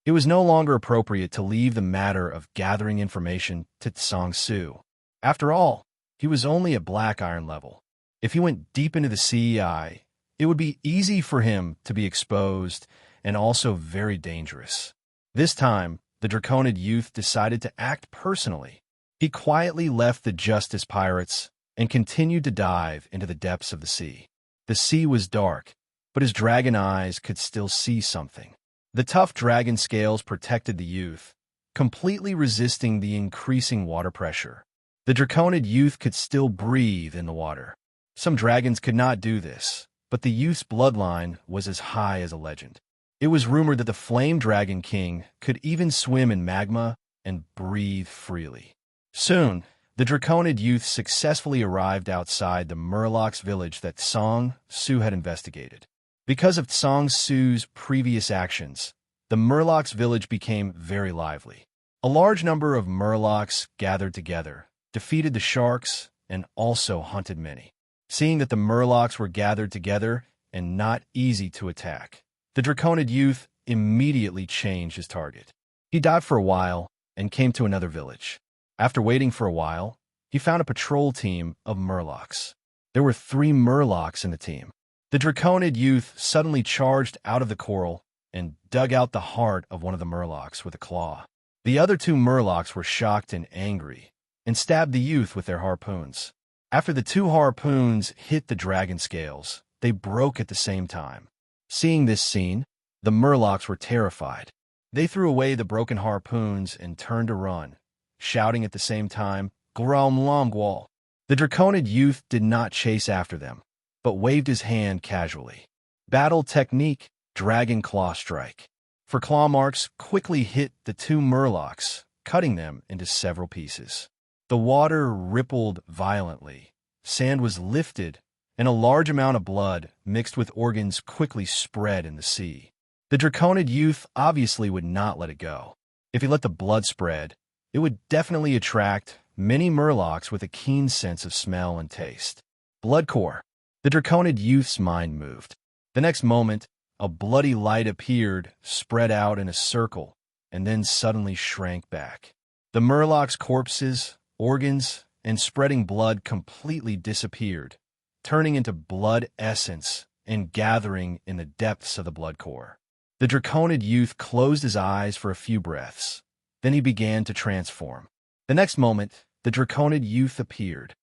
It was no longer appropriate to leave the matter of gathering information to Song Su. After all, he was only at Black Iron level. If he went deep into the CEI, it would be easy for him to be exposed and also very dangerous. This time, the Draconid youth decided to act personally. He quietly left the Justice Pirates and continued to dive into the depths of the sea. The sea was dark, but his dragon eyes could still see something. The tough dragon scales protected the youth, completely resisting the increasing water pressure. The Draconid youth could still breathe in the water. Some dragons could not do this, but the youth's bloodline was as high as a legend. It was rumored that the Flame Dragon King could even swim in magma and breathe freely. Soon, the Draconid youth successfully arrived outside the Murlocs village that Song Su had investigated. Because of Song Su's previous actions, the Murlocs village became very lively. A large number of Murlocs gathered together, defeated the sharks, and also hunted many. Seeing that the Murlocs were gathered together and not easy to attack, the Draconid youth immediately changed his target. He dived for a while and came to another village. After waiting for a while, he found a patrol team of Murlocs. There were 3 Murlocs in the team. The Draconid youth suddenly charged out of the coral and dug out the heart of one of the Murlocs with a claw. The other 2 Murlocs were shocked and angry and stabbed the youth with their harpoons. After the 2 harpoons hit the dragon scales, they broke at the same time. Seeing this scene, the Murlocs were terrified. They threw away the broken harpoons and turned to run, shouting at the same time, "Grom Lomgwal." The Draconid youth did not chase after them, but waved his hand casually. Battle technique, Dragon Claw Strike. For claw marks quickly hit the 2 Murlocs, cutting them into several pieces. The water rippled violently, sand was lifted, and a large amount of blood mixed with organs quickly spread in the sea. The Draconid youth obviously would not let it go. If he let the blood spread, it would definitely attract many Murlocs with a keen sense of smell and taste. Blood core. The Draconid youth's mind moved. The next moment, a bloody light appeared, spread out in a circle, and then suddenly shrank back. The Murloc's corpses, organs, and spreading blood completely disappeared, turning into blood essence and gathering in the depths of the blood core. The Draconid youth closed his eyes for a few breaths. Then he began to transform. The next moment, the Draconid youth appeared.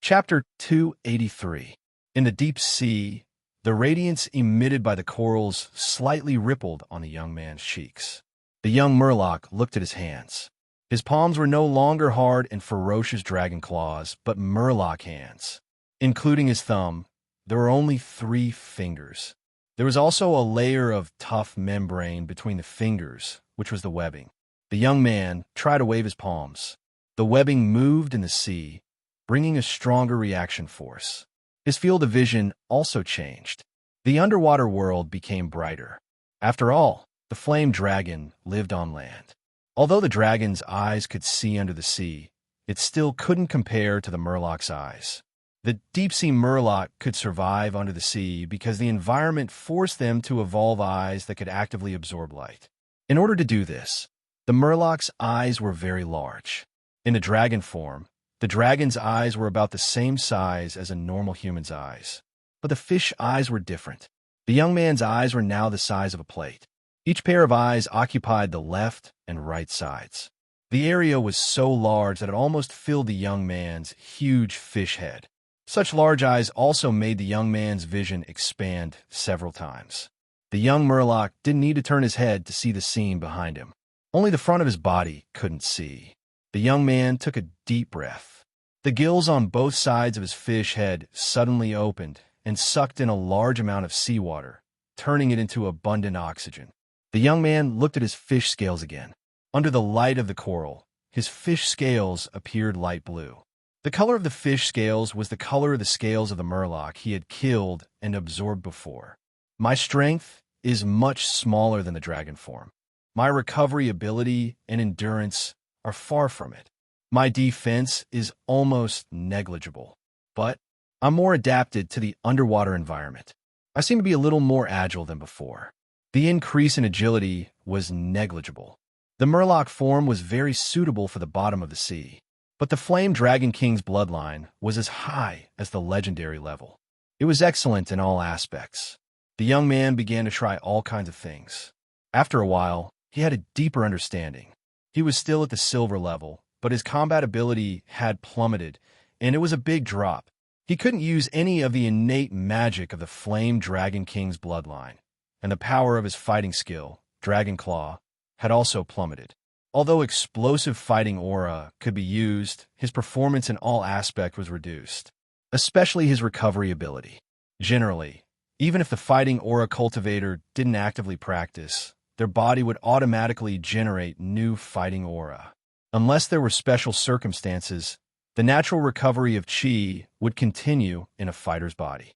Chapter 283. In the deep sea, the radiance emitted by the corals slightly rippled on the young man's cheeks. The young Murloc looked at his hands. His palms were no longer hard and ferocious dragon claws, but Murloc hands. Including his thumb, there were only 3 fingers. There was also a layer of tough membrane between the fingers, which was the webbing. The young man tried to wave his palms. The webbing moved in the sea, bringing a stronger reaction force. His field of vision also changed. The underwater world became brighter. After all, the flame dragon lived on land. Although the dragon's eyes could see under the sea, it still couldn't compare to the Murloc's eyes. The deep-sea Murloc could survive under the sea because the environment forced them to evolve eyes that could actively absorb light. In order to do this, the Murloc's eyes were very large. In the dragon form, the dragon's eyes were about the same size as a normal human's eyes. But the fish eyes were different. The young man's eyes were now the size of a plate. Each pair of eyes occupied the left and right sides. The area was so large that it almost filled the young man's huge fish head. Such large eyes also made the young man's vision expand several times. The young Murloc didn't need to turn his head to see the scene behind him. Only the front of his body couldn't see. The young man took a deep breath. The gills on both sides of his fish head suddenly opened and sucked in a large amount of seawater, turning it into abundant oxygen. The young man looked at his fish scales again. Under the light of the coral, his fish scales appeared light blue. The color of the fish scales was the color of the scales of the Murloc he had killed and absorbed before. My strength is much smaller than the dragon form. My recovery ability and endurance are far from it. My defense is almost negligible. But I'm more adapted to the underwater environment. I seem to be a little more agile than before. The increase in agility was negligible. The Murloc form was very suitable for the bottom of the sea, but the Flame Dragon King's bloodline was as high as the legendary level. It was excellent in all aspects. The young man began to try all kinds of things. After a while, he had a deeper understanding. He was still at the silver level, but his combat ability had plummeted, and it was a big drop. He couldn't use any of the innate magic of the Flame Dragon King's bloodline, and the power of his fighting skill, Dragon Claw, had also plummeted. Although explosive fighting aura could be used, his performance in all aspects was reduced, especially his recovery ability. Generally, even if the fighting aura cultivator didn't actively practice, their body would automatically generate new fighting aura. Unless there were special circumstances, the natural recovery of chi would continue in a fighter's body.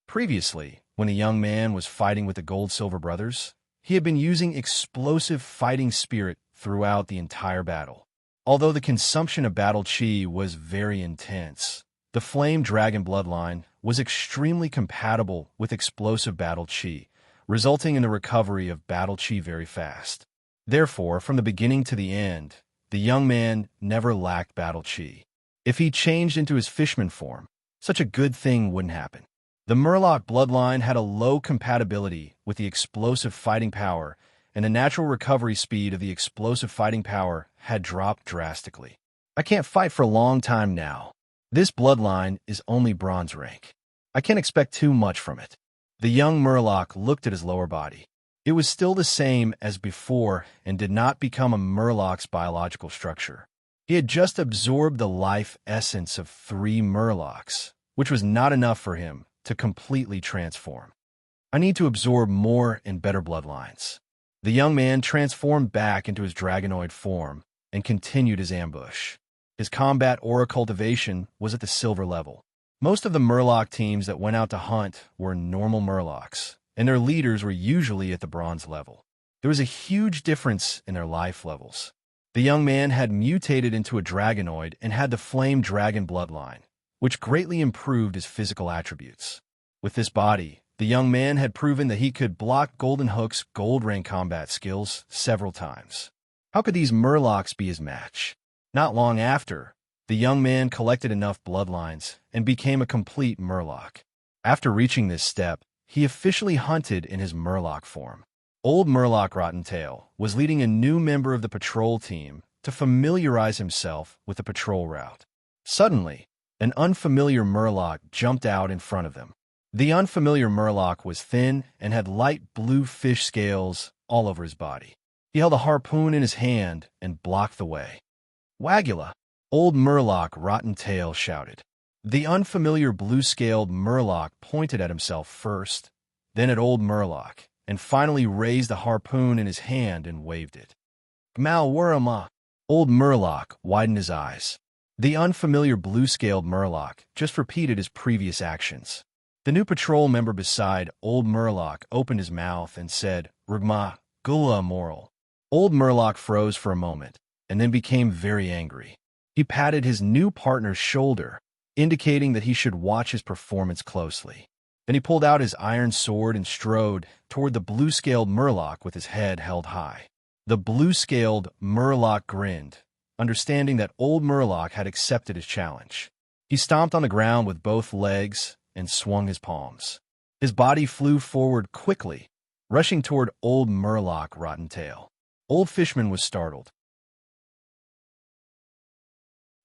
Previously, when a young man was fighting with the Gold-Silver brothers, he had been using explosive fighting spirit throughout the entire battle. Although the consumption of battle chi was very intense, the Flame Dragon bloodline was extremely compatible with explosive battle chi, resulting in the recovery of battle chi very fast. Therefore, from the beginning to the end, the young man never lacked battle chi. If he changed into his fishman form, such a good thing wouldn't happen. The Murloc bloodline had a low compatibility with the explosive fighting power, and the natural recovery speed of the explosive fighting power had dropped drastically. I can't fight for a long time now. This bloodline is only bronze rank. I can't expect too much from it. The young Murloc looked at his lower body. It was still the same as before and did not become a Murloc's biological structure. He had just absorbed the life essence of 3 Murlocs, which was not enough for him to completely transform. I need to absorb more and better bloodlines. The young man transformed back into his dragonoid form and continued his ambush. His combat aura cultivation was at the silver level. Most of the Murloc teams that went out to hunt were normal Murlocs, and their leaders were usually at the bronze level. There was a huge difference in their life levels. The young man had mutated into a dragonoid and had the flame dragon bloodline, which greatly improved his physical attributes. With this body, the young man had proven that he could block Golden Hook's gold rank combat skills several times. How could these murlocs be his match? Not long after, the young man collected enough bloodlines and became a complete murloc. After reaching this step, he officially hunted in his murloc form. Old Murloc Rottentail was leading a new member of the patrol team to familiarize himself with the patrol route. Suddenly, an unfamiliar murloc jumped out in front of them. The unfamiliar murloc was thin and had light blue fish scales all over his body. He held a harpoon in his hand and blocked the way. "Wagula!" Old Murloc Rottentail shouted. The unfamiliar blue-scaled murloc pointed at himself first, then at Old Murloc, and finally raised the harpoon in his hand and waved it. "Malwarama!" Old Murloc widened his eyes. The unfamiliar blue-scaled murloc just repeated his previous actions. The new patrol member beside Old Murloc opened his mouth and said, "Rugma, Gula Moral." Old Murloc froze for a moment, and then became very angry. He patted his new partner's shoulder, indicating that he should watch his performance closely. Then he pulled out his iron sword and strode toward the blue-scaled murloc with his head held high. The blue-scaled murloc grinned, understanding that Old Murloc had accepted his challenge. He stomped on the ground with both legs and swung his palms. His body flew forward quickly, rushing toward Old Murloc Rottentail. Old Fishman was startled.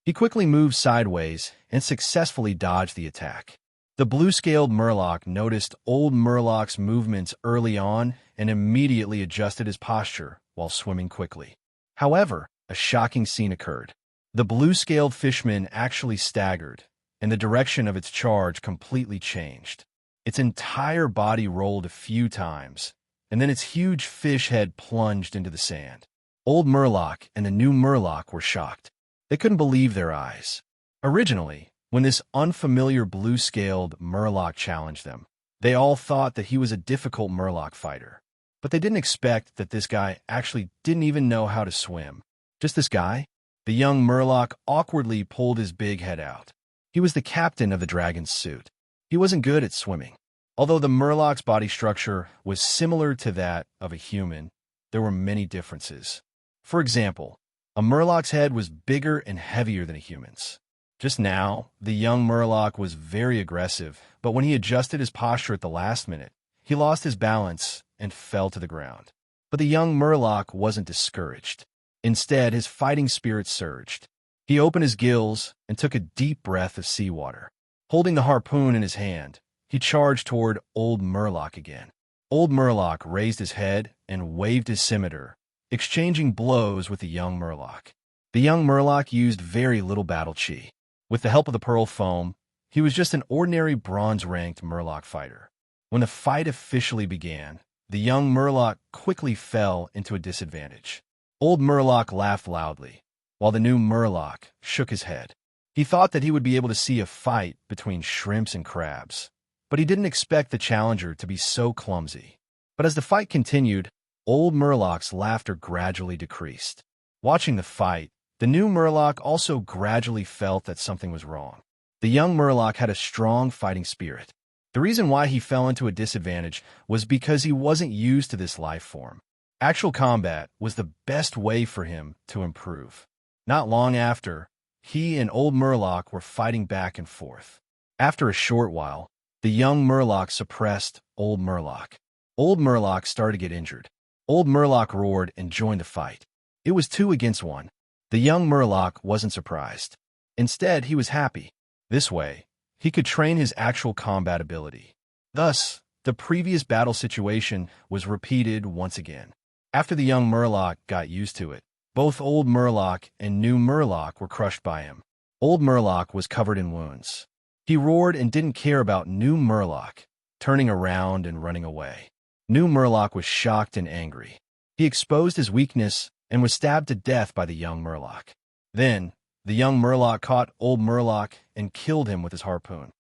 He quickly moved sideways and successfully dodged the attack. The blue-scaled murloc noticed Old Murloc's movements early on and immediately adjusted his posture while swimming quickly. However, a shocking scene occurred. The blue-scaled fishman actually staggered, and the direction of its charge completely changed. Its entire body rolled a few times, and then its huge fish head plunged into the sand. Old Murloc and the new murloc were shocked. They couldn't believe their eyes. Originally, when this unfamiliar blue-scaled murloc challenged them, they all thought that he was a difficult murloc fighter. But they didn't expect that this guy actually didn't even know how to swim. Just this guy? The young murloc awkwardly pulled his big head out. He was the captain of the dragon's suit. He wasn't good at swimming. Although the murloc's body structure was similar to that of a human, there were many differences. For example, a murloc's head was bigger and heavier than a human's. Just now, the young murloc was very aggressive, but when he adjusted his posture at the last minute, he lost his balance and fell to the ground. But the young murloc wasn't discouraged. Instead, his fighting spirit surged. He opened his gills and took a deep breath of seawater. Holding the harpoon in his hand, he charged toward Old Murloc again. Old Murloc raised his head and waved his scimitar, exchanging blows with the young murloc. The young murloc used very little battle chi. With the help of the pearl foam, he was just an ordinary bronze-ranked murloc fighter. When the fight officially began, the young murloc quickly fell into a disadvantage. Old Murloc laughed loudly, while the new murloc shook his head. He thought that he would be able to see a fight between shrimps and crabs, but he didn't expect the challenger to be so clumsy. But as the fight continued, Old Murloc's laughter gradually decreased. Watching the fight, the new murloc also gradually felt that something was wrong. The young murloc had a strong fighting spirit. The reason why he fell into a disadvantage was because he wasn't used to this life form. Actual combat was the best way for him to improve. Not long after, he and Old Murloc were fighting back and forth. After a short while, the young murloc suppressed Old Murloc. Old Murloc started to get injured. Old Murloc roared and joined the fight. It was 2 against 1. The young murloc wasn't surprised. Instead, he was happy. This way, he could train his actual combat ability. Thus, the previous battle situation was repeated once again. After the young murloc got used to it, both Old Murloc and New Murloc were crushed by him. Old Murloc was covered in wounds. He roared and didn't care about New Murloc, turning around and running away. New Murloc was shocked and angry. He exposed his weakness and was stabbed to death by the young murloc. Then, the young murloc caught Old Murloc and killed him with his harpoon.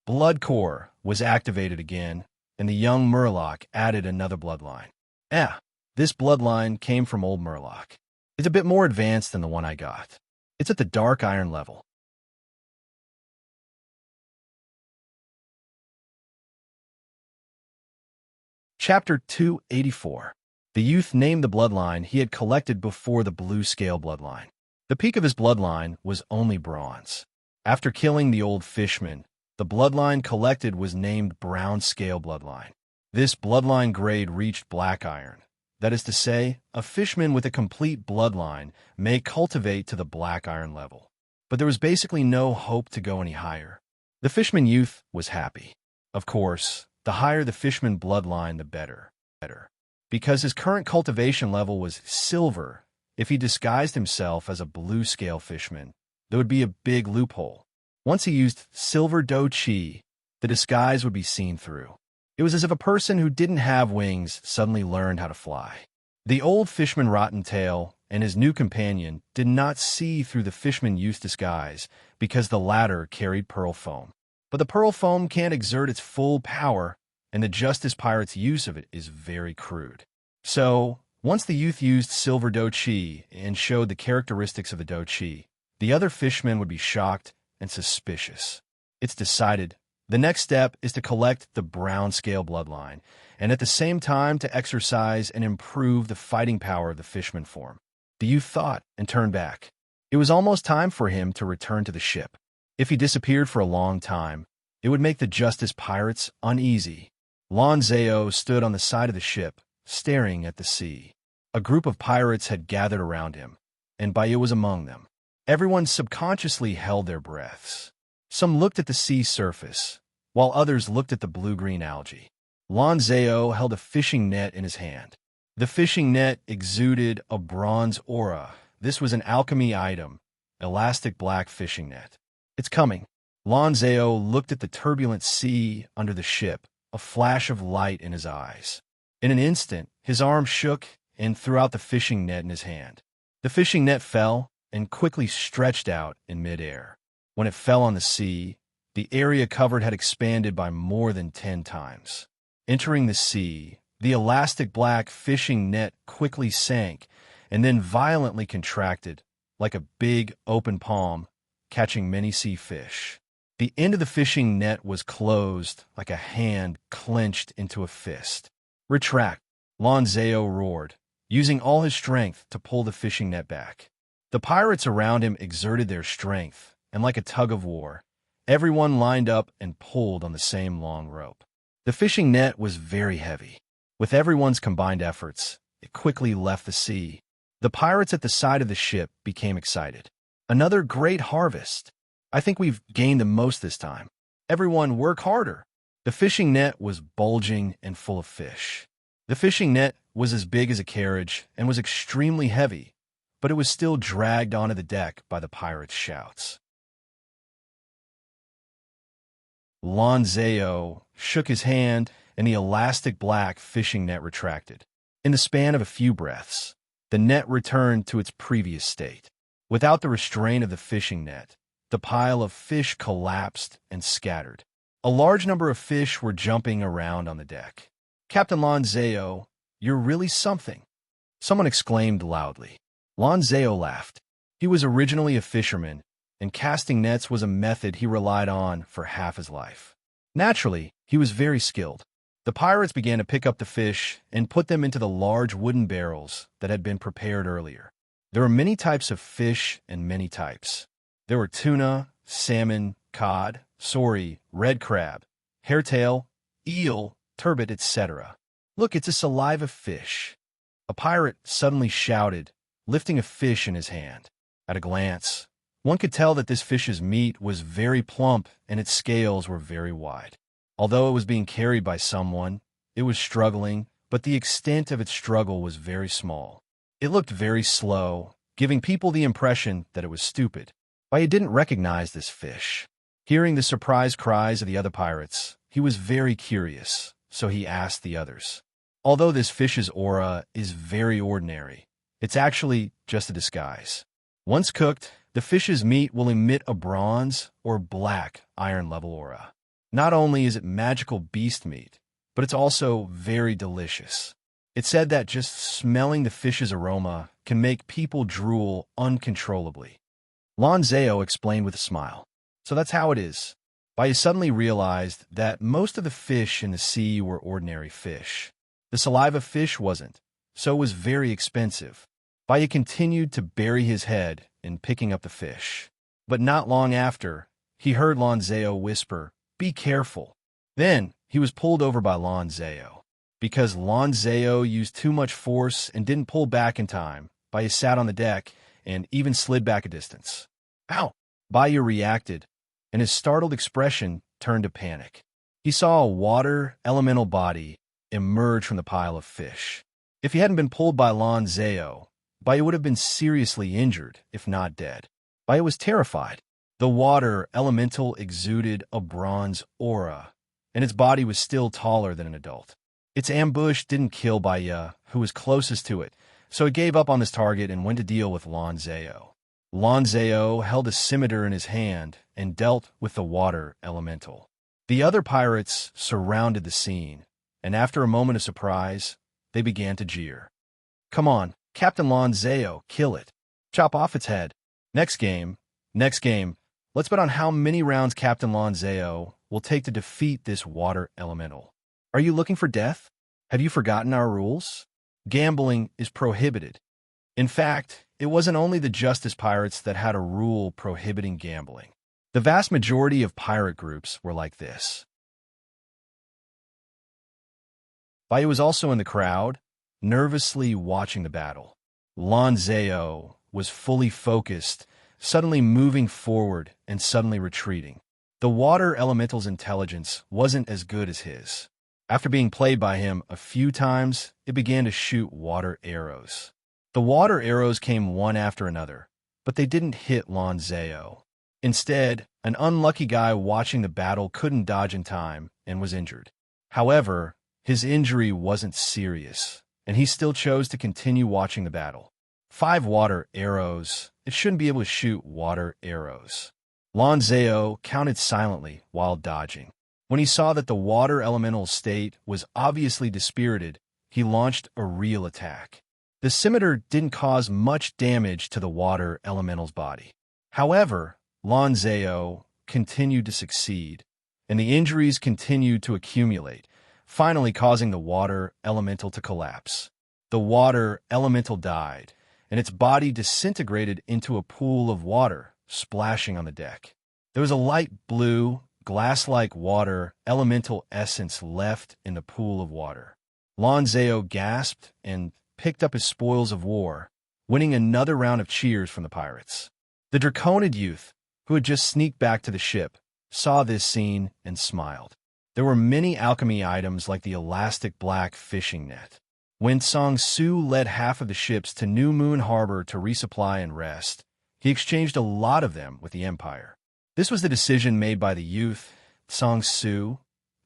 Blood Core was activated again, and the young Murloc added another bloodline. This bloodline came from old Murloc. It's a bit more advanced than the one I got. It's at the dark iron level. Chapter 284. The youth named the bloodline he had collected before the blue scale bloodline. The peak of his bloodline was only bronze. After killing the old fishman, the bloodline collected was named brown scale bloodline. This bloodline grade reached black iron. That is to say, a fishman with a complete bloodline may cultivate to the black iron level. But there was basically no hope to go any higher. The fishman youth was happy. Of course, the higher the fishman bloodline, the better. Because his current cultivation level was silver, if he disguised himself as a blue scale fishman, there would be a big loophole. Once he used silver do chi, the disguise would be seen through. It was as if a person who didn't have wings suddenly learned how to fly. The old fishman Rottentail and his new companion did not see through the fishman youth's disguise because the latter carried pearl foam. But the pearl foam can't exert its full power, and the Justice Pirate's use of it is very crude. So, once the youth used silver do chi and showed the characteristics of the do chi, the other fishmen would be shocked and suspicious. It's decided. The next step is to collect the brown scale bloodline, and at the same time to exercise and improve the fighting power of the fishman form. The youth thought and turned back. It was almost time for him to return to the ship. If he disappeared for a long time, it would make the Justice Pirates uneasy. Lon Zao stood on the side of the ship, staring at the sea. A group of pirates had gathered around him, and Bayou was among them. Everyone subconsciously held their breaths. Some looked at the sea surface, while others looked at the blue-green algae. Lon Zao held a fishing net in his hand. The fishing net exuded a bronze aura. This was an alchemy item, elastic black fishing net. It's coming. Lon Zao looked at the turbulent sea under the ship, a flash of light in his eyes. In an instant, his arm shook and threw out the fishing net in his hand. The fishing net fell and quickly stretched out in midair. When it fell on the sea, the area covered had expanded by more than 10 times. Entering the sea, the elastic black fishing net quickly sank and then violently contracted, like a big open palm, catching many sea fish. The end of the fishing net was closed like a hand clenched into a fist. "Retract," Lon Zao roared, using all his strength to pull the fishing net back. The pirates around him exerted their strength, and like a tug of war, everyone lined up and pulled on the same long rope. The fishing net was very heavy. With everyone's combined efforts, it quickly left the sea. The pirates at the side of the ship became excited. "Another great harvest. I think we've gained the most this time. Everyone work harder." The fishing net was bulging and full of fish. The fishing net was as big as a carriage and was extremely heavy, but it was still dragged onto the deck by the pirates' shouts. Lon Zao shook his hand, and the elastic black fishing net retracted. In the span of a few breaths, the net returned to its previous state. Without the restraint of the fishing net, the pile of fish collapsed and scattered. A large number of fish were jumping around on the deck. "Captain Lon Zao, you're really something," someone exclaimed loudly. Lon Zao laughed. He was originally a fisherman, and casting nets was a method he relied on for half his life. Naturally, he was very skilled. The pirates began to pick up the fish and put them into the large wooden barrels that had been prepared earlier. There were many types of fish and many types. There were tuna, salmon, cod, sorry, red crab, hairtail, eel, turbot, etc. "Look, it's a saliva fish," a pirate suddenly shouted, lifting a fish in his hand. At a glance, one could tell that this fish's meat was very plump and its scales were very wide. Although it was being carried by someone, it was struggling, but the extent of its struggle was very small. It looked very slow, giving people the impression that it was stupid. Bayou didn't recognize this fish. Hearing the surprised cries of the other pirates, he was very curious, so he asked the others. Although this fish's aura is very ordinary, it's actually just a disguise. Once cooked, the fish's meat will emit a bronze or black iron level aura. Not only is it magical beast meat, but it's also very delicious. It said that just smelling the fish's aroma can make people drool uncontrollably. Lonzeo explained with a smile. So that's how it is. Baya suddenly realized that most of the fish in the sea were ordinary fish. The saliva fish wasn't, so it was very expensive. Baya continued to bury his head in picking up the fish. But not long after, he heard Lonzeo whisper, "Be careful." Then he was pulled over by Lonzeo. Because Lonzeo used too much force and didn't pull back in time, Baya sat on the deck and even slid back a distance. "Ow!" Baya reacted, and his startled expression turned to panic. He saw a water elemental body emerge from the pile of fish. If he hadn't been pulled by Lonzeo, Baya would have been seriously injured, if not dead. Baya was terrified. The water elemental exuded a bronze aura, and its body was still taller than an adult. Its ambush didn't kill Baya, who was closest to it, so it gave up on this target and went to deal with Lonzeo. Lonzeo held a scimitar in his hand and dealt with the water elemental. The other pirates surrounded the scene, and after a moment of surprise, they began to jeer. "Come on, Captain Lonzeo, kill it. Chop off its head. Next game. Let's bet on how many rounds Captain Lonzeo will take to defeat this water elemental. Are you looking for death? Have you forgotten our rules? Gambling is prohibited." In fact, it wasn't only the Justice Pirates that had a rule prohibiting gambling. The vast majority of pirate groups were like this. Baya was also in the crowd, nervously watching the battle. Lonzeo was fully focused, suddenly moving forward and suddenly retreating. The water elemental's intelligence wasn't as good as his. After being played by him a few times, it began to shoot water arrows. The water arrows came one after another, but they didn't hit Lonzeo. Instead, an unlucky guy watching the battle couldn't dodge in time and was injured. However, his injury wasn't serious, and he still chose to continue watching the battle. 5 water arrows. It shouldn't be able to shoot water arrows. Lonzeo counted silently while dodging. When he saw that the water elemental state was obviously dispirited, he launched a real attack. The scimitar didn't cause much damage to the water elemental's body. However, Lonzeo continued to succeed, and the injuries continued to accumulate, finally causing the water elemental to collapse. The water elemental died, and its body disintegrated into a pool of water, splashing on the deck. There was a light blue, glass-like water elemental essence left in the pool of water. Lonzeo gasped and picked up his spoils of war, winning another round of cheers from the pirates. The Draconid youth, who had just sneaked back to the ship, saw this scene and smiled. There were many alchemy items like the elastic black fishing net. When Song Su led half of the ships to New Moon Harbor to resupply and rest, he exchanged a lot of them with the Empire. This was the decision made by the youth, Song Su,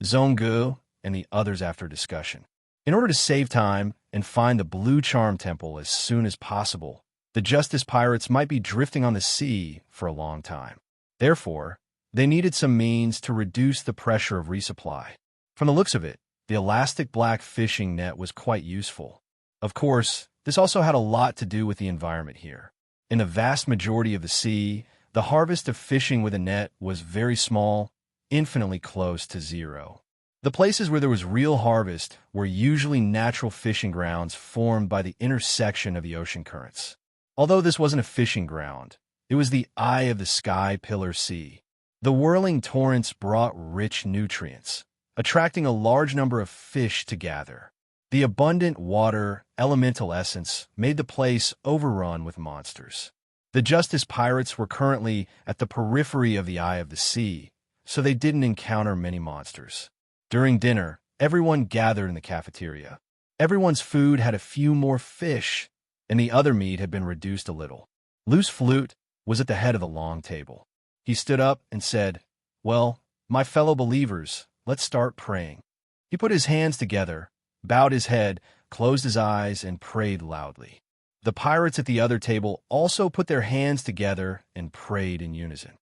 Zhonggu, and the others after discussion. In order to save time and find the Blue Charm Temple as soon as possible, the Justice Pirates might be drifting on the sea for a long time. Therefore, they needed some means to reduce the pressure of resupply. From the looks of it, the elastic black fishing net was quite useful. Of course, this also had a lot to do with the environment here. In the vast majority of the sea, the harvest of fishing with a net was very small, infinitely close to zero. The places where there was real harvest were usually natural fishing grounds formed by the intersection of the ocean currents. Although this wasn't a fishing ground, it was the eye of the sky pillar sea. The whirling torrents brought rich nutrients, attracting a large number of fish to gather. The abundant water elemental essence made the place overrun with monsters. The Justice Pirates were currently at the periphery of the eye of the sea, so they didn't encounter many monsters. During dinner, everyone gathered in the cafeteria. Everyone's food had a few more fish, and the other meat had been reduced a little. Loose Flute was at the head of the long table. He stood up and said, "Well, my fellow believers, let's start praying." He put his hands together, bowed his head, closed his eyes, and prayed loudly. The pirates at the other table also put their hands together and prayed in unison.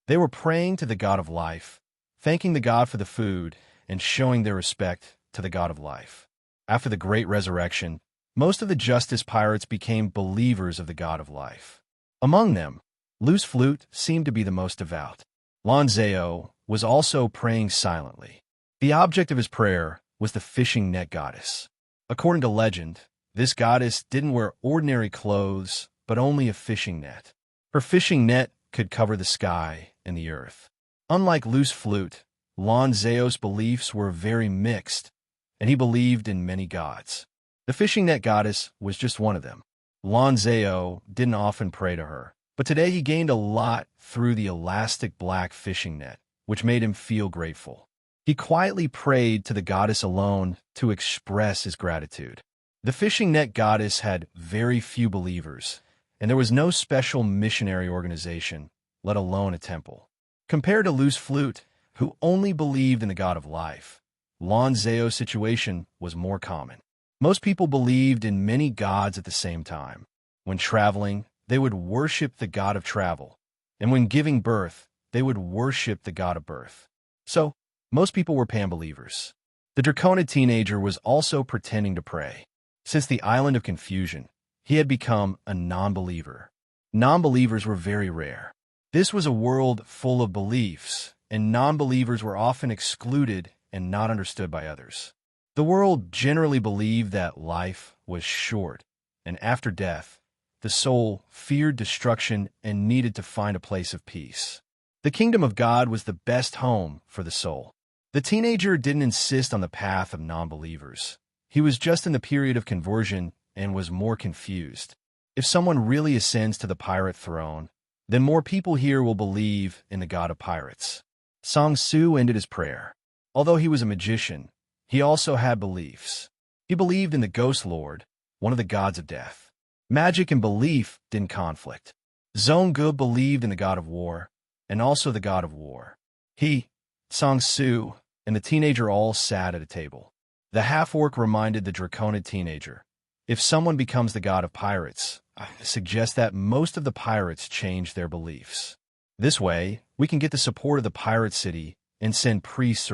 They were praying to the God of life, thanking the god for the food and showing their respect to the god of life. After the Great Resurrection, most of the Justice pirates became believers of the god of life. Among them, Loose Flute seemed to be the most devout. Lonzeo was also praying silently. The object of his prayer was the fishing net goddess. According to legend, this goddess didn't wear ordinary clothes, but only a fishing net. Her fishing net could cover the sky and the earth. Unlike Loose Flute, Lonzeo's beliefs were very mixed, and he believed in many gods. The fishing net goddess was just one of them. Lonzeo didn't often pray to her, but today he gained a lot through the elastic black fishing net, which made him feel grateful. He quietly prayed to the goddess alone to express his gratitude. The fishing net goddess had very few believers, and there was no special missionary organization, let alone a temple. Compared to Loose Flute, who only believed in the god of life, Lonzeo's situation was more common. Most people believed in many gods at the same time. When traveling, they would worship the god of travel, and when giving birth, they would worship the god of birth. So, most people were pan-believers. The Draconid teenager was also pretending to pray. Since the Island of Confusion, he had become a non-believer. Non-believers were very rare. This was a world full of beliefs, and non-believers were often excluded and not understood by others. The world generally believed that life was short, and after death, the soul feared destruction and needed to find a place of peace. The kingdom of God was the best home for the soul. The teenager didn't insist on the path of non-believers. He was just in the period of conversion and was more confused. If someone really ascends to the pirate throne, then more people here will believe in the god of pirates. Song Su ended his prayer. Although he was a magician, he also had beliefs. He believed in the Ghost Lord, one of the gods of death. Magic and belief didn't conflict. Zhonggu believed in the god of war, and also the god of war. He, Song Su, and the teenager all sat at a table. The half-orc reminded the Draconid teenager, if someone becomes the god of pirates, I suggest that most of the pirates change their beliefs. This way, we can get the support of the pirate city and send priests,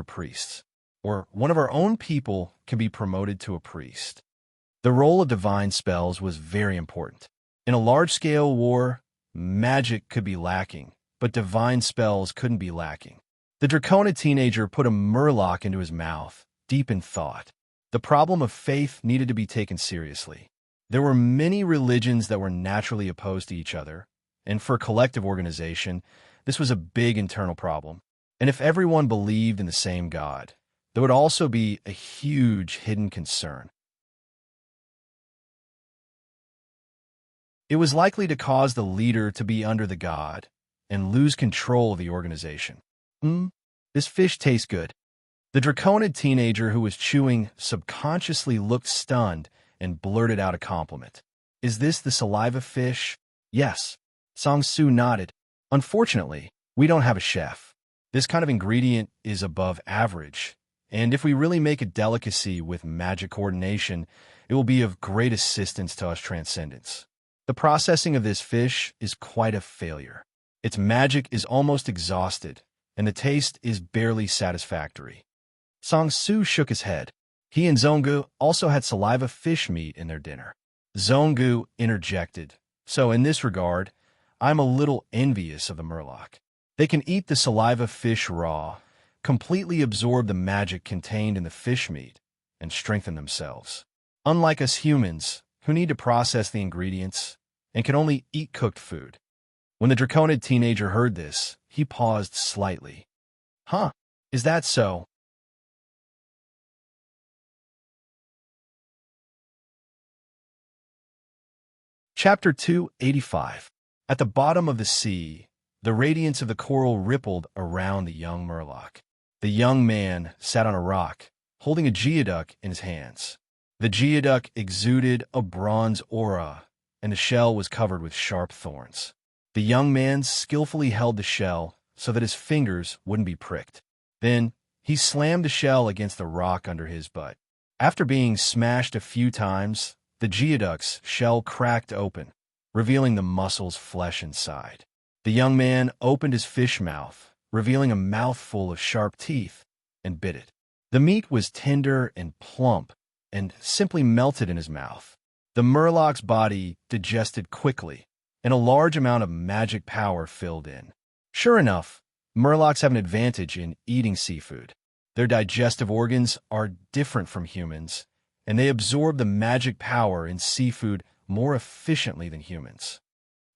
or one of our own people can be promoted to a priest. The role of divine spells was very important. In a large-scale war, magic could be lacking, but divine spells couldn't be lacking. The Draconid teenager put a murloc into his mouth, deep in thought. The problem of faith needed to be taken seriously. There were many religions that were naturally opposed to each other, and for collective organization, this was a big internal problem. And if everyone believed in the same God, there would also be a huge hidden concern. It was likely to cause the leader to be under the god and lose control of the organization. This fish tastes good. The Draconid teenager who was chewing subconsciously looked stunned and blurted out a compliment. Is this the saliva fish? Yes. Song Su nodded. Unfortunately, we don't have a chef. This kind of ingredient is above average, and if we really make a delicacy with magic coordination, it will be of great assistance to us transcendents. The processing of this fish is quite a failure. Its magic is almost exhausted, and the taste is barely satisfactory. Song Su shook his head. He and Zhonggu also had saliva fish meat in their dinner. Zhonggu interjected. So in this regard, I'm a little envious of the murloc. They can eat the saliva fish raw, completely absorb the magic contained in the fish meat, and strengthen themselves. Unlike us humans, who need to process the ingredients and can only eat cooked food. When the Draconid teenager heard this, he paused slightly. Huh, is that so? Chapter 285. At the bottom of the sea, the radiance of the coral rippled around the young murloc. The young man sat on a rock, holding a geoduck in his hands. The geoduck exuded a bronze aura, and the shell was covered with sharp thorns. The young man skillfully held the shell so that his fingers wouldn't be pricked. Then, he slammed the shell against the rock under his butt. After being smashed a few times, the geoduck's shell cracked open, revealing the muscle's flesh inside. The young man opened his fish mouth, revealing a mouthful of sharp teeth, and bit it. The meat was tender and plump, and simply melted in his mouth. The Murloc's body digested quickly, and a large amount of magic power filled in. Sure enough, Murlocs have an advantage in eating seafood. Their digestive organs are different from humans, and they absorb the magic power in seafood more efficiently than humans.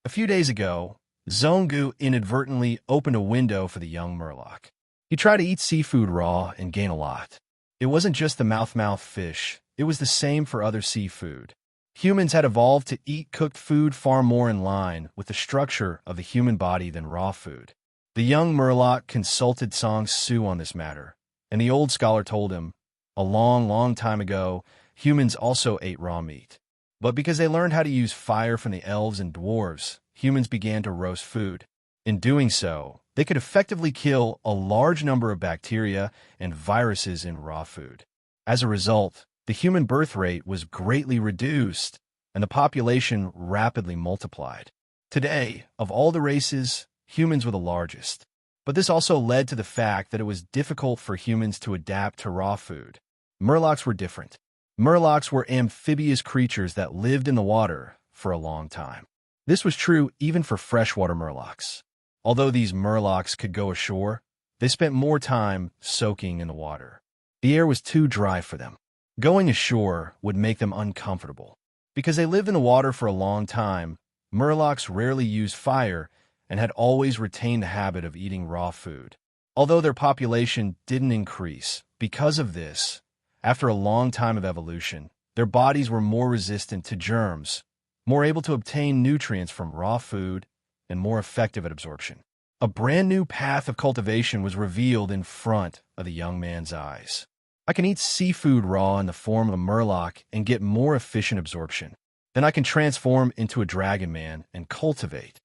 A few days ago, Zongu inadvertently opened a window for the young Murloc. He tried to eat seafood raw and gain a lot. It wasn't just the mouth fish, it was the same for other seafood. Humans had evolved to eat cooked food far more in line with the structure of the human body than raw food. The young Murloc consulted Song Su on this matter, and the old scholar told him, a long time ago, humans also ate raw meat. But because they learned how to use fire from the elves and dwarves, humans began to roast food. In doing so, they could effectively kill a large number of bacteria and viruses in raw food. As a result, the human birth rate was greatly reduced, and the population rapidly multiplied. Today, of all the races, humans were the largest. But this also led to the fact that it was difficult for humans to adapt to raw food. Murlocs were different. Murlocs were amphibious creatures that lived in the water for a long time. This was true even for freshwater Murlocs. Although these Murlocs could go ashore, they spent more time soaking in the water. The air was too dry for them. Going ashore would make them uncomfortable. Because they lived in the water for a long time, Murlocs rarely used fire and had always retained the habit of eating raw food. Although their population didn't increase, because of this, after a long time of evolution, their bodies were more resistant to germs, more able to obtain nutrients from raw food, and more effective at absorption. A brand new path of cultivation was revealed in front of the young man's eyes. I can eat seafood raw in the form of a Murloc and get more efficient absorption. Then I can transform into a dragon man and cultivate.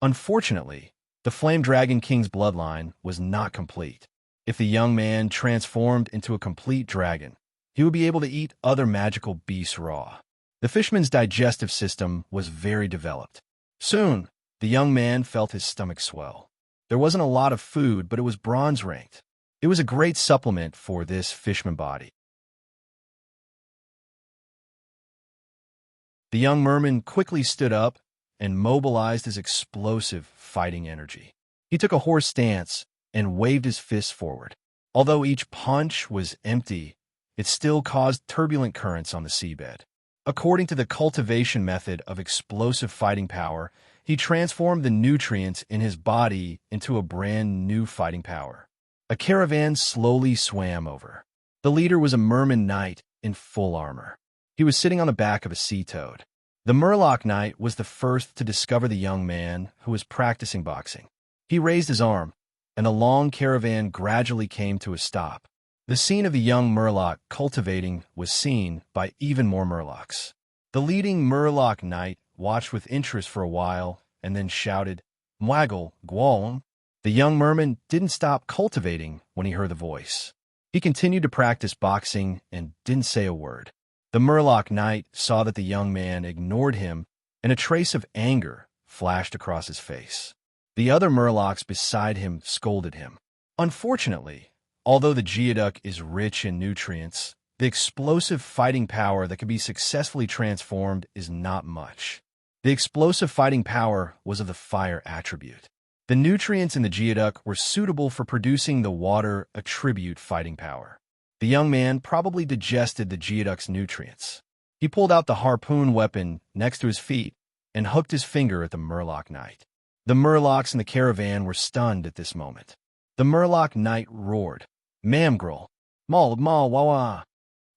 Unfortunately, the Flame Dragon King's bloodline was not complete. If the young man transformed into a complete dragon, he would be able to eat other magical beasts raw. The fisherman's digestive system was very developed. Soon, the young man felt his stomach swell. There wasn't a lot of food, but it was bronze-ranked. It was a great supplement for this fisherman body. The young merman quickly stood up and mobilized his explosive fighting energy. He took a horse stance and waved his fists forward. Although each punch was empty, it still caused turbulent currents on the seabed. According to the cultivation method of explosive fighting power, he transformed the nutrients in his body into a brand new fighting power. A caravan slowly swam over. The leader was a merman knight in full armor. He was sitting on the back of a sea toad. The Murloc knight was the first to discover the young man who was practicing boxing. He raised his arm, and the long caravan gradually came to a stop. The scene of the young Murloc cultivating was seen by even more Murlocs. The leading Murloc knight watched with interest for a while and then shouted, "Mwaggle, Gwong." The young merman didn't stop cultivating when he heard the voice. He continued to practice boxing and didn't say a word. The Murloc knight saw that the young man ignored him, and a trace of anger flashed across his face. The other Murlocs beside him scolded him. Unfortunately, although the geoduck is rich in nutrients, the explosive fighting power that can be successfully transformed is not much. The explosive fighting power was of the fire attribute. The nutrients in the geoduck were suitable for producing the water attribute fighting power. The young man probably digested the geoduck's nutrients. He pulled out the harpoon weapon next to his feet and hooked his finger at the Murloc knight. The Murlocs in the caravan were stunned at this moment. The Murloc knight roared, "Mamgrel, mal mal wawa."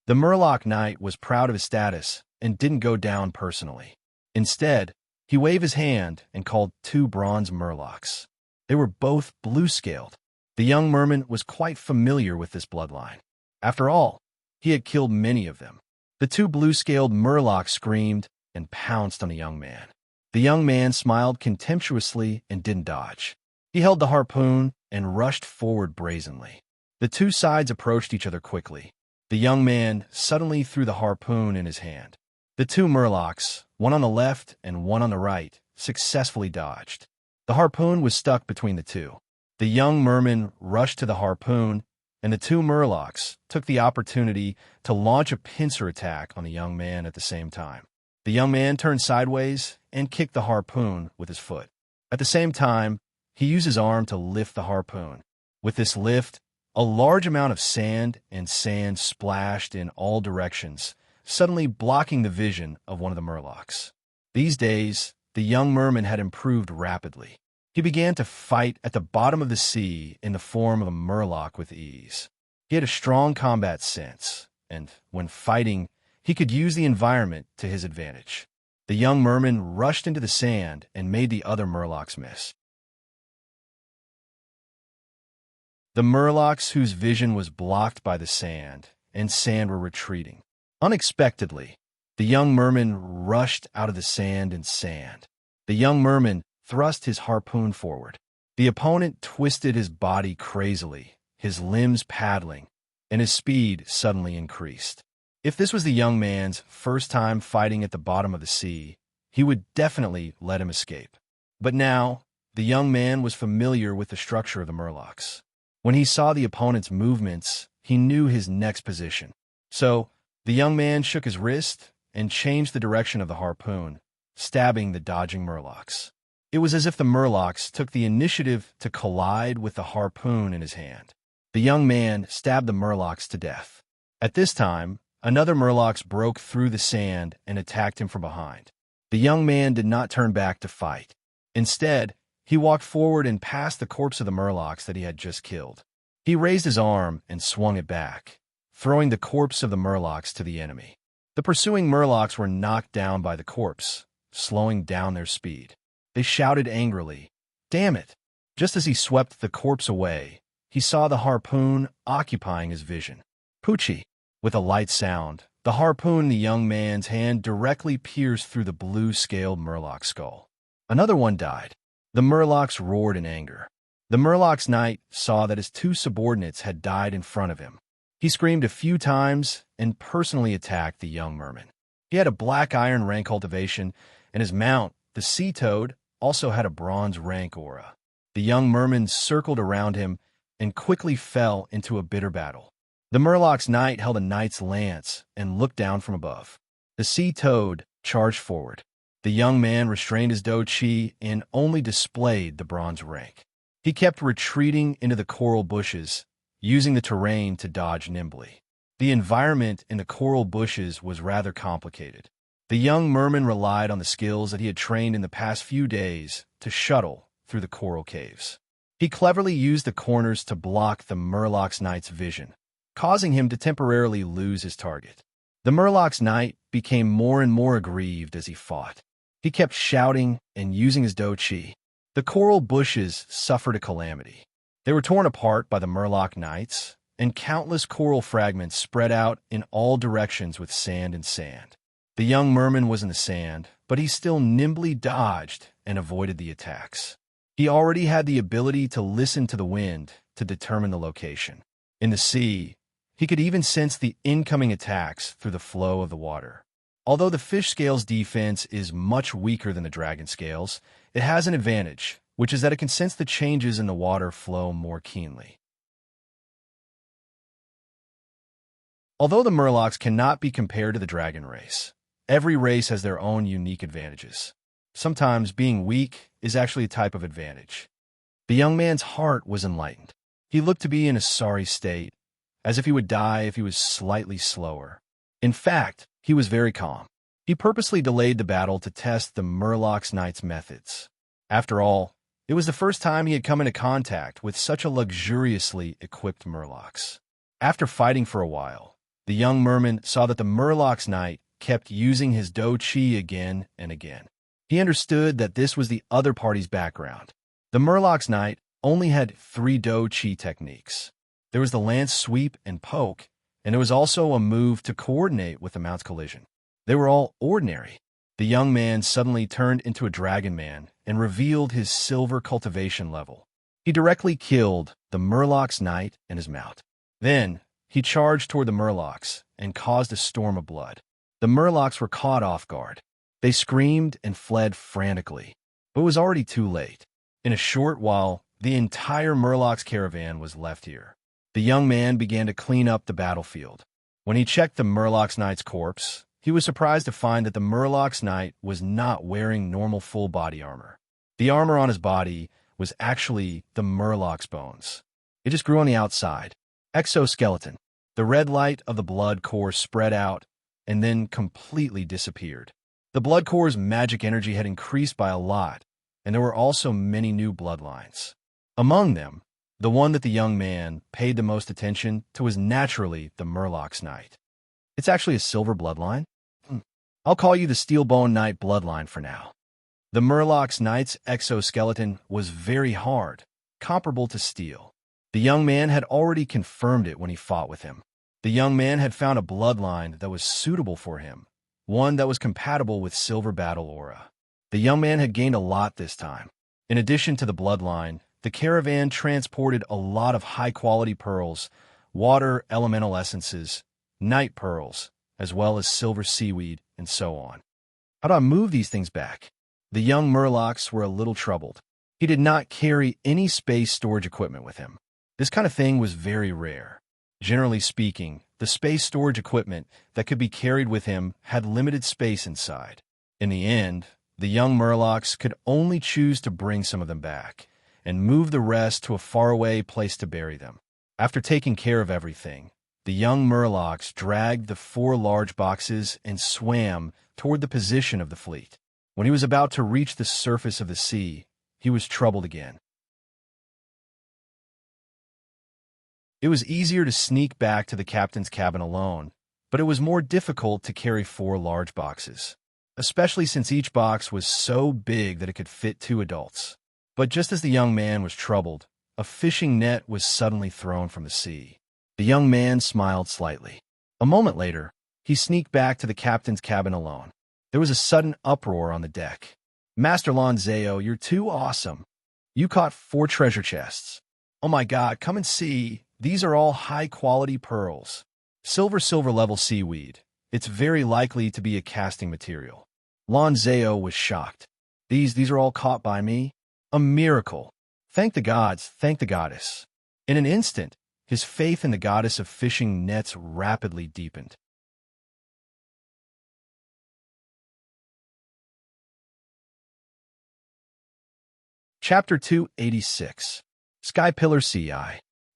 The Murloc knight was proud of his status and didn't go down personally. Instead, he waved his hand and called 2 bronze Murlocs. They were both blue-scaled. The young merman was quite familiar with this bloodline. After all, he had killed many of them. The 2 blue-scaled Murlocs screamed and pounced on the young man. The young man smiled contemptuously and didn't dodge. He held the harpoon and rushed forward brazenly. The 2 sides approached each other quickly. The young man suddenly threw the harpoon in his hand. The 2 Murlocs, one on the left and one on the right, successfully dodged. The harpoon was stuck between the 2. The young merman rushed to the harpoon, and the two murlocs took the opportunity to launch a pincer attack on the young man at the same time. The young man turned sideways and kicked the harpoon with his foot. At the same time, he used his arm to lift the harpoon. With this lift, a large amount of sand and sand splashed in all directions, suddenly blocking the vision of one of the murlocs. These days, the young merman had improved rapidly. He began to fight at the bottom of the sea in the form of a murloc with ease. He had a strong combat sense, and when fighting, he could use the environment to his advantage. The young merman rushed into the sand and made the other murlocs miss. The murlocs whose vision was blocked by the sand were retreating. Unexpectedly, the young merman rushed out of the sand. The young merman thrust his harpoon forward. The opponent twisted his body crazily, his limbs paddling, and his speed suddenly increased. If this was the young man's first time fighting at the bottom of the sea, he would definitely let him escape. But now, the young man was familiar with the structure of the murlocs. When he saw the opponent's movements, he knew his next position. So, the young man shook his wrist and changed the direction of the harpoon, stabbing the dodging murlocs. It was as if the murlocs took the initiative to collide with the harpoon in his hand. The young man stabbed the murlocs to death. At this time, another murloc broke through the sand and attacked him from behind. The young man did not turn back to fight. Instead, he walked forward and passed the corpse of the murlocs that he had just killed. He raised his arm and swung it back, throwing the corpse of the murlocs to the enemy. The pursuing murlocs were knocked down by the corpse, slowing down their speed. They shouted angrily, "Damn it!" Just as he swept the corpse away, he saw the harpoon occupying his vision. Poochie! With a light sound, the harpoon in the young man's hand directly pierced through the blue-scaled murloc skull. Another one died. The murlocs roared in anger. The murloc's knight saw that his two subordinates had died in front of him. He screamed a few times and personally attacked the young merman. He had a black iron rank cultivation, and his mount, the sea toad, also had a bronze rank aura. The young merman circled around him and quickly fell into a bitter battle. The murloc's knight held a knight's lance and looked down from above. The sea toad charged forward. The young man restrained his do chi and only displayed the bronze rank. He kept retreating into the coral bushes, using the terrain to dodge nimbly. The environment in the coral bushes was rather complicated. The young merman relied on the skills that he had trained in the past few days to shuttle through the coral caves. He cleverly used the corners to block the murloc's knight's vision, causing him to temporarily lose his target. The murloc's knight became more and more aggrieved as he fought. He kept shouting and using his do chi. The coral bushes suffered a calamity. They were torn apart by the murloc knights, and countless coral fragments spread out in all directions with sand and sand. The young merman was in the sand, but he still nimbly dodged and avoided the attacks. He already had the ability to listen to the wind to determine the location. In the sea, he could even sense the incoming attacks through the flow of the water. Although the fish scale's defense is much weaker than the dragon scale's, it has an advantage, which is that it can sense the changes in the water flow more keenly. Although the murlocs cannot be compared to the dragon race, every race has their own unique advantages. Sometimes being weak is actually a type of advantage. The young man's heart was enlightened. He looked to be in a sorry state, as if he would die if he was slightly slower. In fact, he was very calm. He purposely delayed the battle to test the murloc's knight's methods. After all, it was the first time he had come into contact with such a luxuriously equipped murlocs. After fighting for a while, the young merman saw that the murloc's knight kept using his do chi again and again. He understood that this was the other party's background. The murloc's knight only had 3 do chi techniques. There was the lance sweep and poke, and there was also a move to coordinate with the mount's collision. They were all ordinary. The young man suddenly turned into a dragon man and revealed his silver cultivation level. He directly killed the murloc's knight and his mount. Then, he charged toward the murlocs and caused a storm of blood. The murlocs were caught off guard. They screamed and fled frantically, but it was already too late. In a short while, The entire Murloc's caravan was left here. The young man began to clean up the battlefield. When he checked the Murloc's knight's corpse, he was surprised to find that the Murloc's knight was not wearing normal full body armor. The armor on his body was actually the Murloc's bones. It just grew on the outside. Exoskeleton. The red light of the blood core spread out and then completely disappeared. The blood core's magic energy had increased by a lot, and there were also many new bloodlines. Among them, the one that the young man paid the most attention to was naturally the Murloc's knight. It's actually a silver bloodline? I'll call you the Steelbone Knight bloodline for now. The Murloc's knight's exoskeleton was very hard, comparable to steel. The young man had already confirmed it when he fought with him. The young man had found a bloodline that was suitable for him, one that was compatible with silver battle aura. The young man had gained a lot this time. In addition to the bloodline, the caravan transported a lot of high-quality pearls, water elemental essences, night pearls, as well as silver seaweed, and so on. How do I move these things back? The young Murlocs were a little troubled. He did not carry any space storage equipment with him. This kind of thing was very rare. Generally speaking, the space storage equipment that could be carried with him had limited space inside. In the end, the young Murlocs could only choose to bring some of them back and move the rest to a faraway place to bury them. After taking care of everything, the young Murlocs dragged the 4 large boxes and swam toward the position of the fleet. When he was about to reach the surface of the sea, he was troubled again. It was easier to sneak back to the captain's cabin alone, but it was more difficult to carry 4 large boxes, especially since each box was so big that it could fit 2 adults. But just as the young man was troubled, a fishing net was suddenly thrown from the sea. The young man smiled slightly. A moment later, he sneaked back to the captain's cabin alone. There was a sudden uproar on the deck. "Master Lonzeo, you're too awesome. You caught 4 treasure chests. Oh my God, come and see. These are all high-quality pearls. Silver level seaweed. It's very likely to be a casting material." Lonzeo was shocked. These are all caught by me? A miracle. Thank the gods, thank the goddess. In an instant, his faith in the goddess of fishing nets rapidly deepened. Chapter 286. Sky Pillar Sea.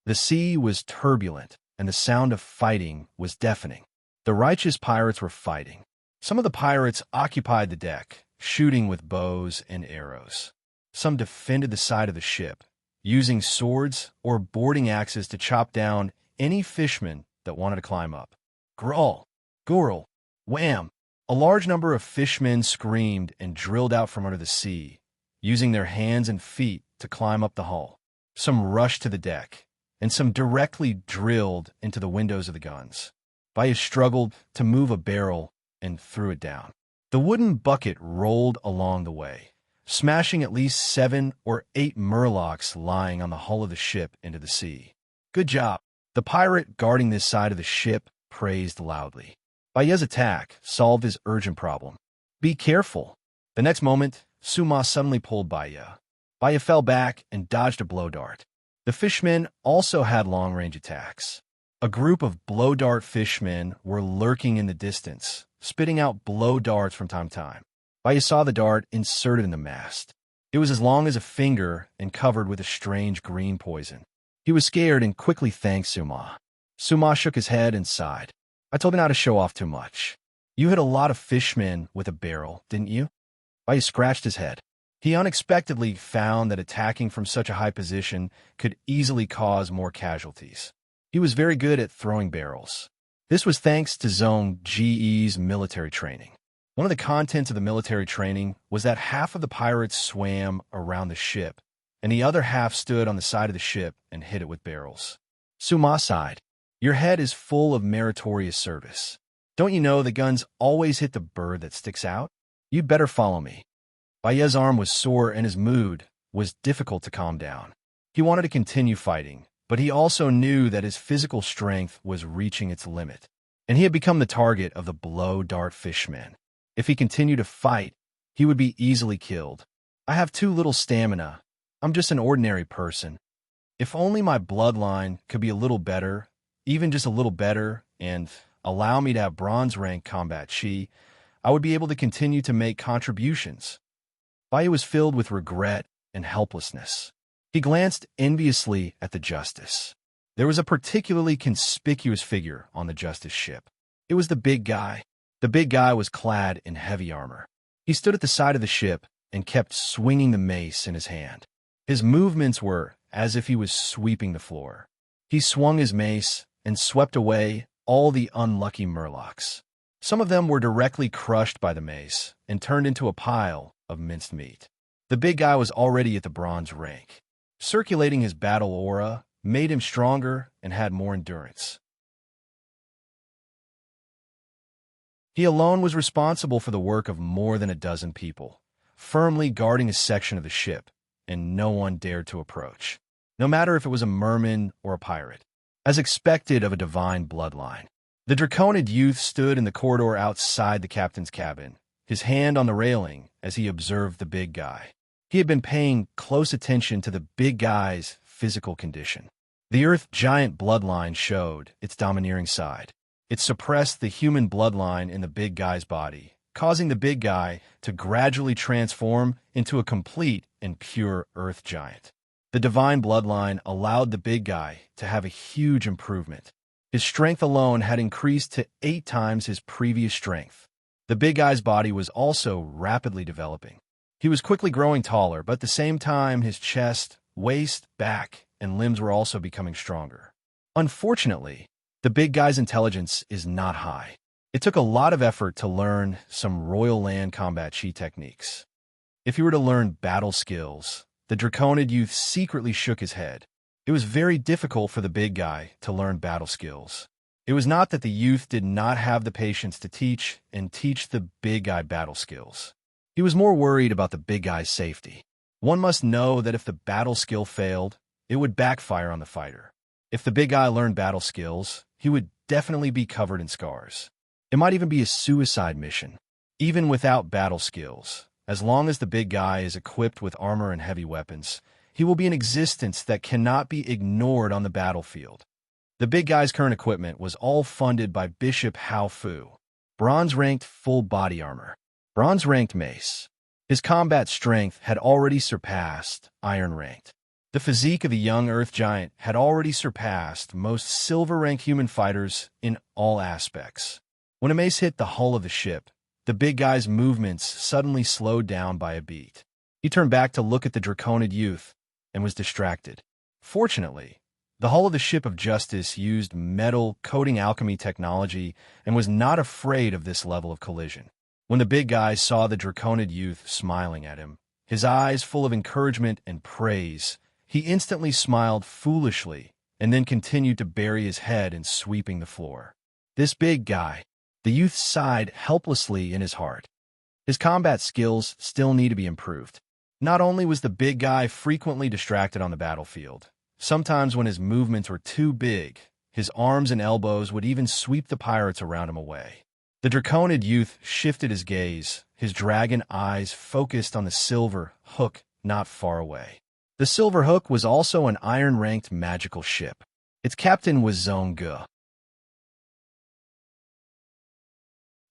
The sea was turbulent, and the sound of fighting was deafening. The righteous pirates were fighting. Some of the pirates occupied the deck, shooting with bows and arrows. Some defended the side of the ship, using swords or boarding axes to chop down any fisherman that wanted to climb up. Grull, gurl, wham! A large number of fishmen screamed and drilled out from under the sea, using their hands and feet to climb up the hull. Some rushed to the deck, and some directly drilled into the windows of the guns. Baya struggled to move a barrel and threw it down. The wooden bucket rolled along the way, smashing at least 7 or 8 Murlocs lying on the hull of the ship into the sea. Good job. The pirate guarding this side of the ship praised loudly. Baya's attack solved his urgent problem. Be careful. The next moment, Suma suddenly pulled Baya. Baya fell back and dodged a blow dart. The fishmen also had long-range attacks. A group of blow dart fishmen were lurking in the distance, spitting out blow darts from time to time. Baya saw the dart inserted in the mast. It was as long as a finger and covered with a strange green poison. He was scared and quickly thanked Suma. Suma shook his head and sighed. I told you not to show off too much. You hit a lot of fishmen with a barrel, didn't you? Baya scratched his head. He unexpectedly found that attacking from such a high position could easily cause more casualties. He was very good at throwing barrels. This was thanks to Zone GE's military training. One of the contents of the military training was that half of the pirates swam around the ship, and the other half stood on the side of the ship and hit it with barrels. Suma sighed. Your head is full of meritorious service. Don't you know the guns always hit the bird that sticks out? You'd better follow me. Baya's arm was sore and his mood was difficult to calm down. He wanted to continue fighting, but he also knew that his physical strength was reaching its limit, and he had become the target of the blow dart fishmen. If he continued to fight, he would be easily killed. I have too little stamina, I'm just an ordinary person. If only my bloodline could be a little better, even just a little better, and allow me to have bronze rank combat chi, I would be able to continue to make contributions. Bai was filled with regret and helplessness. He glanced enviously at the Justice. There was a particularly conspicuous figure on the Justice ship. It was the big guy. The big guy was clad in heavy armor. He stood at the side of the ship and kept swinging the mace in his hand. His movements were as if he was sweeping the floor. He swung his mace and swept away all the unlucky murlocs. Some of them were directly crushed by the mace and turned into a pile of minced meat. The big guy was already at the bronze rank. Circulating his battle aura made him stronger and had more endurance. He alone was responsible for the work of more than a dozen people, firmly guarding a section of the ship, and no one dared to approach, no matter if it was a merman or a pirate, as expected of a divine bloodline. The Draconid youth stood in the corridor outside the captain's cabin, his hand on the railing as he observed the big guy. He had been paying close attention to the big guy's physical condition. The Earth giant bloodline showed its domineering side. It suppressed the human bloodline in the big guy's body, causing the big guy to gradually transform into a complete and pure Earth giant. The divine bloodline allowed the big guy to have a huge improvement. His strength alone had increased to 8 times his previous strength. The big guy's body was also rapidly developing. He was quickly growing taller, but at the same time his chest, waist, back, and limbs were also becoming stronger. Unfortunately, the big guy's intelligence is not high. It took a lot of effort to learn some Royal Land combat chi techniques. If he were to learn battle skills, the Draconid youth secretly shook his head. It was very difficult for the big guy to learn battle skills. It was not that the youth did not have the patience to teach the big guy battle skills. He was more worried about the big guy's safety. One must know that if the battle skill failed, it would backfire on the fighter. If the big guy learned battle skills, he would definitely be covered in scars. It might even be a suicide mission. Even without battle skills, as long as the big guy is equipped with armor and heavy weapons, he will be an existence that cannot be ignored on the battlefield. The big guy's current equipment was all funded by Bishop Hao Fu. Bronze-ranked full body armor. Bronze-ranked mace. His combat strength had already surpassed iron-ranked. The physique of the young Earth giant had already surpassed most silver-ranked human fighters in all aspects. When a mace hit the hull of the ship, the big guy's movements suddenly slowed down by a beat. He turned back to look at the Draconid youth and was distracted. Fortunately, the hull of the ship of Justice used metal coating alchemy technology and was not afraid of this level of collision. When the big guy saw the Draconid youth smiling at him, his eyes full of encouragement and praise, he instantly smiled foolishly and then continued to bury his head in sweeping the floor. This big guy, the youth sighed helplessly in his heart. His combat skills still need to be improved. Not only was the big guy frequently distracted on the battlefield, sometimes when his movements were too big, his arms and elbows would even sweep the pirates around him away. The Draconid youth shifted his gaze, his dragon eyes focused on the silver hook not far away. The silver hook was also an iron-ranked magical ship. Its captain was Zhongge.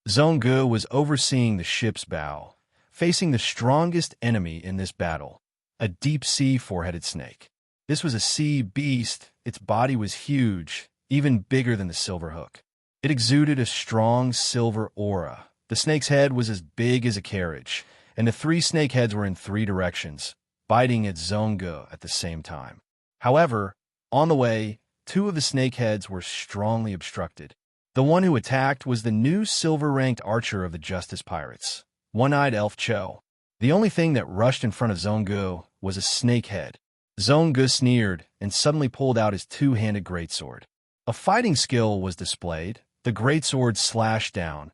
Zhongge was overseeing the ship's bow, facing the strongest enemy in this battle, a deep-sea four-headed snake. This was a sea beast. Its body was huge, even bigger than the silver hook. It exuded a strong silver aura. The snake's head was as big as a carriage, and the 3 snake heads were in 3 directions, biting at Zhongge at the same time. However, on the way, 2 of the snake heads were strongly obstructed. The one who attacked was the new silver-ranked archer of the Justice Pirates, One-Eyed Elf Cho. The only thing that rushed in front of Zhongge was a snake head. Zhongge sneered and suddenly pulled out his 2-handed greatsword. A fighting skill was displayed. The greatsword slashed down,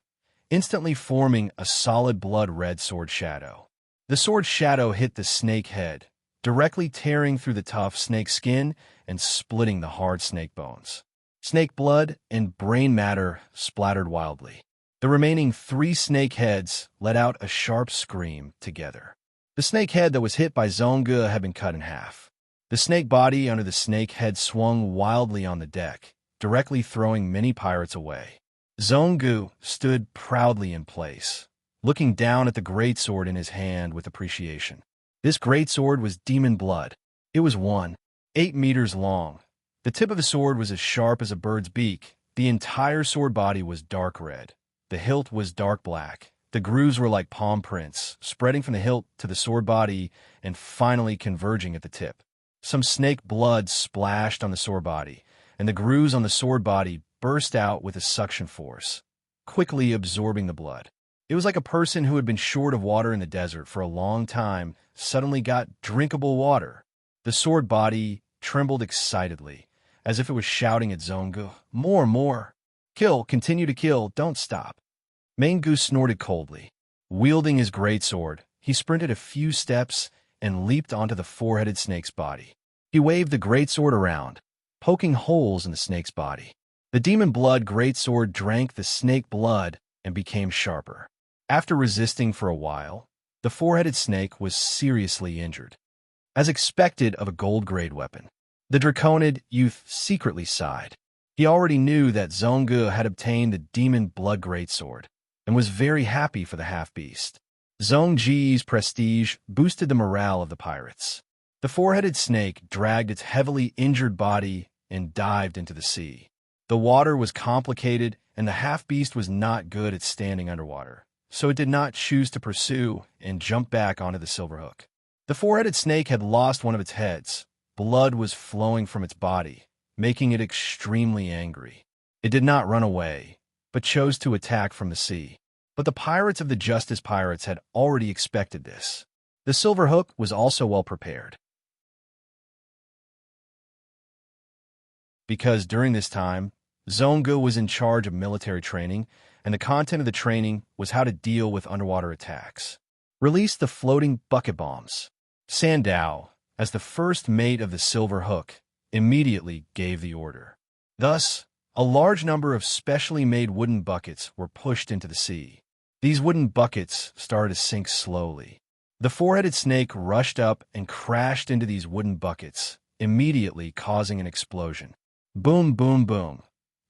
instantly forming a solid blood-red sword shadow. The sword shadow hit the snake head, directly tearing through the tough snake skin and splitting the hard snake bones. Snake blood and brain matter splattered wildly. The remaining 3 snake heads let out a sharp scream together. The snake head that was hit by Zonga had been cut in half. The snake body under the snake head swung wildly on the deck, directly throwing many pirates away. Zongu stood proudly in place, looking down at the greatsword in his hand with appreciation. This greatsword was demon blood. It was 8 meters long. The tip of the sword was as sharp as a bird's beak. The entire sword body was dark red. The hilt was dark black. The grooves were like palm prints, spreading from the hilt to the sword body and finally converging at the tip. Some snake blood splashed on the sword body, and the grooves on the sword body burst out with a suction force, quickly absorbing the blood. It was like a person who had been short of water in the desert for a long time suddenly got drinkable water. The sword body trembled excitedly, as if it was shouting at Zongu, "More, more! Kill, continue to kill, don't stop." Mangu snorted coldly. Wielding his greatsword, he sprinted a few steps and leaped onto the four-headed snake's body. He waved the greatsword around, poking holes in the snake's body. The demon blood greatsword drank the snake blood and became sharper. After resisting for a while, the four-headed snake was seriously injured. As expected of a gold-grade weapon, the Draconid youth secretly sighed. He already knew that Zongu had obtained the demon blood greatsword and was very happy for the half-beast. Zongji's prestige boosted the morale of the pirates. The four-headed snake dragged its heavily injured body and dived into the sea. The water was complicated, and the half-beast was not good at standing underwater, so it did not choose to pursue and jump back onto the silverhook. The four-headed snake had lost one of its heads. Blood was flowing from its body, making it extremely angry. It did not run away, but chose to attack from the sea. But the pirates of the Justice Pirates had already expected this. The silverhook was also well prepared, because during this time, Zongu was in charge of military training, and the content of the training was how to deal with underwater attacks. Release the floating bucket bombs. Sandow, as the first mate of the Silver Hook, immediately gave the order. Thus, a large number of specially made wooden buckets were pushed into the sea. These wooden buckets started to sink slowly. The four-headed snake rushed up and crashed into these wooden buckets, immediately causing an explosion. Boom, boom, boom.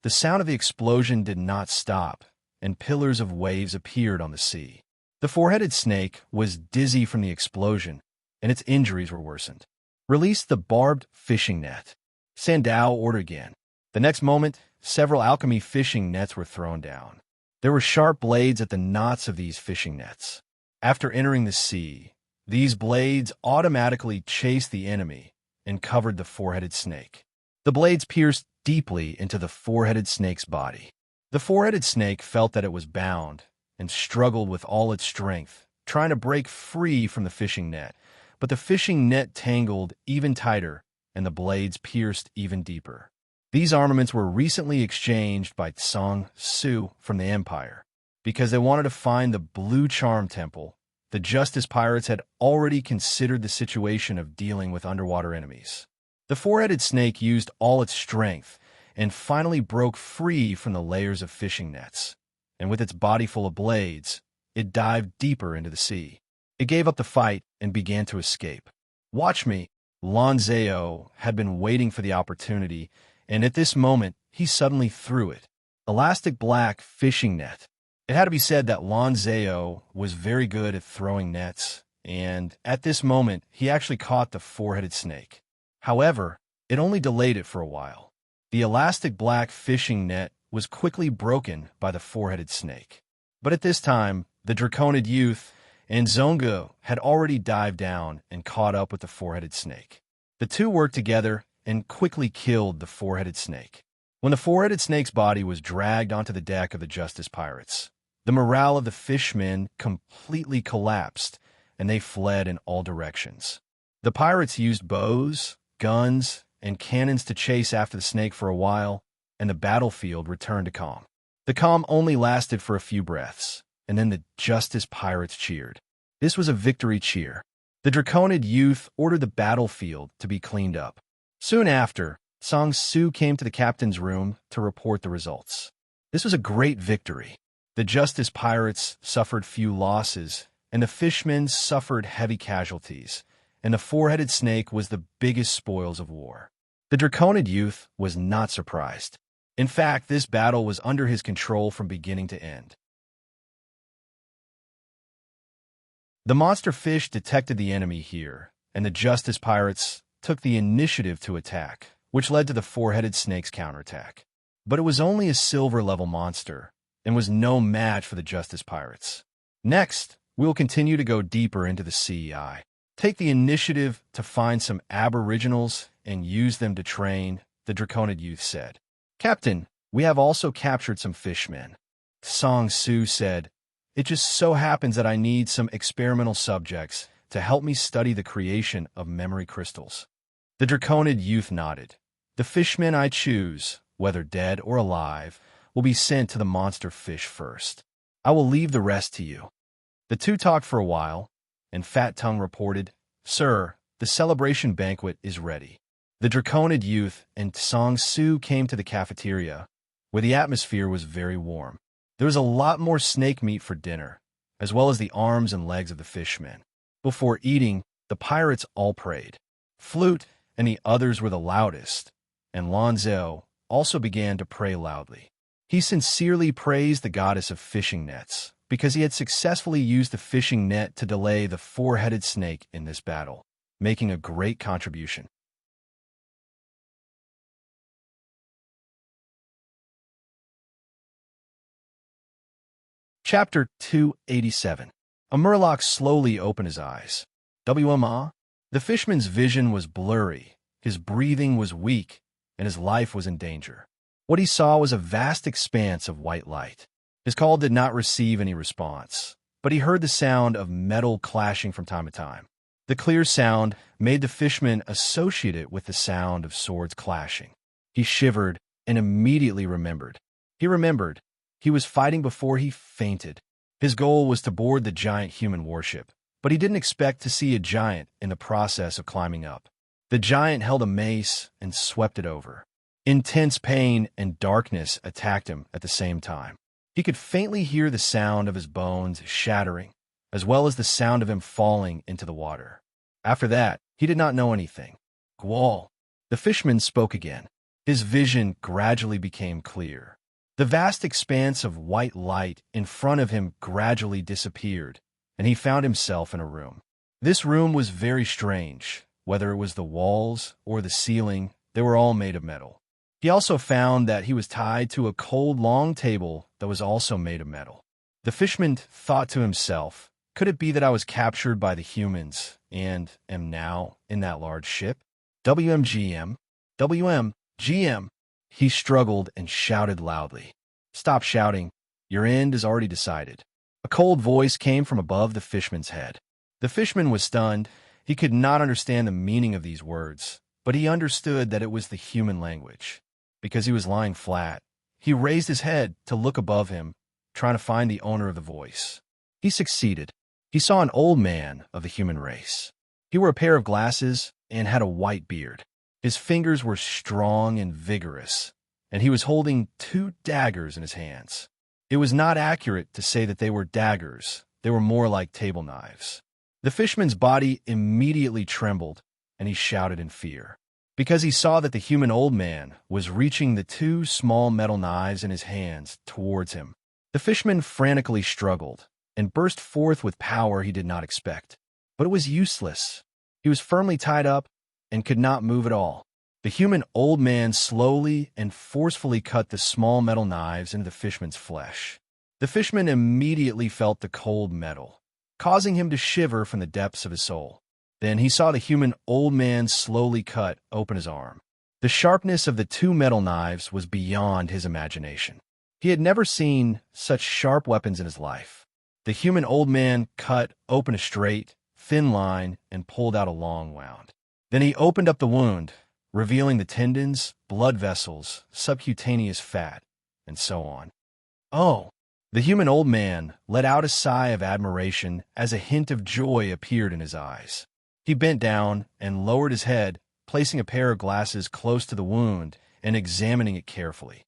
The sound of the explosion did not stop, and pillars of waves appeared on the sea. The four-headed snake was dizzy from the explosion, and its injuries were worsened. Release the barbed fishing net. Sandow ordered again. The next moment, several alchemy fishing nets were thrown down. There were sharp blades at the knots of these fishing nets. After entering the sea, these blades automatically chased the enemy and covered the four-headed snake. The blades pierced deeply into the four-headed snake's body. The four-headed snake felt that it was bound and struggled with all its strength, trying to break free from the fishing net. But the fishing net tangled even tighter, and the blades pierced even deeper. These armaments were recently exchanged by Tsang Su from the Empire. Because they wanted to find the Blue Charm Temple, the Justice Pirates had already considered the situation of dealing with underwater enemies. The four-headed snake used all its strength and finally broke free from the layers of fishing nets. And with its body full of blades, it dived deeper into the sea. It gave up the fight and began to escape. "Watch me!" Lanzeo had been waiting for the opportunity, and at this moment, he suddenly threw it. Elastic black fishing net. It had to be said that Lanzeo was very good at throwing nets, and at this moment, he actually caught the four-headed snake. However, it only delayed it for a while. The elastic black fishing net was quickly broken by the four-headed snake. But at this time, the Draconid youth and Zongu had already dived down and caught up with the four-headed snake. The two worked together and quickly killed the four-headed snake. When the four-headed snake's body was dragged onto the deck of the Justice Pirates, the morale of the fishmen completely collapsed, and they fled in all directions. The pirates used bows, guns, and cannons to chase after the snake for a while, and the battlefield returned to calm. The calm only lasted for a few breaths, and then the Justice Pirates cheered. This was a victory cheer. The Draconid youth ordered the battlefield to be cleaned up. Soon after, Tsang Su came to the captain's room to report the results. This was a great victory. The Justice Pirates suffered few losses, and the fishmen suffered heavy casualties, and the four-headed snake was the biggest spoils of war. The Draconid youth was not surprised. In fact, this battle was under his control from beginning to end. The monster fish detected the enemy here, and the Justice Pirates took the initiative to attack, which led to the four-headed snake's counterattack. But it was only a silver-level monster, and was no match for the Justice Pirates. Next, we will continue to go deeper into the CEI. Take the initiative to find some aboriginals and use them to train, the Draconid youth said. Captain, we have also captured some fishmen. Song Su said, it just so happens that I need some experimental subjects to help me study the creation of memory crystals. The Draconid youth nodded. The fishmen I choose, whether dead or alive, will be sent to the monster fish first. I will leave the rest to you. The two talked for a while, and Fat Tongue reported, Sir, the celebration banquet is ready. The Draconid youth and Song Su came to the cafeteria, where the atmosphere was very warm. There was a lot more snake meat for dinner, as well as the arms and legs of the fishmen. Before eating, the pirates all prayed. Flute and the others were the loudest, and Lonzo also began to pray loudly. He sincerely praised the goddess of fishing nets, because he had successfully used the fishing net to delay the four-headed snake in this battle, making a great contribution. Chapter 287. A Murloc slowly opened his eyes. WMA? The fishman's vision was blurry, his breathing was weak, and his life was in danger. What he saw was a vast expanse of white light. His call did not receive any response, but he heard the sound of metal clashing from time to time. The clear sound made the fishman associate it with the sound of swords clashing. He shivered and immediately remembered. He was fighting before he fainted. His goal was to board the giant human warship, but he didn't expect to see a giant in the process of climbing up. The giant held a mace and swept it over. Intense pain and darkness attacked him at the same time. He could faintly hear the sound of his bones shattering, as well as the sound of him falling into the water. After that, he did not know anything. Gwal. The fisherman spoke again. His vision gradually became clear. The vast expanse of white light in front of him gradually disappeared, and he found himself in a room. This room was very strange. Whether it was the walls or the ceiling, they were all made of metal. He also found that he was tied to a cold, long table that was also made of metal. The fisherman thought to himself, could it be that I was captured by the humans and am now in that large ship? WMGM. WMGM. He struggled and shouted loudly. Stop shouting. Your end is already decided. A cold voice came from above the fisherman's head. The fisherman was stunned. He could not understand the meaning of these words, but he understood that it was the human language. Because he was lying flat, he raised his head to look above him, trying to find the owner of the voice. He succeeded. He saw an old man of the human race. He wore a pair of glasses and had a white beard. His fingers were strong and vigorous, and he was holding 2 daggers in his hands. It was not accurate to say that they were daggers. They were more like table knives. The fisherman's body immediately trembled, and he shouted in fear, because he saw that the human old man was reaching the 2 small metal knives in his hands towards him. The fisherman frantically struggled and burst forth with power he did not expect. But it was useless. He was firmly tied up and could not move at all. The human old man slowly and forcefully cut the small metal knives into the fisherman's flesh. The fisherman immediately felt the cold metal, causing him to shiver from the depths of his soul. Then he saw the human old man slowly cut open his arm. The sharpness of the 2 metal knives was beyond his imagination. He had never seen such sharp weapons in his life. The human old man cut open a straight, thin line and pulled out a long wound. Then he opened up the wound, revealing the tendons, blood vessels, subcutaneous fat, and so on. Oh! The human old man let out a sigh of admiration as a hint of joy appeared in his eyes. He bent down and lowered his head, placing a pair of glasses close to the wound and examining it carefully.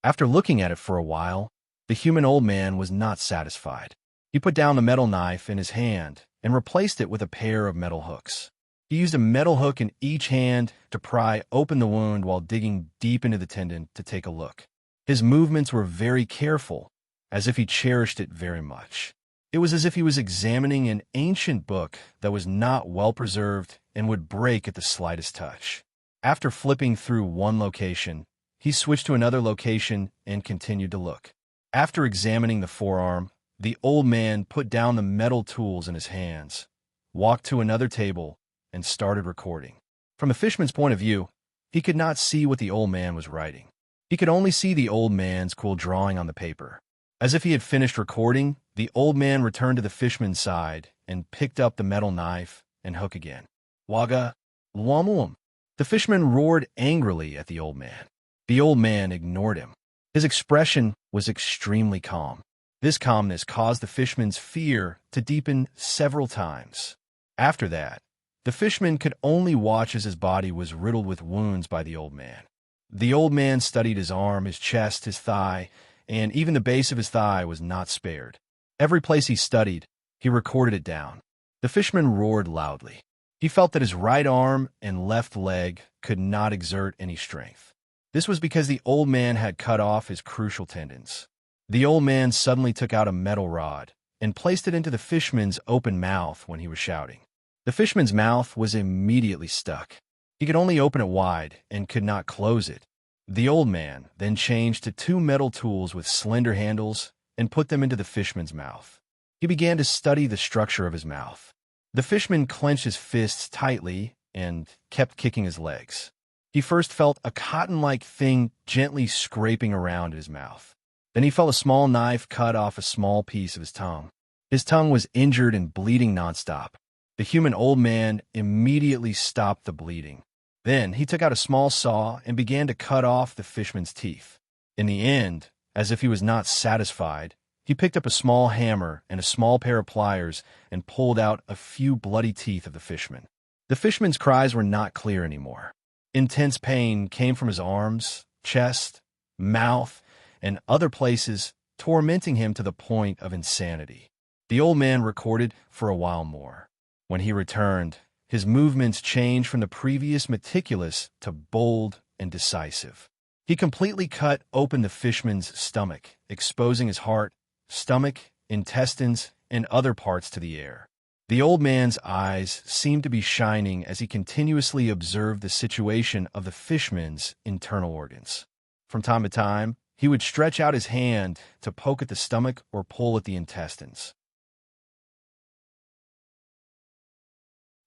After looking at it for a while, The human old man was not satisfied. He put down the metal knife in his hand and replaced it with a pair of metal hooks. He used a metal hook in each hand to pry open the wound while digging deep into the tendon to take a look. His movements were very careful, as if he cherished it very much. It was as if he was examining an ancient book that was not well preserved and would break at the slightest touch. After flipping through one location, he switched to another location and continued to look. After examining the forearm, the old man put down the metal tools in his hands, walked to another table, and started recording. From a fisherman's point of view, he could not see what the old man was writing. He could only see the old man's cool drawing on the paper. As if he had finished recording, the old man returned to the fisherman's side and picked up the metal knife and hook again. Waga, Luamulum. The fisherman roared angrily at the old man. The old man ignored him. His expression was extremely calm. This calmness caused the fisherman's fear to deepen several times. After that, the fisherman could only watch as his body was riddled with wounds by the old man. The old man studied his arm, his chest, his thigh, and even the base of his thigh was not spared. Every place he studied, he recorded it down. The fisherman roared loudly. He felt that his right arm and left leg could not exert any strength. This was because the old man had cut off his crucial tendons. The old man suddenly took out a metal rod and placed it into the fisherman's open mouth when he was shouting. The fisherman's mouth was immediately stuck. He could only open it wide and could not close it. The old man then changed to two metal tools with slender handles and put them into the fisherman's mouth. He began to study the structure of his mouth. The fisherman clenched his fists tightly and kept kicking his legs. He first felt a cotton-like thing gently scraping around his mouth. Then he felt a small knife cut off a small piece of his tongue. His tongue was injured and bleeding nonstop. The human old man immediately stopped the bleeding. Then he took out a small saw and began to cut off the fisherman's teeth. In the end, as if he was not satisfied, he picked up a small hammer and a small pair of pliers and pulled out a few bloody teeth of the fisherman. The fisherman's cries were not clear anymore. Intense pain came from his arms, chest, mouth, and other places, tormenting him to the point of insanity. The old man recorded for a while more. When he returned, his movements changed from the previous meticulous to bold and decisive. He completely cut open the fisherman's stomach, exposing his heart, stomach, intestines, and other parts to the air. The old man's eyes seemed to be shining as he continuously observed the situation of the fisherman's internal organs. From time to time, he would stretch out his hand to poke at the stomach or pull at the intestines.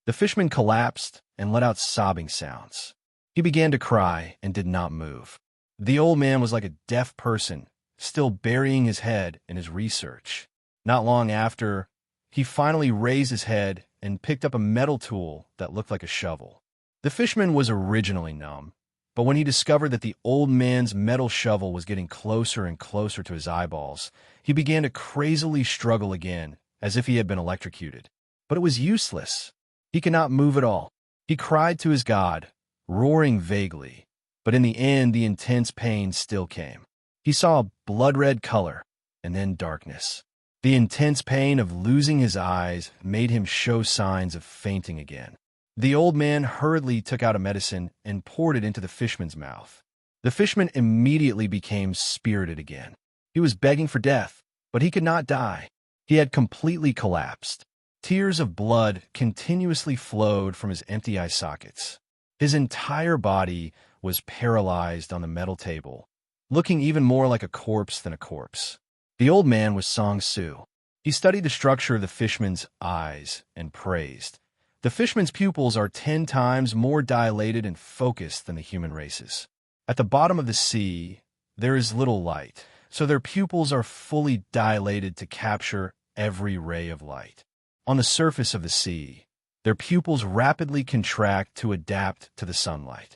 The fisherman collapsed and let out sobbing sounds. He began to cry and did not move. The old man was like a deaf person, still burying his head in his research. Not long after, he finally raised his head and picked up a metal tool that looked like a shovel. The fisherman was originally numb, but when he discovered that the old man's metal shovel was getting closer and closer to his eyeballs, he began to crazily struggle again, as if he had been electrocuted. But it was useless. He could not move at all. He cried to his God, roaring vaguely, but in the end the intense pain still came. He saw a blood-red color, and then darkness. The intense pain of losing his eyes made him show signs of fainting again. The old man hurriedly took out a medicine and poured it into the fisherman's mouth. The fisherman immediately became spirited again. He was begging for death, but he could not die. He had completely collapsed. Tears of blood continuously flowed from his empty eye sockets. His entire body was paralyzed on the metal table, looking even more like a corpse than a corpse. The old man was Song Su. He studied the structure of the fisherman's eyes and praised. The fisherman's pupils are 10 times more dilated and focused than the human race's. At the bottom of the sea, there is little light, so their pupils are fully dilated to capture every ray of light. On the surface of the sea, their pupils rapidly contract to adapt to the sunlight.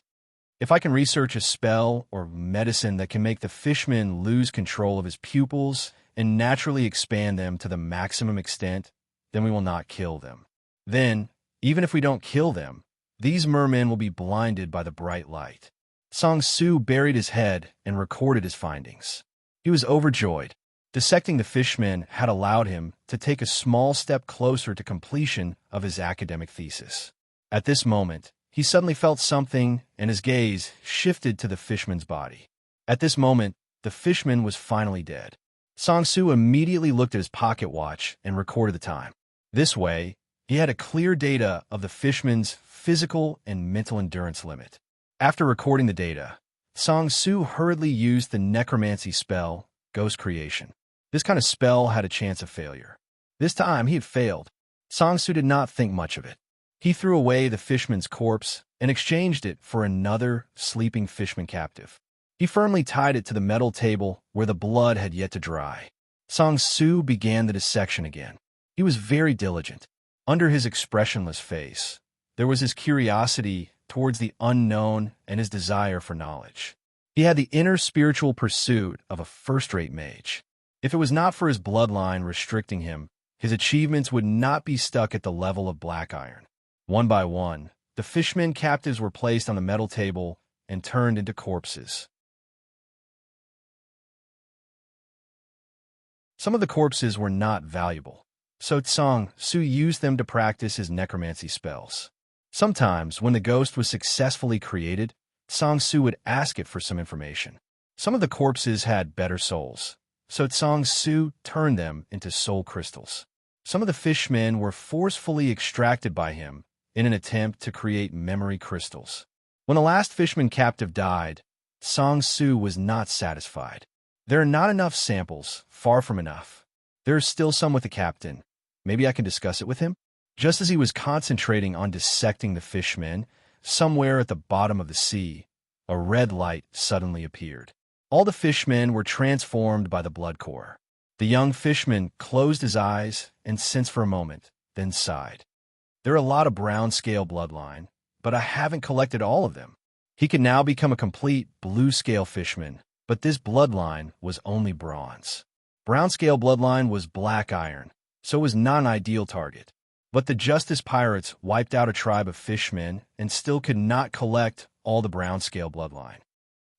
If I can research a spell or medicine that can make the fishman lose control of his pupils and naturally expand them to the maximum extent, then we will not kill them. Then, even if we don't kill them, these mermen will be blinded by the bright light. Song Su buried his head and recorded his findings. He was overjoyed. Dissecting the fishmen had allowed him to take a small step closer to completion of his academic thesis. At this moment, he suddenly felt something, and his gaze shifted to the fishman's body. At this moment, the fishman was finally dead. Sang-soo immediately looked at his pocket watch and recorded the time. This way, he had a clear data of the fishman's physical and mental endurance limit. After recording the data, Sang-soo hurriedly used the necromancy spell, Ghost Creation. This kind of spell had a chance of failure. This time, he had failed. Sang-soo did not think much of it. He threw away the fishman's corpse and exchanged it for another sleeping fishman captive. He firmly tied it to the metal table where the blood had yet to dry. Sang-soo began the dissection again. He was very diligent. Under his expressionless face, there was his curiosity towards the unknown and his desire for knowledge. He had the inner spiritual pursuit of a first-rate mage. If it was not for his bloodline restricting him, his achievements would not be stuck at the level of black iron. One by one, the fishmen captives were placed on the metal table and turned into corpses. Some of the corpses were not valuable, so Sang-soo used them to practice his necromancy spells. Sometimes, when the ghost was successfully created, Sang-soo would ask it for some information. Some of the corpses had better souls, so Sang-soo turned them into soul crystals. Some of the fishmen were forcefully extracted by him in an attempt to create memory crystals. When the last fishman captive died, Sang-soo was not satisfied. There are not enough samples, far from enough. There are still some with the captain. Maybe I can discuss it with him? Just as he was concentrating on dissecting the fishmen, somewhere at the bottom of the sea, a red light suddenly appeared. All the fishmen were transformed by the blood core. The young fishman closed his eyes and sensed for a moment, then sighed. There are a lot of brown scale bloodline, but I haven't collected all of them. He could now become a complete blue scale fishman, but this bloodline was only bronze. Brown scale bloodline was black iron, so it was not an ideal target. But the Justice Pirates wiped out a tribe of fishmen and still could not collect all the brown scale bloodline.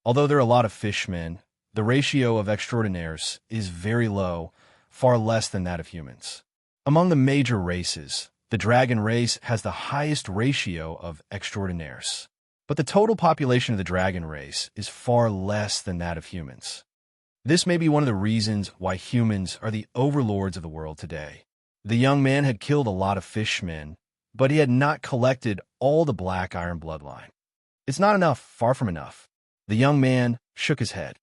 Although there are a lot of fishmen, the ratio of extraordinaires is very low, far less than that of humans. Among the major races, the dragon race has the highest ratio of extraordinaires. But the total population of the dragon race is far less than that of humans. This may be one of the reasons why humans are the overlords of the world today. The young man had killed a lot of fishmen, but he had not collected all the black iron bloodline. It's not enough, far from enough. The young man shook his head.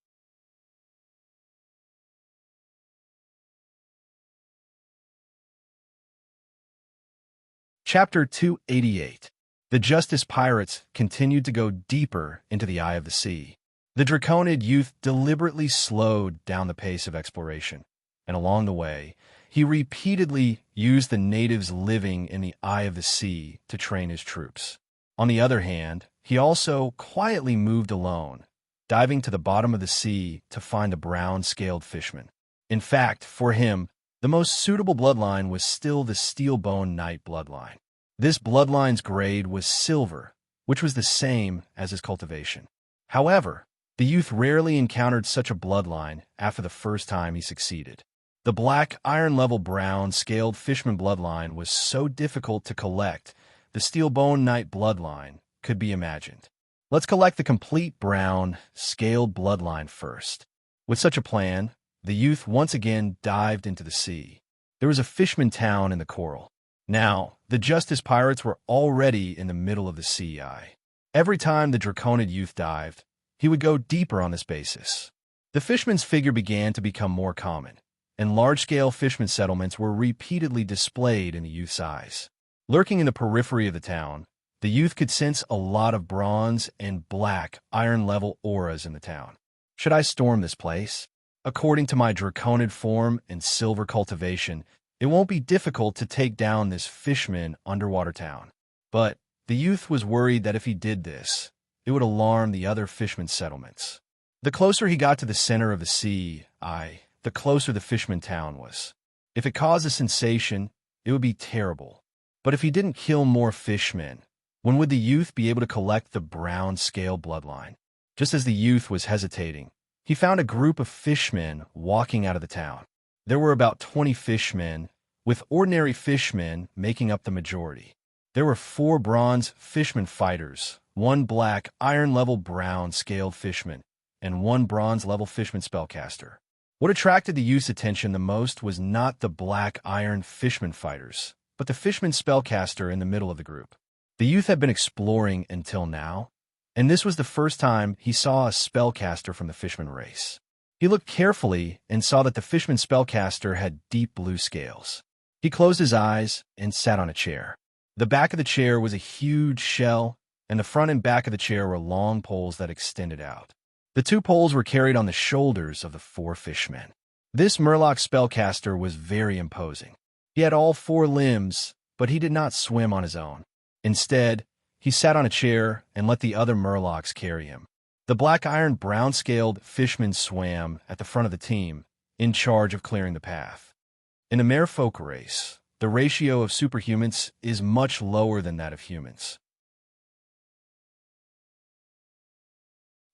Chapter 288. The Justice Pirates continued to go deeper into the eye of the sea. The Draconid youth deliberately slowed down the pace of exploration, and along the way, he repeatedly used the natives living in the eye of the sea to train his troops. On the other hand, he also quietly moved alone, diving to the bottom of the sea to find the brown-scaled fishmen. In fact, for him, the most suitable bloodline was still the Steel-Bone Knight bloodline. This bloodline's grade was silver, which was the same as his cultivation. However, the youth rarely encountered such a bloodline after the first time he succeeded. The black iron-level brown-scaled fishman bloodline was so difficult to collect, the Steel-Bone Knight bloodline could be imagined. Let's collect the complete brown, scaled bloodline first. With such a plan, the youth once again dived into the sea. There was a fishman town in the coral. Now, the Justice Pirates were already in the middle of the sea eye. Every time the Draconid youth dived, he would go deeper on this basis. The fishman's figure began to become more common, and large-scale fishman settlements were repeatedly displayed in the youth's eyes. Lurking in the periphery of the town, the youth could sense a lot of bronze and black iron-level auras in the town. Should I storm this place? According to my Draconid form and silver cultivation, it won't be difficult to take down this fishman underwater town. But the youth was worried that if he did this, it would alarm the other fishman settlements. The closer he got to the center of the sea, the closer the fishman town was. If it caused a sensation, it would be terrible. But if he didn't kill more fishmen, when would the youth be able to collect the brown scale bloodline? Just as the youth was hesitating, he found a group of fishmen walking out of the town. There were about 20 fishmen, with ordinary fishmen making up the majority. There were 4 bronze fishmen fighters, 1 black iron-level brown scaled fishman, and 1 bronze-level fishman spellcaster. What attracted the youth's attention the most was not the black iron fishman fighters, but the fishman spellcaster in the middle of the group. The youth had been exploring until now, and this was the first time he saw a spellcaster from the fishman race. He looked carefully and saw that the fishman spellcaster had deep blue scales. He closed his eyes and sat on a chair. The back of the chair was a huge shell, and the front and back of the chair were long poles that extended out. The 2 poles were carried on the shoulders of the 4 fishmen. This Murloc spellcaster was very imposing. He had all 4 limbs, but he did not swim on his own. Instead, he sat on a chair and let the other Murlocs carry him. The black iron brown-scaled fishman swam at the front of the team, in charge of clearing the path. In a merfolk race, the ratio of superhumans is much lower than that of humans.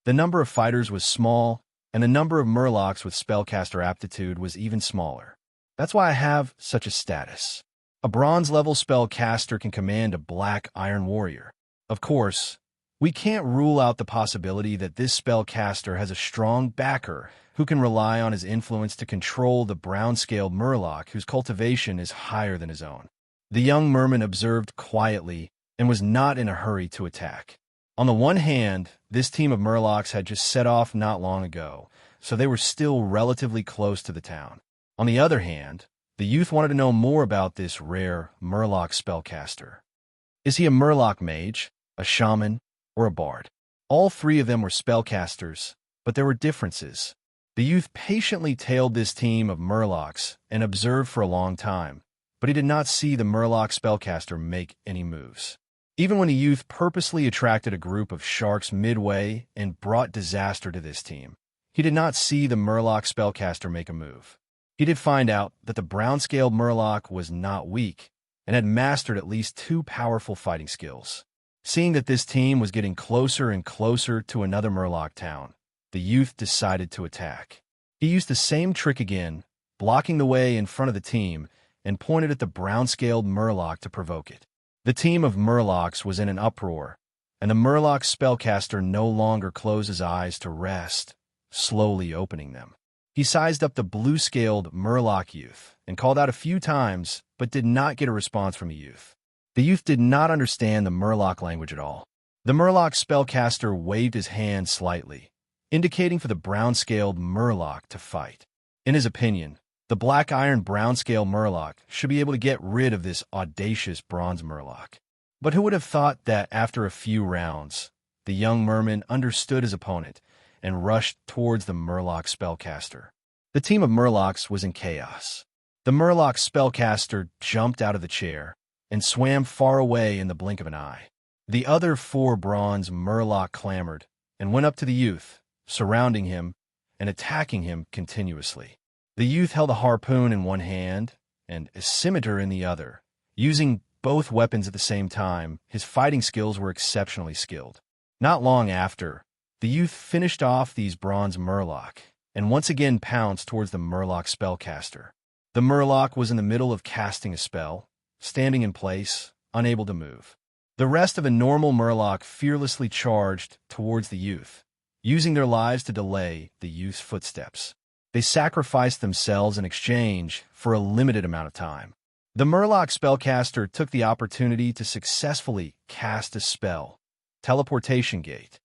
The number of fighters was small, and the number of Murlocs with spellcaster aptitude was even smaller. That's why I have such a status. A bronze-level spellcaster can command a black iron warrior. Of course, we can't rule out the possibility that this spellcaster has a strong backer who can rely on his influence to control the brown-scaled Murloc whose cultivation is higher than his own. The young merman observed quietly and was not in a hurry to attack. On the one hand, this team of Murlocs had just set off not long ago, so they were still relatively close to the town. On the other hand, the youth wanted to know more about this rare Murloc spellcaster. Is he a Murloc mage, a shaman, or a bard? All 3 of them were spellcasters, but there were differences. The youth patiently tailed this team of Murlocs and observed for a long time, but he did not see the Murloc spellcaster make any moves. Even when the youth purposely attracted a group of sharks midway and brought disaster to this team, he did not see the Murloc spellcaster make a move. He did find out that the brown-scaled Murloc was not weak and had mastered at least 2 powerful fighting skills. Seeing that this team was getting closer and closer to another Murloc town, the youth decided to attack. He used the same trick again, blocking the way in front of the team, and pointed at the brown-scaled Murloc to provoke it. The team of Murlocs was in an uproar, and the Murloc spellcaster no longer closed his eyes to rest, slowly opening them. He sized up the blue-scaled Murloc youth and called out a few times, but did not get a response from the youth. The youth did not understand the Murloc language at all. The Murloc spellcaster waved his hand slightly, indicating for the brown-scaled Murloc to fight. In his opinion, the black iron brown-scale Murloc should be able to get rid of this audacious bronze Murloc. But who would have thought that after a few rounds, the young merman understood his opponent and rushed towards the Murloc spellcaster. The team of Murlocs was in chaos. The Murloc spellcaster jumped out of the chair and swam far away in the blink of an eye. The other 4 bronze Murloc clamored and went up to the youth, surrounding him and attacking him continuously. The youth held a harpoon in one hand and a scimitar in the other. Using both weapons at the same time, his fighting skills were exceptionally skilled. Not long after, the youth finished off these bronze Murloc and once again pounced towards the Murloc spellcaster. The Murloc was in the middle of casting a spell, standing in place, unable to move. The rest of a normal Murloc fearlessly charged towards the youth, using their lives to delay the youth's footsteps. They sacrificed themselves in exchange for a limited amount of time. The Murloc spellcaster took the opportunity to successfully cast a spell, Teleportation Gate.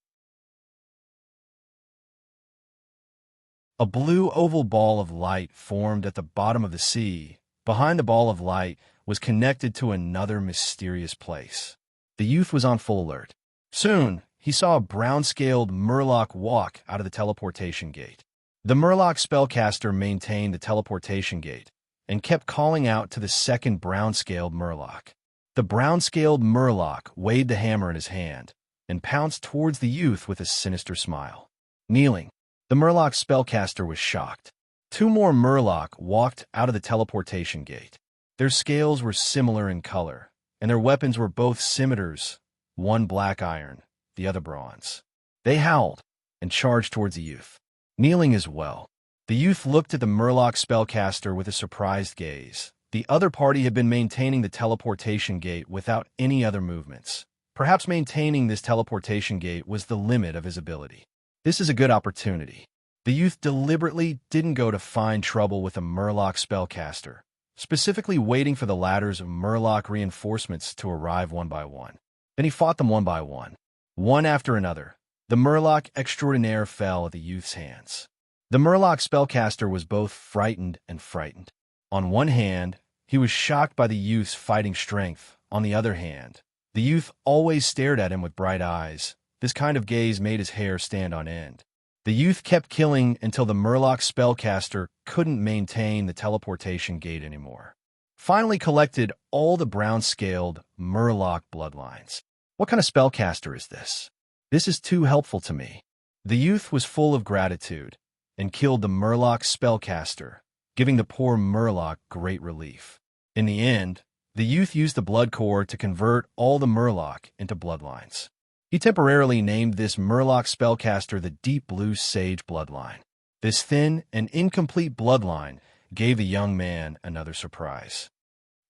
A blue oval ball of light formed at the bottom of the sea. Behind the ball of light was connected to another mysterious place. The youth was on full alert. Soon, he saw a brown-scaled Murloc walk out of the teleportation gate. The Murloc spellcaster maintained the teleportation gate and kept calling out to the second brown-scaled Murloc. The brown-scaled Murloc weighed the hammer in his hand and pounced towards the youth with a sinister smile. Kneeling, the Murloc spellcaster was shocked. 2 more Murloc walked out of the teleportation gate. Their scales were similar in color, and their weapons were both scimitars, one black iron, the other bronze. They howled and charged towards the youth. Kneeling as well. The youth looked at the Murloc spellcaster with a surprised gaze. The other party had been maintaining the teleportation gate without any other movements. Perhaps maintaining this teleportation gate was the limit of his ability. This is a good opportunity. The youth deliberately didn't go to find trouble with a Murloc spellcaster, specifically waiting for the ladders of Murloc reinforcements to arrive one by one. Then he fought them one by one after another. The Murloc extraordinaire fell at the youth's hands. The Murloc spellcaster was both frightened and frightened. On one hand, he was shocked by the youth's fighting strength. On the other hand, the youth always stared at him with bright eyes. This kind of gaze made his hair stand on end. The youth kept killing until the Murloc spellcaster couldn't maintain the teleportation gate anymore. Finally collected all the brown-scaled Murloc bloodlines. What kind of spellcaster is this? This is too helpful to me. The youth was full of gratitude and killed the Murloc spellcaster, giving the poor Murloc great relief. In the end, the youth used the blood core to convert all the Murloc into bloodlines. He temporarily named this Murloc spellcaster the Deep Blue Sage bloodline. This thin and incomplete bloodline gave the young man another surprise.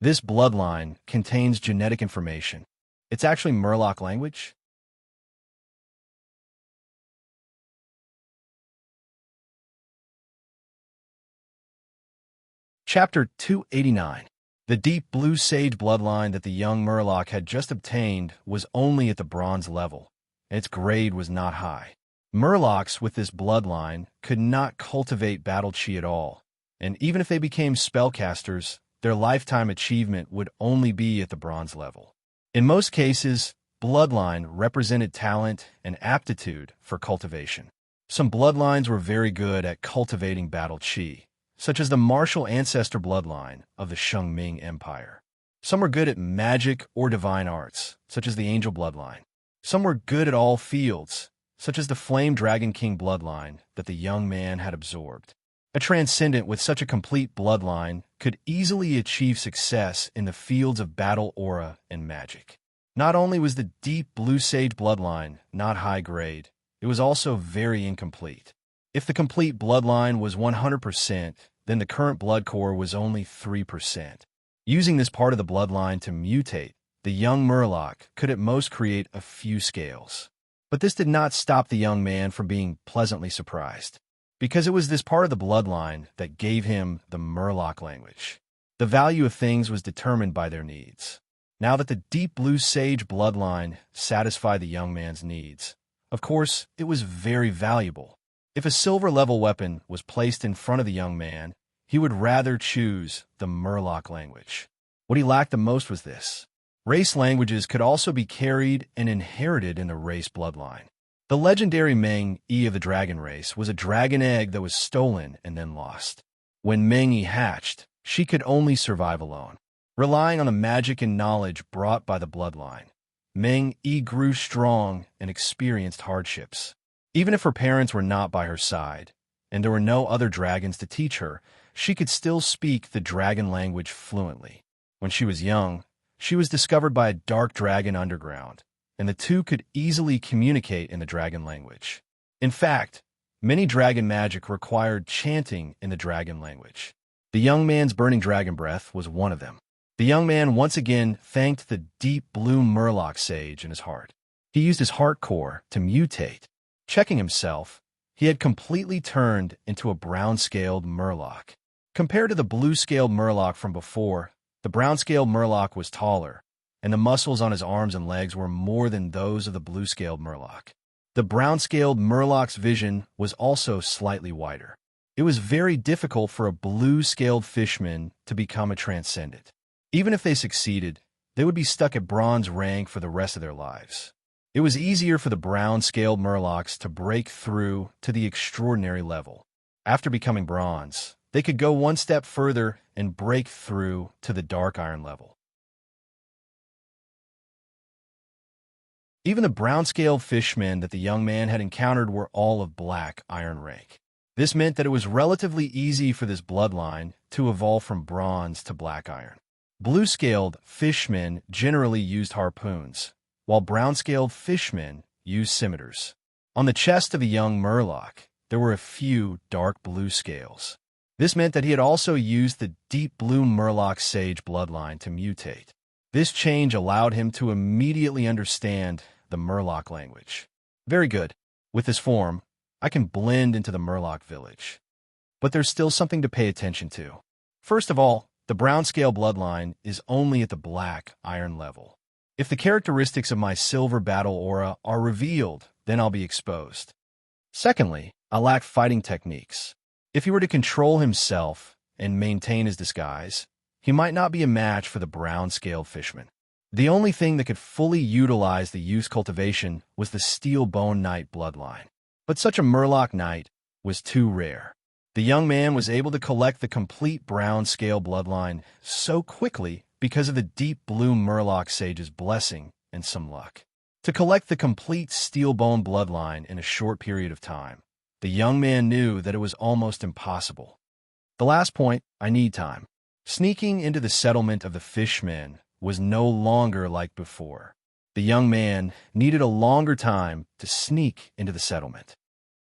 This bloodline contains genetic information. It's actually Murloc language. Chapter 289. The Deep Blue Sage bloodline that the young Murloc had just obtained was only at the bronze level, and its grade was not high. Murlocs with this bloodline could not cultivate battle chi at all, and even if they became spellcasters, their lifetime achievement would only be at the bronze level. In most cases, bloodline represented talent and aptitude for cultivation. Some bloodlines were very good at cultivating battle chi, such as the martial ancestor bloodline of the Shengming Empire. Some were good at magic or divine arts, such as the angel bloodline. Some were good at all fields, such as the Flame Dragon King bloodline that the young man had absorbed. A transcendent with such a complete bloodline could easily achieve success in the fields of battle aura and magic. Not only was the Deep Blue Sage bloodline not high grade, it was also very incomplete. If the complete bloodline was 100%, then the current blood core was only 3%. Using this part of the bloodline to mutate, the young Murloc could at most create a few scales. But this did not stop the young man from being pleasantly surprised, because it was this part of the bloodline that gave him the Murloc language. The value of things was determined by their needs. Now that the Deep Blue Sage bloodline satisfied the young man's needs, of course, it was very valuable. If a silver-level weapon was placed in front of the young man, he would rather choose the Murloc language. What he lacked the most was this. Race languages could also be carried and inherited in the race bloodline. The legendary Meng-Yi of the dragon race was a dragon egg that was stolen and then lost. When Meng-Yi hatched, she could only survive alone. Relying on the magic and knowledge brought by the bloodline, Meng-Yi grew strong and experienced hardships. Even if her parents were not by her side, and there were no other dragons to teach her, she could still speak the dragon language fluently. When she was young, she was discovered by a dark dragon underground, and the two could easily communicate in the dragon language. In fact, many dragon magic required chanting in the dragon language. The young man's burning dragon breath was one of them. The young man once again thanked the deep blue Murloc sage in his heart. He used his heart core to mutate. Checking himself, he had completely turned into a brown-scaled Murloc. Compared to the blue-scaled Murloc from before, the brown-scaled Murloc was taller, and the muscles on his arms and legs were more than those of the blue-scaled Murloc. The brown-scaled Murloc's vision was also slightly wider. It was very difficult for a blue-scaled fishman to become a transcendent. Even if they succeeded, they would be stuck at bronze rank for the rest of their lives. It was easier for the brown-scaled Murlocs to break through to the extraordinary level. After becoming bronze, they could go one step further and break through to the dark iron level. Even the brown-scaled fishmen that the young man had encountered were all of black iron rank. This meant that it was relatively easy for this bloodline to evolve from bronze to black iron. Blue-scaled fishmen generally used harpoons, while brown-scaled fishmen used scimitars. On the chest of a young Murloc, there were a few dark blue scales. This meant that he had also used the deep blue Murloc Sage bloodline to mutate. This change allowed him to immediately understand the Murloc language. Very good. With this form, I can blend into the Murloc village. But there's still something to pay attention to. First of all, the brown scale bloodline is only at the black iron level. If the characteristics of my silver battle aura are revealed, then I'll be exposed. Secondly, I lack fighting techniques. If he were to control himself and maintain his disguise, he might not be a match for the brown-scaled fishman. The only thing that could fully utilize the youth's cultivation was the Steel Bone Knight bloodline. But such a Murloc Knight was too rare. The young man was able to collect the complete brown-scale bloodline so quickly because of the deep blue Murloc Sage's blessing and some luck. To collect the complete Steel Bone bloodline in a short period of time, the young man knew that it was almost impossible. The last point, I need time. Sneaking into the settlement of the fishmen was no longer like before. The young man needed a longer time to sneak into the settlement.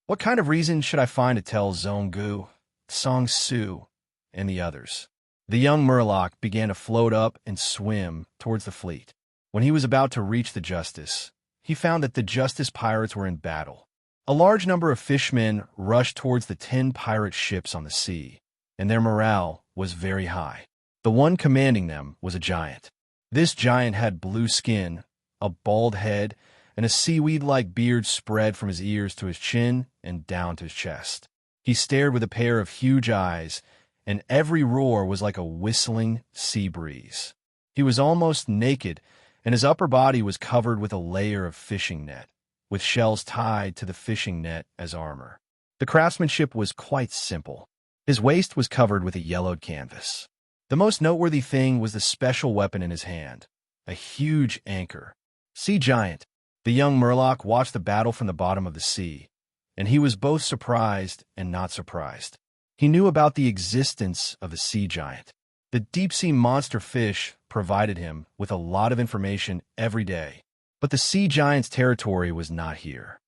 What kind of reason should I find to tell Zhonggu, Song Su, and the others? The young Murloc began to float up and swim towards the fleet. When he was about to reach the Justice, he found that the Justice pirates were in battle. A large number of fishmen rushed towards the 10 pirate ships on the sea, and their morale was very high. The one commanding them was a giant. This giant had blue skin, a bald head, and a seaweed-like beard spread from his ears to his chin and down to his chest. He stared with a pair of huge eyes, and every roar was like a whistling sea breeze. He was almost naked, and his upper body was covered with a layer of fishing net, with shells tied to the fishing net as armor. The craftsmanship was quite simple. His waist was covered with a yellowed canvas. The most noteworthy thing was the special weapon in his hand, a huge anchor. Sea Giant. The young Murloc watched the battle from the bottom of the sea, and he was both surprised and not surprised. He knew about the existence of the Sea Giant. The deep-sea monster fish provided him with a lot of information every day, but the Sea Giant's territory was not here.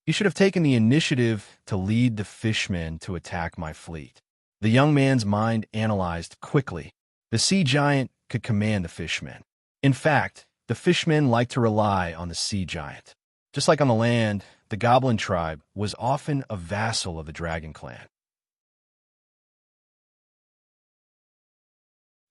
He should have taken the initiative to lead the fishmen to attack my fleet. The young man's mind analyzed quickly. The Sea Giant could command the fishmen. In fact, the fishmen liked to rely on the Sea Giant. Just like on the land, the Goblin tribe was often a vassal of the Dragon clan.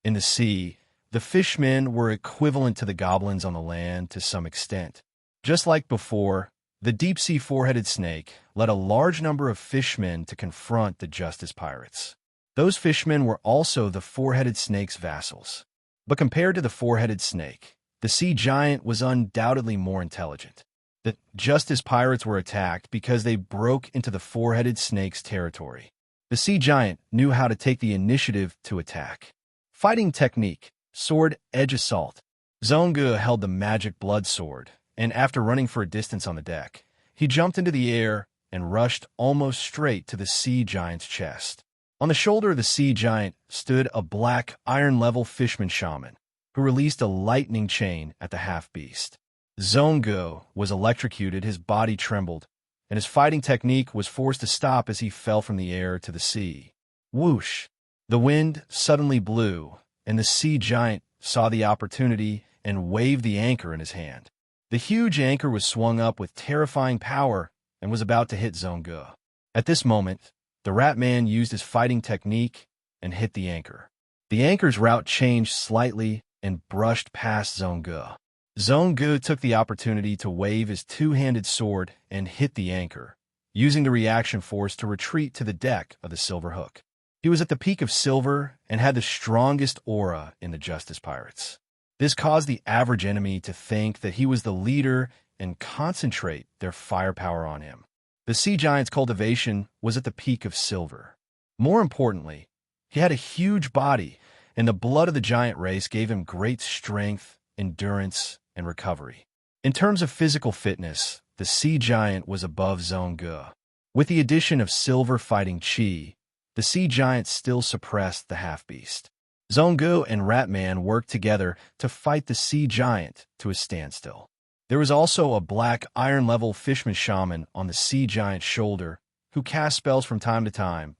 In the sea, the fishmen were equivalent to the goblins on the land to some extent. Just like before, the deep-sea four-headed snake led a large number of fishmen to confront the Justice pirates. Those fishmen were also the four-headed snake's vassals. But compared to the four-headed snake, the Sea Giant was undoubtedly more intelligent. The Justice pirates were attacked because they broke into the four-headed snake's territory. The Sea Giant knew how to take the initiative to attack. Fighting technique, sword edge assault. Zhonggu held the magic blood sword, and after running for a distance on the deck, he jumped into the air and rushed almost straight to the Sea Giant's chest. On the shoulder of the Sea Giant stood a black, iron-level fishman shaman, who released a lightning chain at the half-beast. Zhonggu was electrocuted, his body trembled, and his fighting technique was forced to stop as he fell from the air to the sea. Whoosh! The wind suddenly blew, and the Sea Giant saw the opportunity and waved the anchor in his hand. The huge anchor was swung up with terrifying power and was about to hit Zhonggu. At this moment, the Rat Man used his fighting technique and hit the anchor. The anchor's route changed slightly and brushed past Zhonggu. Zhonggu took the opportunity to wave his two-handed sword and hit the anchor, using the reaction force to retreat to the deck of the Silver Hook. He was at the peak of silver and had the strongest aura in the Justice Pirates. This caused the average enemy to think that he was the leader and concentrate their firepower on him. The Sea Giant's cultivation was at the peak of silver. More importantly, he had a huge body, and the blood of the giant race gave him great strength, endurance, and recovery. In terms of physical fitness, the Sea Giant was above Zhonggu. With the addition of silver fighting chi, the Sea Giant still suppressed the half-beast. Zhonggu and Ratman worked together to fight the Sea Giant to a standstill. There was also a black iron-level fishman shaman on the Sea Giant's shoulder who cast spells from time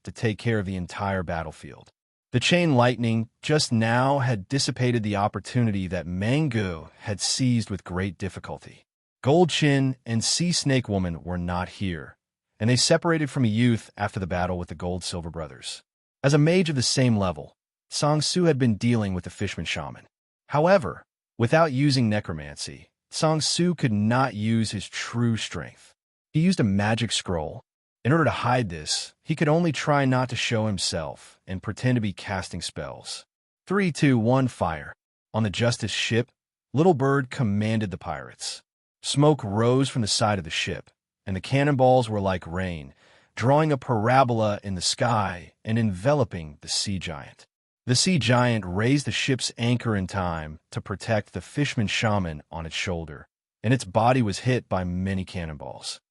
to take care of the entire battlefield. The chain lightning just now had dissipated the opportunity that Mango had seized with great difficulty. Gold Chin and Sea Snake Woman were not here, and they separated from a youth after the battle with the Gold-Silver brothers. As a mage of the same level, Song Su had been dealing with the Fishman Shaman. However, without using necromancy, Song Su could not use his true strength. He used a magic scroll. In order to hide this, he could only try not to show himself and pretend to be casting spells. 3, 2, 1, fire. On the Justice ship, Little Bird commanded the pirates. Smoke rose from the side of the ship, and the cannonballs were like rain, drawing a parabola in the sky and enveloping the sea giant. The sea giant raised the ship's anchor in time to protect the Fishman Shaman on its shoulder, and its body was hit by many cannonballs.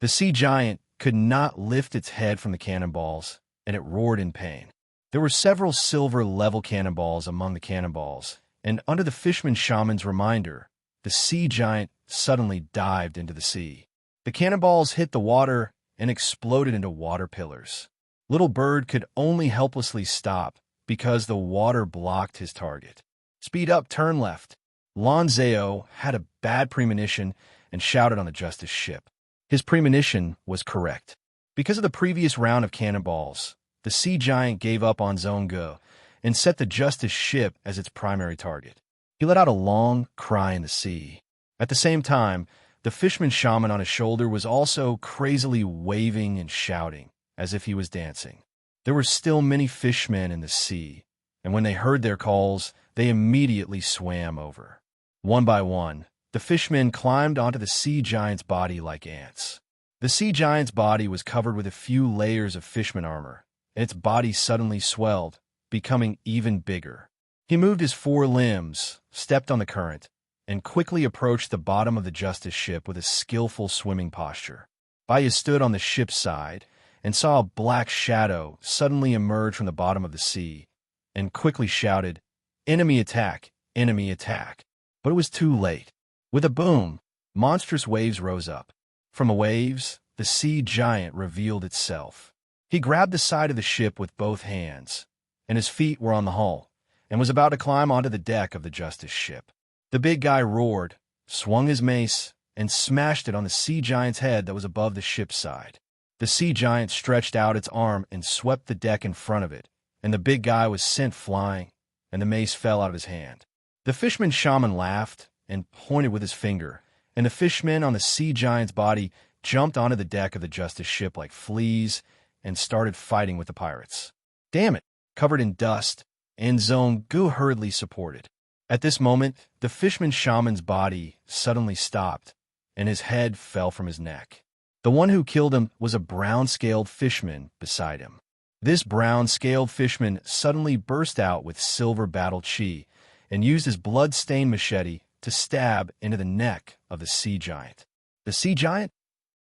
The sea giant could not lift its head from the cannonballs, and it roared in pain. There were several silver-level cannonballs among the cannonballs, and under the Fishman Shaman's reminder, the sea giant suddenly dived into the sea. The cannonballs hit the water and exploded into water pillars. Little Bird could only helplessly stop because the water blocked his target. Speed up, turn left. Lon Zao had a bad premonition and shouted on the Justice ship. His premonition was correct. Because of the previous round of cannonballs, the sea giant gave up on Zone Go and set the Justice ship as its primary target. He let out a long cry in the sea. At the same time, the Fishman Shaman on his shoulder was also crazily waving and shouting, as if he was dancing. There were still many fishmen in the sea, and when they heard their calls, they immediately swam over. One by one, the fishmen climbed onto the sea giant's body like ants. The sea giant's body was covered with a few layers of fishman armor, and its body suddenly swelled, becoming even bigger. He moved his 4 limbs, stepped on the current, and quickly approached the bottom of the Justice ship with a skillful swimming posture. Baya stood on the ship's side and saw a black shadow suddenly emerge from the bottom of the sea and quickly shouted, "Enemy attack! Enemy attack!" But it was too late. With a boom, monstrous waves rose up. From the waves, the sea giant revealed itself. He grabbed the side of the ship with both hands, and his feet were on the hull, and was about to climb onto the deck of the Justice ship. The big guy roared, swung his mace, and smashed it on the sea giant's head that was above the ship's side. The sea giant stretched out its arm and swept the deck in front of it, and the big guy was sent flying, and the mace fell out of his hand. The Fishman Shaman laughed and pointed with his finger, and the fishmen on the sea giant's body jumped onto the deck of the Justice ship like fleas and started fighting with the pirates. Damn it! Covered in dust, and Zone Gu hurriedly supported. At this moment, the Fishman Shaman's body suddenly stopped, and his head fell from his neck. The one who killed him was a brown-scaled fishman beside him. This brown-scaled fishman suddenly burst out with silver battle chi and used his blood-stained machete to stab into the neck of the sea giant. The sea giant?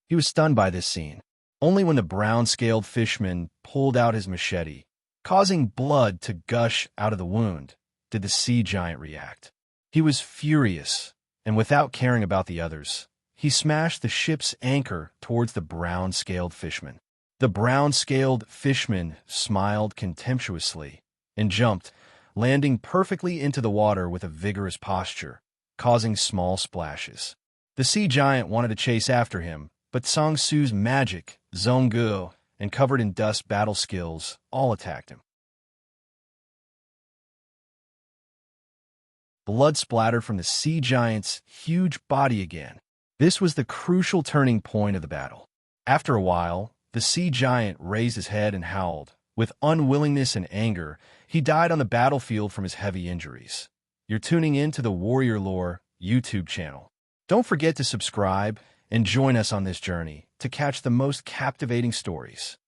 He was stunned by this scene. Only when the brown-scaled fishman pulled out his machete, causing blood to gush out of the wound, did the sea giant react. He was furious, and without caring about the others, he smashed the ship's anchor towards the brown-scaled fishman. The brown-scaled fishman smiled contemptuously and jumped, landing perfectly into the water with a vigorous posture, causing small splashes. The sea giant wanted to chase after him, but Song Su's magic, Zonggu, and covered in dust battle skills all attacked him. Blood splattered from the sea giant's huge body again. This was the crucial turning point of the battle. After a while, the sea giant raised his head and howled. With unwillingness and anger, he died on the battlefield from his heavy injuries. You're tuning in to the Warrior Lore YouTube channel. Don't forget to subscribe and join us on this journey to catch the most captivating stories.